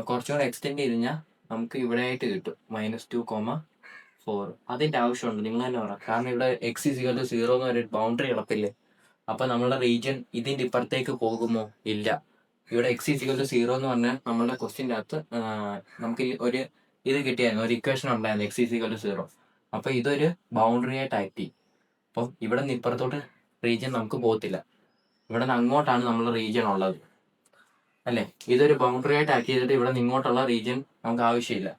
കുറച്ചുകൂടെ എക്സ്റ്റെൻഡ് ചെയ്ത് കഴിഞ്ഞാൽ നമുക്ക് ഇവിടെ ആയിട്ട് കിട്ടും -2,4. അതിന്റെ ആവശ്യമുണ്ട്, നിങ്ങൾ തന്നെ പറയാം. കാരണം ഇവിടെ x = 0 എന്ന് ഒരു ബൗണ്ടറി ഇളപ്പില്ലേ. അപ്പൊ നമ്മളുടെ റീജിയൻ ഇതിന്റെ ഇപ്പുറത്തേക്ക് പോകുമോ? ഇല്ല. ഇവിടെ എക്സ് ഈസിക്കൽ ടു 0 എന്ന് പറഞ്ഞാൽ നമ്മളുടെ ക്വസ്റ്റ്യൻ്റെ അകത്ത് നമുക്ക് ഒരു ഇത് കിട്ടിയായിരുന്നു, ഒരു ഇക്വേഷൻ ഉണ്ടായിരുന്നു എക്സ് ഈസിക്കൽ ടു 0. അപ്പോൾ ഇതൊരു ബൗണ്ടറി ആയിട്ട് ആക്ട് ചെയ്യും. അപ്പം ഇവിടെ നിന്ന് ഇപ്പുറത്തോട്ട് റീജിയൻ നമുക്ക് പോകത്തില്ല, ഇവിടെ നിന്ന് അങ്ങോട്ടാണ് നമ്മുടെ റീജിയൻ ഉള്ളത് അല്ലേ. ഇതൊരു ബൗണ്ടറി ആയിട്ട് ആക്ട് ചെയ്തിട്ട് ഇവിടെ നിന്ന് ഇങ്ങോട്ടുള്ള റീജിയൻ നമുക്ക് ആവശ്യമില്ല.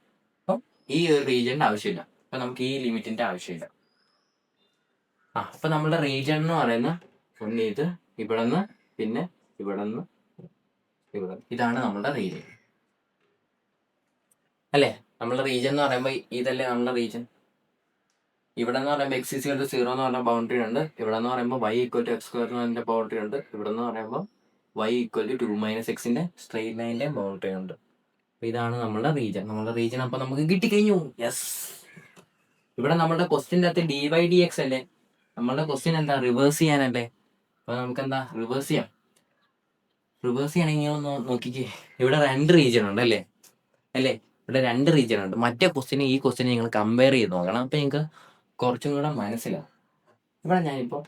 അപ്പം ഈ ഒരു റീജിയൻ്റെ ആവശ്യമില്ല, അപ്പം നമുക്ക് ഈ ലിമിറ്റിൻ്റെ ആവശ്യമില്ല. അപ്പം നമ്മുടെ റീജിയൻ എന്ന് പറയുന്ന ഒന്ന് ഇത് ഇവിടെ നിന്ന് പിന്നെ ഇവിടെ നിന്ന് ഇവിടെ, ഇതാണ് നമ്മുടെ റീജിയൻ അല്ലേ. നമ്മുടെ റീജിയൻ എന്ന് പറയുമ്പോൾ ഇതല്ലേ നമ്മുടെ റീജിയൻ. ഇവിടെ എന്ന് പറയുമ്പോൾ എക്സ് ഈക്വൽ ടു 0 എന്ന് പറഞ്ഞ ബൗണ്ടറി ഉണ്ട്, ഇവിടെ എന്ന് പറയുമ്പോൾ y equal to x square എന്ന് പറഞ്ഞ ബൗണ്ടറി ഉണ്ട്, ഇവിടെ എന്ന് പറയുമ്പോൾ y equal to 2 - x straight ലൈനിന്റെ ബൗണ്ടറി ഉണ്ട്. അപ്പോൾ ഇതാണ് നമ്മുടെ റീജിയൻ. നമ്മുടെ റീജിയൻ അപ്പോൾ നമുക്ക് കിട്ടിക്കഴിഞ്ഞു. യെസ്. ഇവിടെ നമ്മുടെ ക്വസ്റ്റ്യൻ്റെ അകത്ത് dy/dx അല്ലേ, നമ്മളുടെ ക്വസ്റ്റ്യൻ എന്താ, റിവേഴ്സ് ചെയ്യാനല്ലേ. അപ്പോൾ നമുക്ക് എന്താ റിവേഴ്സ് ചെയ്യാം. റിവേഴ്സ് ചെയ്യണമെങ്കിൽ ഒന്ന് നോക്കിക്കേ, ഇവിടെ 2 റീജിയൻ ഉണ്ട് അല്ലേ. ഇവിടെ 2 റീജിയൻ ഉണ്ട്. മറ്റേ ക്വസ്റ്റ്യന് ഈ ക്വസ്റ്റ്യന് നിങ്ങൾ കമ്പയർ ചെയ്ത് നോക്കണം, അപ്പോൾ നിങ്ങൾക്ക് കുറച്ചും കൂടെ മനസ്സിലാവും. ഇവിടെ ഞാനിപ്പോൾ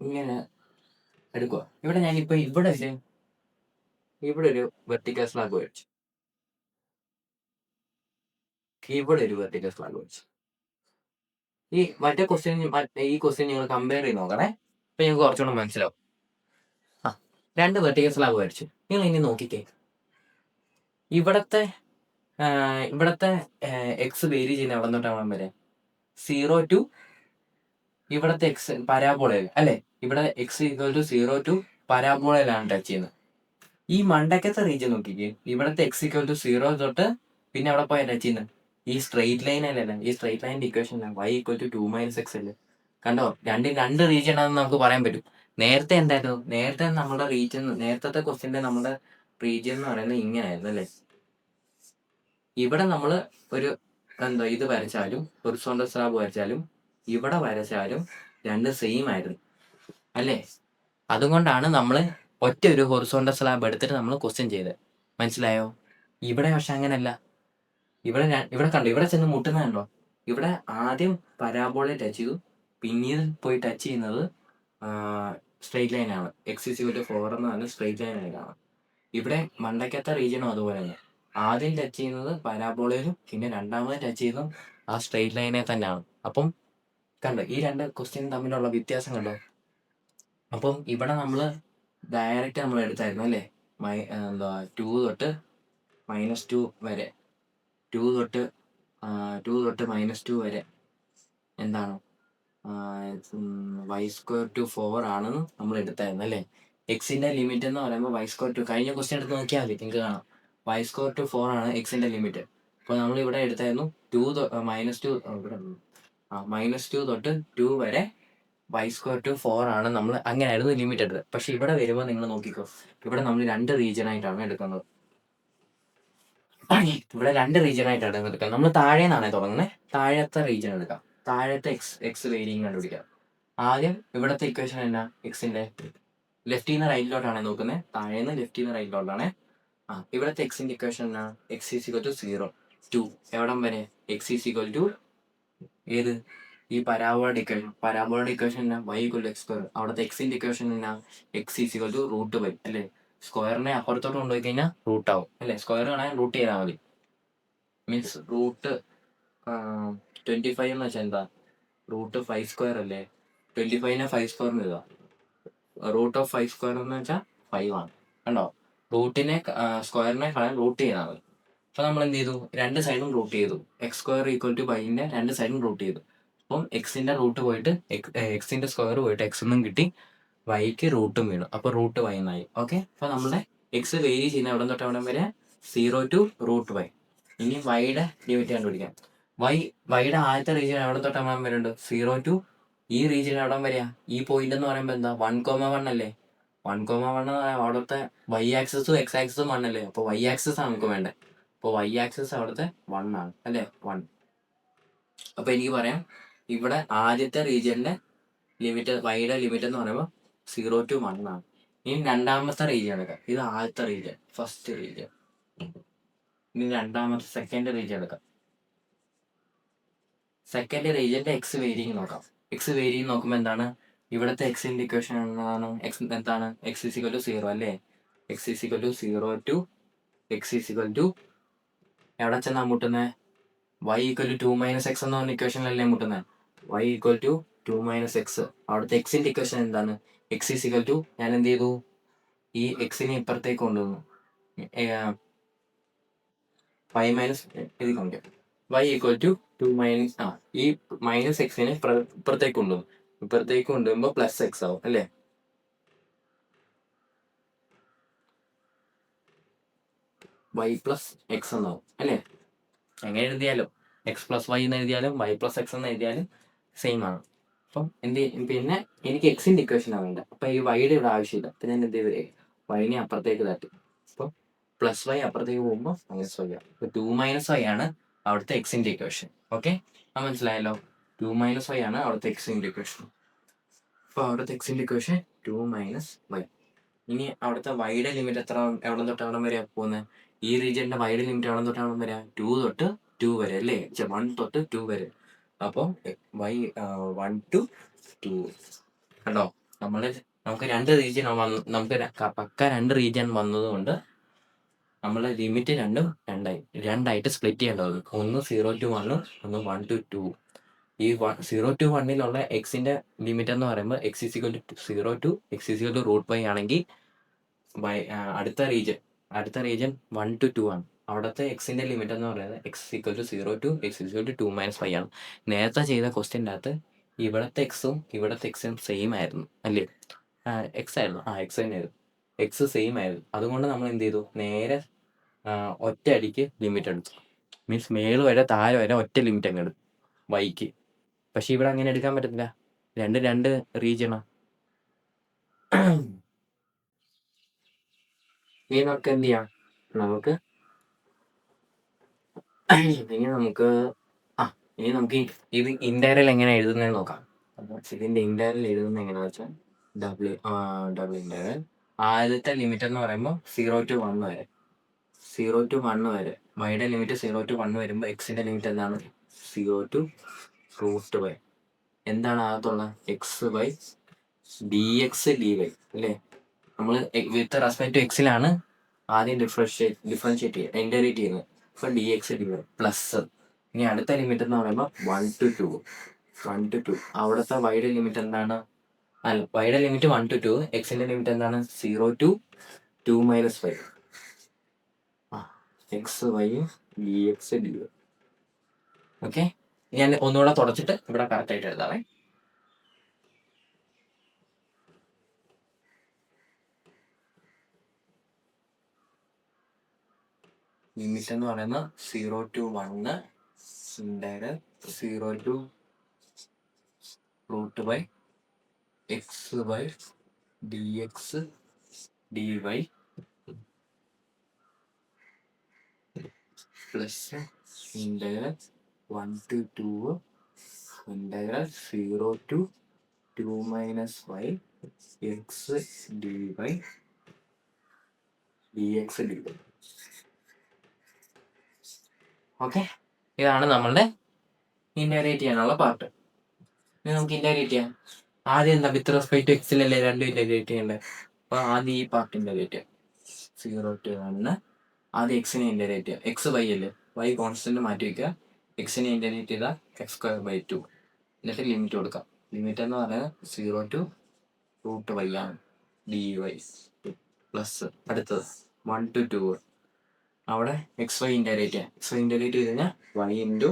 ഇങ്ങനെ എടുക്കുക, ഇവിടെ ഞാനിപ്പോൾ ഇവിടെ ഒരു വെർട്ടിക്കൽ സ്ലാബ് വരച്ചു, ഇവിടെ ഒരു വെർട്ടിക്കൽ സ്ലാബ് വരച്ചു. ഈ മറ്റേ ക്വസ്റ്റ്യൻ ഈ ക്വസ്റ്റ്യൻ നിങ്ങൾ കമ്പയർ ചെയ്ത് നോക്കണേ, അപ്പോൾ നിങ്ങൾക്ക് കുറച്ചുകൂടെ മനസ്സിലാവും. 2 വെർട്ടിക്കൽ സ്ലാബ് വരച്ചു. നിങ്ങൾ ഇനി നോക്കിക്കേ, ഇവിടത്തെ എക്സ് വേരി ചെയ്യുന്ന എവിടെ തൊട്ട് എവിടെ വരെ, 0 to ഇവിടത്തെ എക്സ് പരാബോളയിൽ അല്ലേ. ഇവിടെ എക്സ് ഈക്വൽ ടു 0 to പരാബോളയിലാണ് ടച്ച് ചെയ്യുന്നത്. ഈ മണ്ടക്കത്തെ റീജിയൻ നോക്കിക്കേ, ഇവിടത്തെ എക്സ് ഈക്വൽ ടു 0 തൊട്ട് പിന്നെ അവിടെ പോയാൽ ടച്ച് ചെയ്യുന്നത് ഈ സ്ട്രെയിറ്റ് ലൈൻ അല്ലേ. ഈ സ്ട്രെയിറ്റ് ലൈനിന്റെ equation y equal to 2 - x അല്ലേ. കണ്ടോ, 2 റീജിയൻ ആണെന്ന് നമുക്ക് പറയാൻ പറ്റും. നേരത്തെ എന്തായിരുന്നു, നേരത്തെ നമ്മുടെ റീജിയൻ, നേരത്തെ ക്വസ്റ്റ്യൻ്റെ നമ്മുടെ റീജിയൻ എന്ന് പറയുന്നത് ഇങ്ങനെയായിരുന്നു അല്ലേ. ഇവിടെ നമ്മൾ ഒരു ഇത് വരച്ചാലും ഹൊറിസോണ്ടൽ സ്ലാബ് വരച്ചാലും ഇവിടെ വരച്ചാലും 2 സെയിം ആയിരുന്നു അല്ലേ. അതുകൊണ്ടാണ് നമ്മൾ ഒറ്റ ഒരു ഹൊറിസോണ്ടൽ സ്ലാബ് എടുത്തിട്ട് നമ്മൾ ക്വസ്റ്റ്യൻ ചെയ്തത്. മനസ്സിലായോ? ഇവിടെ പക്ഷെ അങ്ങനല്ല. ഇവിടെ കണ്ടോ, ഇവിടെ ചെന്ന് മുട്ടുന്നുണ്ടോ, ഇവിടെ ആദ്യം പരാബോളയെ ടച്ച് ചെയ്തു, പിന്നീട് പോയി ടച്ച് ചെയ്യുന്നത് സ്ട്രെയിറ്റ് ലൈനാണ്. എക്സ് ഈക്വൽ ടു 4 എന്ന് പറഞ്ഞാൽ സ്ട്രെയിറ്റ് ലൈനാണ്. ഇവിടെ മണ്ടയ്ക്കത്തെ റീജിയനും അതുപോലെ തന്നെ, ആദ്യം ടച്ച് ചെയ്യുന്നത് പരാബോളയിലും പിന്നെ രണ്ടാമത് ടച്ച് ചെയ്യുന്നതും ആ സ്ട്രെയിറ്റ് ലൈനെ തന്നെയാണ്. അപ്പം കണ്ടോ, ഈ 2 ക്വസ്റ്റ്യൻ തമ്മിലുള്ള വ്യത്യാസം കണ്ടോ. അപ്പം ഇവിടെ നമ്മൾ ഡയറക്റ്റ് നമ്മൾ എടുത്തായിരുന്നു അല്ലേ, 2 തൊട്ട് -2 വരെ, 2 തൊട്ട് -2 വരെ എന്താണ് y² to 4 ആണെന്ന് നമ്മൾ എടുത്തായിരുന്നു അല്ലേ. എക്സിന്റെ ലിമിറ്റ് എന്ന് പറയുമ്പോൾ y², കഴിഞ്ഞ ക്വസ്റ്റ്യൻ എടുത്ത് നോക്കിയാൽ മതി, നിങ്ങൾക്ക് കാണാം y² to 4 ആണ് എക്സിന്റെ ലിമിറ്റ്. അപ്പോൾ നമ്മൾ ഇവിടെ എടുത്തായിരുന്നു -2 തൊട്ട് 2 വരെ y² to 4 ആണ് നമ്മൾ അങ്ങനെയായിരുന്നു ലിമിറ്റ് എടുത്തത്. പക്ഷെ ഇവിടെ വരുമ്പോൾ നിങ്ങൾ നോക്കിക്കോ, ഇവിടെ നമ്മൾ 2 റീജിയൻ ആയിട്ടാണ് എടുക്കുന്നത്. ഇവിടെ 2 റീജിയൻ ആയിട്ടാണ് എടുക്കുന്നത്. നമ്മൾ താഴെ നിന്നാണ് തുടങ്ങുന്നത്, താഴത്തെ റീജിയൻ എടുക്കാം, താഴത്തെ എക്സ് വേരിയങ് കണ്ടുപിടിക്കാം. ആദ്യം ഇവിടത്തെ ഇക്വേഷൻ എന്നാ, എക്സിന്റെ ലെഫ്റ്റിൽ നിന്ന് റൈറ്റിലോട്ടാണ് നോക്കുന്നത്, താഴേന്ന് ലെഫ്റ്റിൽ നിന്ന് റൈറ്റിലോട്ടാണ്. ഇവിടത്തെ എക്സിന്റെ ഇക്വേഷൻ എന്നാ, എക്സ് ഈസ് ഈക്വൽ ടു 0 2 എവിടം വരെ, എക്സ് ഈസ് ഈക്വൽ ടു ഏത്, ഈ പരാബോളയുടെ ഇക്വേഷൻ എന്നാ, y ഈക്വൽ ടു x². അവിടുത്തെ എക്സിന്റെ ഇക്വേഷൻ എന്നാ, x is equal to √y അല്ലേ. സ്ക്വയറിനെ അപ്പുറത്തോട്ട് കൊണ്ടുപോയി കഴിഞ്ഞാൽ റൂട്ട് ആവും അല്ലേ. സ്ക്വയർ വേണമെങ്കിൽ റൂട്ട് ചെയ്താൽ മതി. മീൻസ് റൂട്ട് 25 എന്ന് വെച്ചാൽ എന്താ, √5² അല്ലേ. 25നെ 5² എഴുതാം, √5² എന്ന് വെച്ചാൽ 5 ആണ്. കണ്ടോ, റൂട്ടിനെ സ്ക്വയറിനെ റൂട്ട് ചെയ്താൽ മതി. അപ്പോൾ നമ്മൾ എന്ത് ചെയ്തു, 2 സൈഡും റൂട്ട് ചെയ്തു. x² ഈക്വൽ ടു y-ന്റെ 2 സൈഡും റൂട്ട് ചെയ്തു. അപ്പം എക്സിന്റെ റൂട്ട് പോയിട്ട് എക്സിന്റെ സ്ക്വയർ പോയിട്ട് x എന്നും കിട്ടി, വൈക്ക് റൂട്ടും വീണു, അപ്പോൾ √y എന്നായി. ഓക്കെ, അപ്പോൾ നമ്മുടെ എക്സ് വേരി ചെയ്യുന്ന എവിടെ തൊട്ട് എവിടെ വരെ, 0 to √y. ഇനി വൈയുടെ ലിമിറ്റ് കണ്ടുപിടിക്കാം. വൈയുടെ ആദ്യത്തെ റീജിയൻ എവിടെ തൊട്ട് എവിടെ വരെ ഉണ്ട്, 0 to ഈ റീജിയൻ എവിടെ വരെയാ, ഈ പോയിന്റ് എന്ന് പറയുമ്പോൾ എന്താ 1,1 അല്ലേ. 1,1 അവിടുത്തെ y ആക്സിസും x ആക്സിസും 1 അല്ലേ. അപ്പോൾ y ആക്സിസ് ആണ് നമുക്ക് വേണ്ടത്. അപ്പോൾ y ആക്സിസ് അവിടുത്തെ 1 ആണ് അല്ലേ, 1. അപ്പോൾ എനിക്ക് പറയാം, ഇവിടെ ആദ്യത്തെ റീജിയന്റെ ലിമിറ്റ്, വൈയുടെ ലിമിറ്റ് എന്ന് പറയുമ്പോൾ 0 to 1 ആണ്. ഇനി രണ്ടാമത്തെ റീജിയൻ എടുക്കാം, ഇത് ആദ്യത്തെ റീജിയൻ, ഫസ്റ്റ് റീജിയൻ. ഇനി രണ്ടാമത്തെ സെക്കൻഡ് റീജിയൻ എടുക്കാം. സെക്കൻഡ് റീജിയന്റെ എക്സ് വേരിയിങ് നോക്കാം. എക്സ് വേരിയിങ് നോക്കുമ്പോൾ എന്താണ്, ഇവിടുത്തെ എക്സിൻ്റെ ഇക്വേഷൻ എന്താണ് എക്സ് ഈസിക്കൽ ടു 0 അല്ലേ? X is equal to 0 to X is equal to എവിടെ ചെന്നാ മുട്ടുന്നത്? Y equal to 2 minus X എന്ന പറഞ്ഞ ഇക്വേഷനിലല്ലേ മുട്ടുന്നത്? Y equal to 2 minus X. അവിടുത്തെ എക്സിൻ്റെ ഇക്വേഷൻ എന്താണ്? എക്സ് ഈസിക്കൽ ടു ഞാൻ എന്ത് ചെയ്തു? ഈ എക്സിനെ ഇപ്പുറത്തേക്ക് കൊണ്ടുവന്നു. വൈ മൈനസ് ഇത് കാണിക്കാം. വൈ ഈക്വൽ ടു 2 മൈനസ് ഈ മൈനസ് എക്സിനെ ഇപ്പുറത്തേക്ക് കൊണ്ടുവന്നു. ഇപ്പുറത്തേക്ക് കൊണ്ടുവരുമ്പോൾ പ്ലസ് എക്സ് ആവും അല്ലേ? വൈ പ്ലസ് എക്സ് എന്നാവും അല്ലേ? എങ്ങനെ എഴുതിയാലും എക്സ് പ്ലസ് വൈ എന്ന് എഴുതിയാലും വൈ പ്ലസ് എക്സ് എന്ന് എഴുതിയാലും സെയിം ആണ്. അപ്പം പിന്നെ എനിക്ക് എക്സിൻ്റെ ഇക്വേഷൻ ആവേണ്ട. അപ്പം ഈ വൈയുടെ ഇവിടെ ആവശ്യമില്ല. അപ്പം ഞാൻ എന്ത് ചെയ്തേ? വൈനെ അപ്പുറത്തേക്ക് തട്ടി. അപ്പം പ്ലസ് വൈ അപ്പുറത്തേക്ക് പോകുമ്പോൾ മൈനസ് വൈ ആണ്. ഇപ്പം 2 മൈനസ് വൈ ആണ് അവിടുത്തെ എക്സിൻ്റെ ഇക്വേഷൻ. ഓക്കെ, അത് മനസ്സിലായല്ലോ? 2 മൈനസ് വൈ ആണ് അവിടുത്തെ എക്സിൻ്റെ ഇക്വേഷൻ. അപ്പോൾ അവിടുത്തെ എക്സിൻ്റെ ഇക്വേഷൻ 2 മൈനസ് വൈ. ഇനി അവിടുത്തെ വൈയുടെ ലിമിറ്റ് എവിടെ തൊട്ട് എവിടെ വരെ പോകുന്നത്? ഈ റീജിയൻ്റെ വൈയുടെ ലിമിറ്റ് എവിടെ തൊട്ട് എവിടെ വരെ? 2 തൊട്ട് 2 വരെ അല്ലേ? 1 തൊട്ട് 2 വരെ. അപ്പോൾ വൈ 1 to 2 കണ്ടോ? നമുക്ക് 2 റീജിയൻ നമുക്ക് പക്ക 2 റീജിയൻ വന്നതുകൊണ്ട് നമ്മളെ ലിമിറ്റ് രണ്ടായിട്ട് സ്പ്ലിറ്റ് ചെയ്യേണ്ടത്. ഒന്ന് 0 to 1, ഒന്ന് 1 to 2. ഈ 0 to 1 എക്സിൻ്റെ ലിമിറ്റ് എന്ന് പറയുമ്പോൾ x is equal to 0 to x is equal to root 5 ആണെങ്കിൽ അടുത്ത റീജിയൻ 1 to 2 ആണ്. അവിടുത്തെ എക്സിൻ്റെ ലിമിറ്റ് എന്ന് പറയുന്നത് x equal to 0 to x equal to 2 minus 5 ആണ്. നേരത്തെ ചെയ്ത ക്വസ്റ്റ്യൻ്റെ അകത്ത് ഇവിടുത്തെ എക്സും സെയിം ആയിരുന്നു അല്ലേ? എക്സ് ആയിരുന്നു. എക്സ് തന്നെയായിരുന്നു. എക്സ് സെയിം ആയിരുന്നു. അതുകൊണ്ട് നമ്മൾ എന്ത് ചെയ്തു? നേരെ ഒറ്റ അടിക്ക് ലിമിറ്റ് എടുത്തു. മീൻസ് മേള് വരെ താഴെ വരെ ഒറ്റ ലിമിറ്റ് അങ്ങ് എടുത്തു വൈക്ക്. പക്ഷെ ഇവിടെ അങ്ങനെ എടുക്കാൻ പറ്റത്തില്ല. രണ്ട് റീജിയണാണ്. ഇനി നമുക്ക് എന്ത് ചെയ്യാം? ഇനി നമുക്ക് ഇത് ഇന്റഗ്രൽ എങ്ങനെ എഴുതുന്നതെന്ന് നോക്കാം. ഇതിന്റെ ഇന്റഗ്രൽ എഴുതുന്നത് എങ്ങനെയാണെന്ന് വെച്ചാൽ ഡബിൾ ഇന്റഗ്രൽ. ആദ്യത്തെ ലിമിറ്റ് എന്ന് പറയുമ്പോൾ 0 to 1 വരെ. 0 to 1 വരെ വൈയുടെ ലിമിറ്റ് 0 to 1 വരുമ്പോൾ എക്സിന്റെ ലിമിറ്റ് എന്താണ്? 0 to റൂട്ട് വൈ. എന്താണ് അകത്തുള്ള? X by d x d y അല്ലേ? നമ്മൾ വിത്ത് റെസ്പെക്ട് ടു എക്സിലാണ് ആദ്യം ഡിഫറൻഷിയേറ്റ് ചെയ്യുക, ഇന്റഗ്രേറ്റ് ചെയ്യുന്നത്. അപ്പോൾ d x d y plus. ഇനി അടുത്ത ലിമിറ്റ് എന്ന് പറയുമ്പോൾ 1 to 2. അവിടുത്തെ വൈയുടെ ലിമിറ്റ് എന്താണ്? വൈയുടെ ലിമിറ്റ് 1 to 2. എക്സിന്റെ ലിമിറ്റ് എന്താണ്? 0 to 2 minus 5. X y d x d y. Okay, ഞാൻ ഒന്നുകൂടെ തുടച്ചിട്ട് ഇവിടെ കറക്റ്റായിട്ട് എഴുതാവേ. ലിമിറ്റ് എന്ന് പറയുന്നത് 0 to 1 integral 0 to root by x by d x d y plus integral 1 to 2 integral 0 to 2 minus 5 x d y d x d y. Okay, ഇതാണ് നമ്മളുടെ integrate ചെയ്യാനുള്ള പാർട്ട്. ഇനി നമുക്ക് ഇന്റഗ്രേറ്റ് ചെയ്യാം. ആദ്യം എന്താ? വിത്ത് റെസ്പെക്ട് ടു എക്സിലല്ലേ രണ്ടും integrate ചെയ്യേണ്ടത്. അപ്പോൾ ആദ്യം ഈ പാർട്ട് ഇന്റഗ്രേറ്റ് ചെയ്യാം. 0 to 1 ആദ്യം എക്സിനെ ഇന്റഗ്രേറ്റ് ചെയ്യാം. എക്സ് വൈ അല്ലേ? വൈ കോൺസ്റ്റന്റ് മാറ്റി വയ്ക്കുക. എക്സിനെ ഇന്റഗ്രേറ്റ് ചെയ്താൽ x²/2. എന്നിട്ട് ലിമിറ്റ് കൊടുക്കാം. ലിമിറ്റ് എന്ന് പറയുന്നത് 0 to റൂട്ട് വൈ ആണ് ഡി വൈ പ്ലസ് അടുത്തത് 1 to 2. അവിടെ എക്സ് വൈ ഇന്റഗ്രേറ്റ് ചെയ്യാം. എക്സ് വൈ ഇന്റഗ്രേറ്റ് ചെയ്ത് കഴിഞ്ഞാൽ y into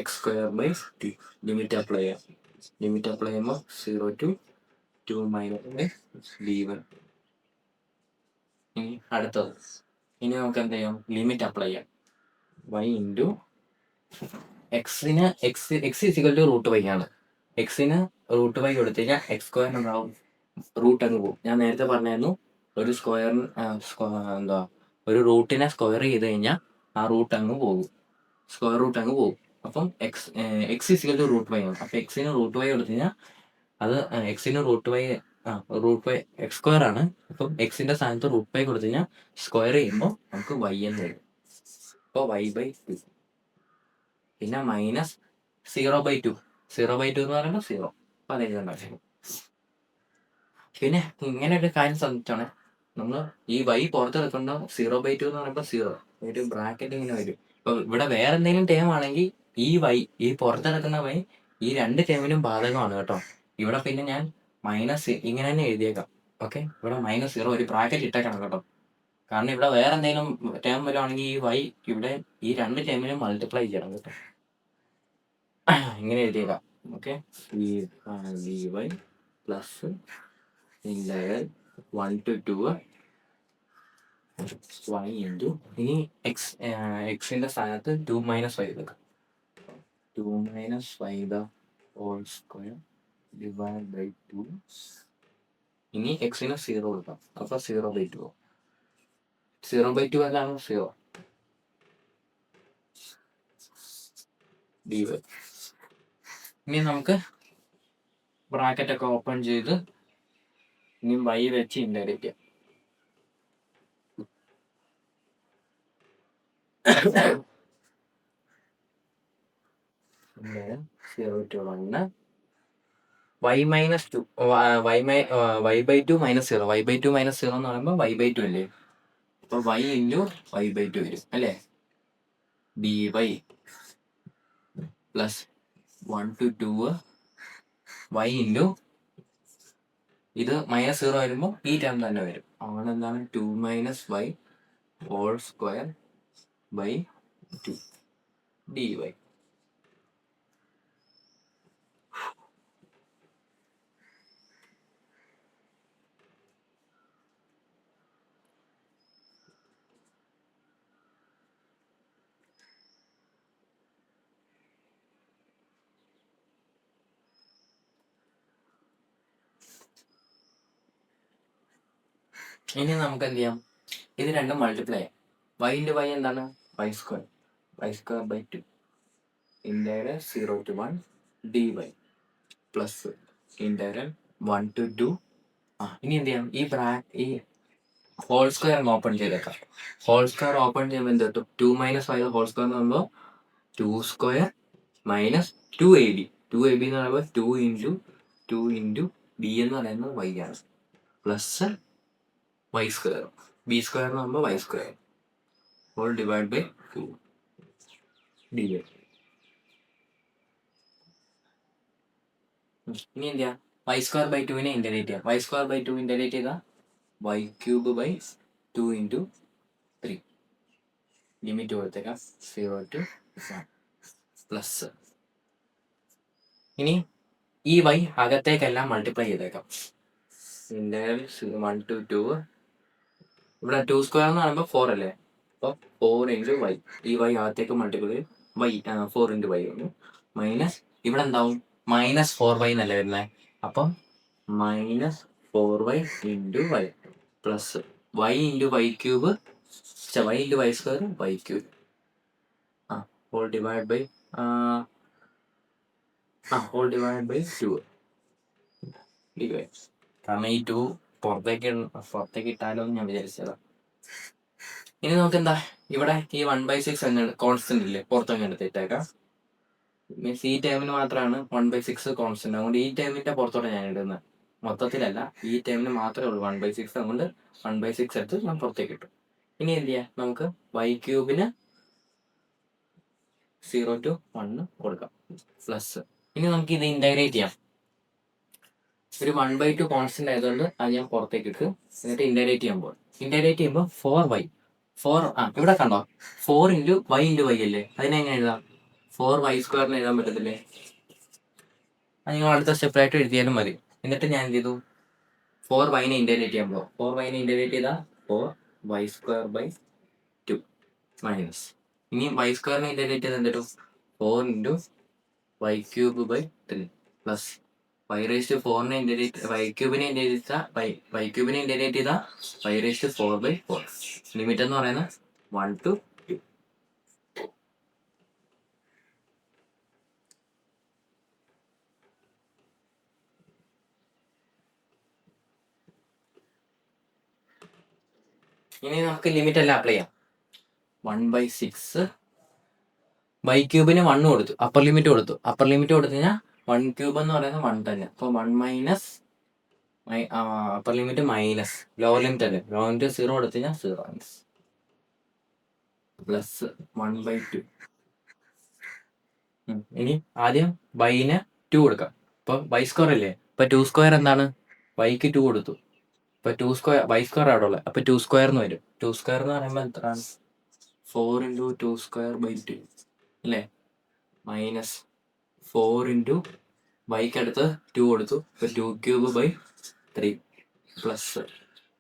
x²/2 limit apply ചെയ്യാം. ലിമിറ്റ് അപ്ലൈ ചെയ്യുമ്പോൾ 0 to 2 മൈനസ് ഡി വൈ. ഇനി അടുത്തത്, ഇനി നമുക്ക് എന്ത് ചെയ്യാം? ലിമിറ്റ് അപ്ലൈ ചെയ്യാം. y into x equal to root y ആണ്. എക്സിന് റൂട്ട് വൈ കൊടുത്തു കഴിഞ്ഞാൽ x² ഉണ്ടാവും, റൂട്ട് അങ്ങ് പോകും. ഞാൻ നേരത്തെ പറഞ്ഞായിരുന്നു ഒരു സ്ക്വയറിന് ഒരു റൂട്ടിനെ സ്ക്വയർ ചെയ്ത് കഴിഞ്ഞാൽ ആ റൂട്ട് അങ്ങ് പോകും, സ്ക്വയർ റൂട്ട് അങ്ങ് പോകും. അപ്പം x equal to root y ആണ്. അപ്പം എക്സിന് റൂട്ട് വൈ കൊടുത്തു കഴിഞ്ഞാൽ അത് എക്സിന് റൂട്ട് വൈ x² ആണ്. അപ്പം എക്സിന്റെ സ്ഥാനത്ത് റൂട്ട് വൈ കൊടുത്തു കഴിഞ്ഞാൽ സ്ക്വയർ ചെയ്യുമ്പോൾ നമുക്ക് y എന്ന് വരും. അപ്പോൾ y/2. പിന്നെ -0/2. 0/2 എന്ന് പറയുമ്പോൾ 0. അപ്പോൾ അത് എഴുതേണ്ട ആവശ്യം. പിന്നെ ഇങ്ങനെ ഒരു കാര്യം ശ്രദ്ധിച്ചോണേ, നമ്മൾ ഈ y പുറത്തെടുക്കുമ്പോൾ 0/2 എന്ന് പറയുമ്പോൾ 0 ഒരു ബ്രാക്കറ്റ് ഇങ്ങനെ വരും. ഇപ്പൊ ഇവിടെ വേറെ എന്തെങ്കിലും ടേം ആണെങ്കിൽ ഈ y, ഈ പുറത്തെടുക്കുന്ന y ഈ രണ്ട് ടേമിനും ബാധകമാണ് കേട്ടോ. ഇവിടെ പിന്നെ ഞാൻ മൈനസ് ഇങ്ങനെ തന്നെ എഴുതിയേക്കാം. ഓക്കെ, ഇവിടെ -0 ഒരു ബ്രാക്കറ്റ് ഇട്ടേക്കണം കേട്ടോ. കാരണം ഇവിടെ വേറെ എന്തെങ്കിലും ടേം വരുവാണെങ്കിൽ ഈ y ഇവിടെ ഈ രണ്ട് ടേമിനും മൾട്ടിപ്ലൈ ചെയ്യണം കേട്ടോ. ഇങ്ങനെ എഴുതിയേക്കാം. Okay, vy plus integral 1 to 2 y into ഇനി എക്സിന്റെ സ്ഥാനത്ത് 2 - y എടുക്കാം. 2 - y the whole square divide by 2. ഇനി എക്സിന് 0 കൊടുക്കാം. അപ്പോൾ 0/2 0/2 എന്താണ് 0 dy. ഇനി നമുക്ക് ബ്രാക്കറ്റ് ഒക്കെ ഓപ്പൺ ചെയ്ത് ഇനി y വെച്ച് ഇൻഡയറക്റ്റ് ചെയ്യാം. y -2 y/2 -0 y/2 -0 എന്ന് പറയുമ്പോൾ y/2 അല്ലേ. അപ്പൊ y ഇൻറ്റു y/2 വരും അല്ലേ. dy plus 1 to 2 y into ഇത് -0 വരുമ്പോൾ ഈ ടേം തന്നെ വരും. അങ്ങനെ എന്താണ് 2 - y whole square by 2 dy. ഇനി നമുക്ക് എന്ത് ചെയ്യാം, ഇത് രണ്ടും മൾട്ടിപ്ലൈ ചെയ്യാം. y ഇൻറ്റു y എന്താണ് y² by 2 integral 0 to 1 dy plus integral 1 to 2. ഇനി എന്ത് ചെയ്യാം, ഈ ഹോൾ സ്ക്വയർ ഓപ്പൺ ചെയ്തേക്കാം. ഹോൾ സ്ക്വയർ ഓപ്പൺ ചെയ്യുമ്പോൾ എന്ത് കിട്ടും, 2 - y ഹോൾ സ്ക്വയർ എന്ന് പറയുമ്പോൾ 2² മൈനസ് 2ab. 2ab എന്ന് പറയുമ്പോൾ 2 ഇൻറ്റു b എന്ന് പറയുന്നത് y ആണ് പ്ലസ് y². b² എന്ന് പറയുമ്പോൾ y² whole divide by 2 dy. ഇനി എന്ത് ചെയ്യാം, y² ബൈ 2 ഇന്റഗ്രേറ്റ് ചെയ്യാം. y² ബൈ 2 ഇന്റഗ്രേറ്റ് ചെയ്താൽ y³ ബൈ 2 ഇൻറ്റു 3 ലിമിറ്റ് കൊടുത്തേക്കാം 0 to 1 പ്ലസ്. ഇനി ഈ y അകത്തേക്കെല്ലാം മൾട്ടിപ്ലൈ ചെയ്തേക്കാം. ഇന്റഗ്രൽ 1 to 2 ഇവിടെ 2² എന്ന് പറയുമ്പോൾ 4 അല്ലേ. അപ്പോൾ 4 ഇൻറ്റു y, ഈ y അകത്തേക്ക് മൾട്ടിപ്ലൈ y 4 ഇൻറ്റു y വന്നു മൈനസ് ഇവിടെ എന്താവും -4y എന്നല്ലേ വരുന്നത്. അപ്പം -4y into y plus y into y³ y into y² y³ whole divide by 2 dy. കാരണം ഈ 2 പുറത്തേക്ക് ഇട്ടാലോ എന്ന് ഞാൻ വിചാരിച്ചതാ. ഇനി നമുക്ക് എന്താ, ഇവിടെ ഈ 1/6 കോൺസ്റ്റന്റ് ഇല്ലേ, പുറത്തൊക്കെ എടുത്തിട്ടേക്കാം. മീൻസ് ഈ ടേമിന് മാത്രമാണ് 1/6 കോൺസ്റ്റന്റ്. അതുകൊണ്ട് ഈ ടേമിന്റെ പുറത്തോടെ ഞാൻ ഇടുന്നത്, മൊത്തത്തിലല്ല. ഈ ടേമിന് മാത്രമേ ഉള്ളൂ 1/6. അതുകൊണ്ട് 1/6 എടുത്ത് ഞാൻ പുറത്തേക്ക് ഇട്ടു. ഇനി എന്ത് ചെയ്യാം, നമുക്ക് y³ 0 to 1 കൊടുക്കാം പ്ലസ്. ഇനി നമുക്ക് ഇത് ഇന്റഗ്രേറ്റ് ചെയ്യാം. ഒരു 1/2 കോൺസ്റ്റന്റ് ആയതുകൊണ്ട് അത് ഞാൻ പുറത്തേക്ക് ഇട്ട് എന്നിട്ട് ഇന്റഗ്രേറ്റ് ചെയ്യുമ്പോൾ 4y ഇവിടെ കണ്ടോ 4 ഇൻറ്റു y ഇൻറ്റു y അല്ലേ. അതിനെങ്ങനെ എഴുതാം, 4y² എഴുതാൻ പറ്റത്തില്ലേ. അത് നിങ്ങൾ അടുത്ത സ്റ്റെപ്പായിട്ട് എഴുതിയാലും മതി. എന്നിട്ട് ഞാൻ എന്ത് ചെയ്തു, 4y ഇന്റഗ്രേറ്റ് ചെയ്യുമ്പോൾ 4y ഇന്റഗ്രേറ്റ് ചെയ്താൽ 4y² ബൈ 2 മൈനസ്. ഇനി y² ഇന്റഗ്രേറ്റ് ചെയ്ത് എന്ത് 4 into y³ by 3 plus y⁴ integrate y³ integrate ചെയ്താൽ y⁴ ബൈ 4. ലിമിറ്റ് എന്ന് പറയുന്നത് 1 to 2. ഇനി നമുക്ക് ലിമിറ്റ് എല്ലാം അപ്ലൈ ചെയ്യാം. 1/6 y³ 1 കൊടുത്തു, അപ്പർ ലിമിറ്റ് കൊടുത്തു കഴിഞ്ഞാൽ 1³ എന്ന് പറയുന്നത് 1 തന്നെ. അപ്പോൾ 1 - upper limit minus lower limit അല്ലേ, ലോവർ ലിമിറ്റ് 0 എടുത്തു കഴിഞ്ഞാൽ 0 മൈനസ് പ്ലസ് 1/2. ഇനി ആദ്യം ബൈന് 2 കൊടുക്കാം. ഇപ്പൊ ബൈ സ്ക്വയർ അല്ലേ, ഇപ്പൊ 2 സ്ക്വയർ എന്താണ്, ബൈക്ക് 2 കൊടുത്തു. ഇപ്പൊ 2 സ്ക്വയർ ബൈ സ്ക്വയർ അവിടെ ഉള്ളത്, അപ്പൊ 2 സ്ക്വയർ എന്ന് വരും. 2 സ്ക്വയർ എന്ന് പറയുമ്പോൾ എത്രയാണ്, 4 × 2 സ്ക്വയർ ബൈ 2 അല്ലേ, മൈനസ് 4 × ബൈക്ക് അടുത്ത് 2 കൊടുത്തു, ഇപ്പൊ 2³ / 3 പ്ലസ്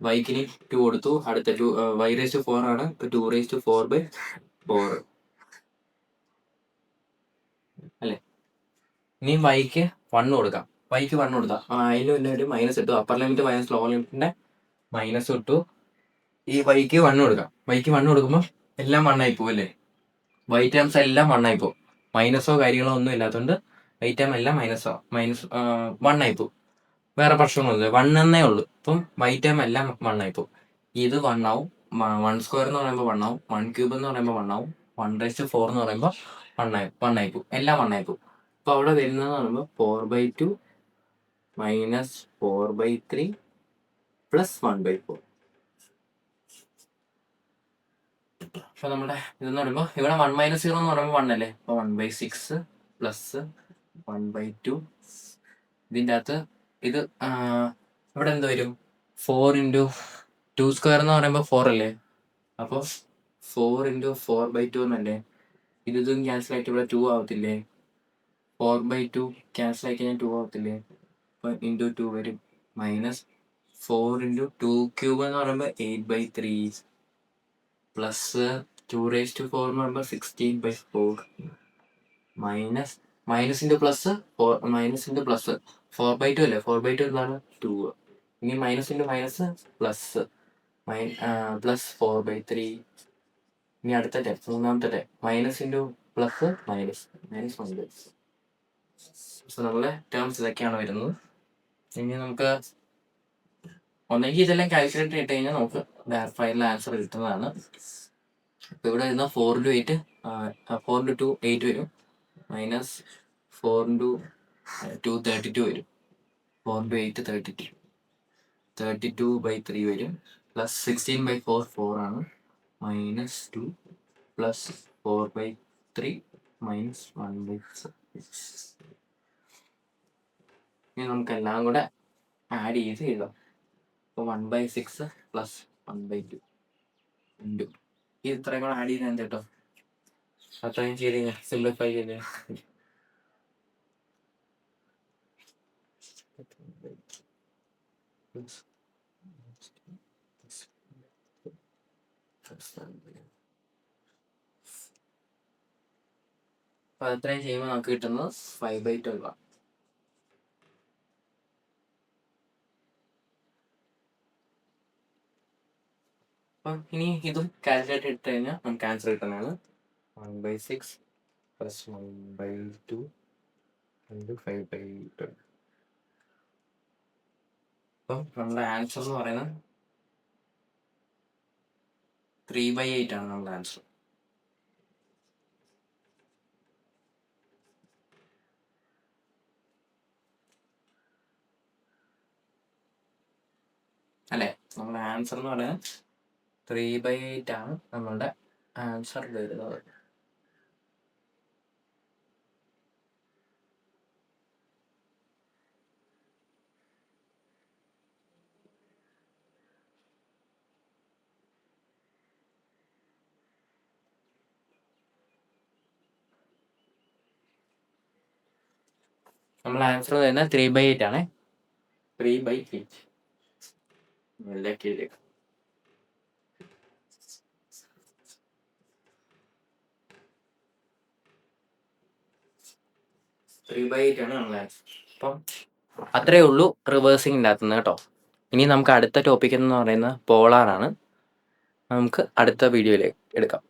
ബൈക്കിന് 2 കൊടുത്തു, അടുത്ത 2 y⁴ ആണ്, ഇപ്പൊ 2⁴/4 അല്ലേ. ഇനി ബൈക്ക് 1 കൊടുക്കാം. ബൈക്ക് 1 കൊടുത്താൽ അതിലും തന്നെ ഒരു മൈനസ് ഇട്ടു, അപ്പർ ലിമിറ്റ് മൈനസ് ലോവർ ലിമിറ്റിന്റെ മൈനസ് ഇട്ടു. ഈ ബൈക്ക് 1 കൊടുക്കാം. ബൈക്ക് 1 കൊടുക്കുമ്പോൾ എല്ലാം 1 ആയി പോകും അല്ലേ, ബൈ ടേംസ് എല്ലാം 1 ആയി പോകും. മൈനസോ കാര്യങ്ങളോ ഒന്നും ഇല്ലാത്തതുകൊണ്ട് ബൈ ടേം എല്ലാം മൈനസ് 1 ആയി പോകും. വേറെ പ്രശ്നമൊന്നുമില്ല, 1 എന്നേ ഉള്ളൂ. ഇപ്പം ബൈ ടേം എല്ലാം 1 ആയി പോകും. ഇത് 1 ആവും, 1 സ്ക്വയർ എന്ന് പറയുമ്പോൾ 1 ആവും, 1³ എന്ന് പറയുമ്പോൾ 1 ആവും, 1⁴ എന്ന് പറയുമ്പോൾ 1 ആയി പോകും, എല്ലാം 1 ആയി പോകും. അപ്പൊ അവിടെ വരുന്നതെന്ന് പറയുമ്പോൾ 4/2 മൈനസ് 4/3 പ്ലസ് 1/4. അപ്പൊ നമ്മുടെ ഇതെന്ന് പറയുമ്പോൾ ഇവിടെ 1 - 0 എന്ന് പറയുമ്പോൾ 1 അല്ലേ, അപ്പൊ 1/6 പ്ലസ് 1/2. ഇതിൻ്റെ അകത്ത് ഇത് ഇവിടെ എന്ത് വരും, 4 × 2 സ്ക്വയർ എന്ന് പറയുമ്പോൾ 4 അല്ലേ, അപ്പോൾ 4 × 4/2 എന്നല്ലേ, ഇതും ക്യാൻസൽ ആയിട്ട് ഇവിടെ 2 ആവത്തില്ലേ, 4/2 ക്യാൻസൽ ആയി കഴിഞ്ഞാൽ 2 ആവത്തില്ലേ, അപ്പൊ × 2 വരും, മൈനസ് 4 × 2³ എന്ന് പറയുമ്പോൾ 8/3 പ്ലസ് 2⁴ എന്ന് പറയുമ്പോൾ 16/4 മൈനസ് മൈനസിന്റെ പ്ലസ് മൈനസിന്റെ പ്ലസ് 4/2 അല്ലേ, 4/2 എന്താണ് 2. ഇനി മൈനസിന്റെ മൈനസ് പ്ലസ് പ്ലസ് 4/3. ഇനി അടുത്ത മൂന്നാമത്തെ മൈനസ് × പ്ലസ് മൈനസ് 1/. സോ നമ്മളെ ടേംസ് ഇതൊക്കെയാണ് വരുന്നത്. ഇനി നമുക്ക് ഒന്നെങ്കിൽ ഇതെല്ലാം കാൽക്കുലേറ്റർ ഇട്ട് കഴിഞ്ഞാൽ നമുക്ക് ഫൈനൽ ആൻസർ കിട്ടുന്നതാണ്. ഇപ്പൊ ഇവിടെ വരുന്ന 4 × 8 4 × 2 8 വരും, മൈനസ് 4 × 2 32 വരും, 4 × 8 32, 32/3 വരും, പ്ലസ് 16/4 4 ആണ്, മൈനസ് 2 പ്ലസ് 4/3 മൈനസ് 1/6. ഇനി നമുക്ക് എല്ലാം കൂടെ ആഡ് ചെയ്ത് എഴുതാം. അപ്പോൾ 1/6 പ്ലസ് 1/2 ഇൻറ്റു ഇത് ഇത്രയും കൂടെ ആഡ് ചെയ്ത് എന്ത് കേട്ടോ, അത്രയും ചെയ്ത് കഴിഞ്ഞാൽ സിംപ്ലിഫൈ ചെയ്ത് അപ്പൊ അത്രയും ചെയ്യുമ്പോൾ നമുക്ക് കിട്ടുന്നത് 5/12 ആണ്. അപ്പം ഇനി ഇതും കാൽക്കുലേറ്റ് ഇട്ട് കഴിഞ്ഞാൽ നമുക്ക് ആൻസർ കിട്ടുന്നതാണ് 1/6 പ്ലസ് 1/2 × 5/12. അപ്പം നമ്മുടെ ആൻസർ എന്ന് പറയുന്നത് 3/8 ആണ് നമ്മുടെ ആൻസർ. അല്ലേ, നമ്മുടെ ആൻസർ എന്ന് പറയുന്നത് 3/8 ആണ് നമ്മളുടെ ആൻസർ വരുന്നത്. നമ്മളെ ആൻസർ വരുന്നത് 3/8 ആണ്. 3/8 3/8 ആണ് നമ്മളെ ആൻസർ. അപ്പം അത്രയേ ഉള്ളൂ റിവേഴ്സിങ്ങിൻ്റെ അകത്തുനിന്ന് കേട്ടോ. ഇനി നമുക്ക് അടുത്ത ടോപ്പിക് എന്ന് പറയുന്നത് പോളാറാണ്. നമുക്ക് അടുത്ത വീഡിയോയിലേക്ക് എടുക്കാം.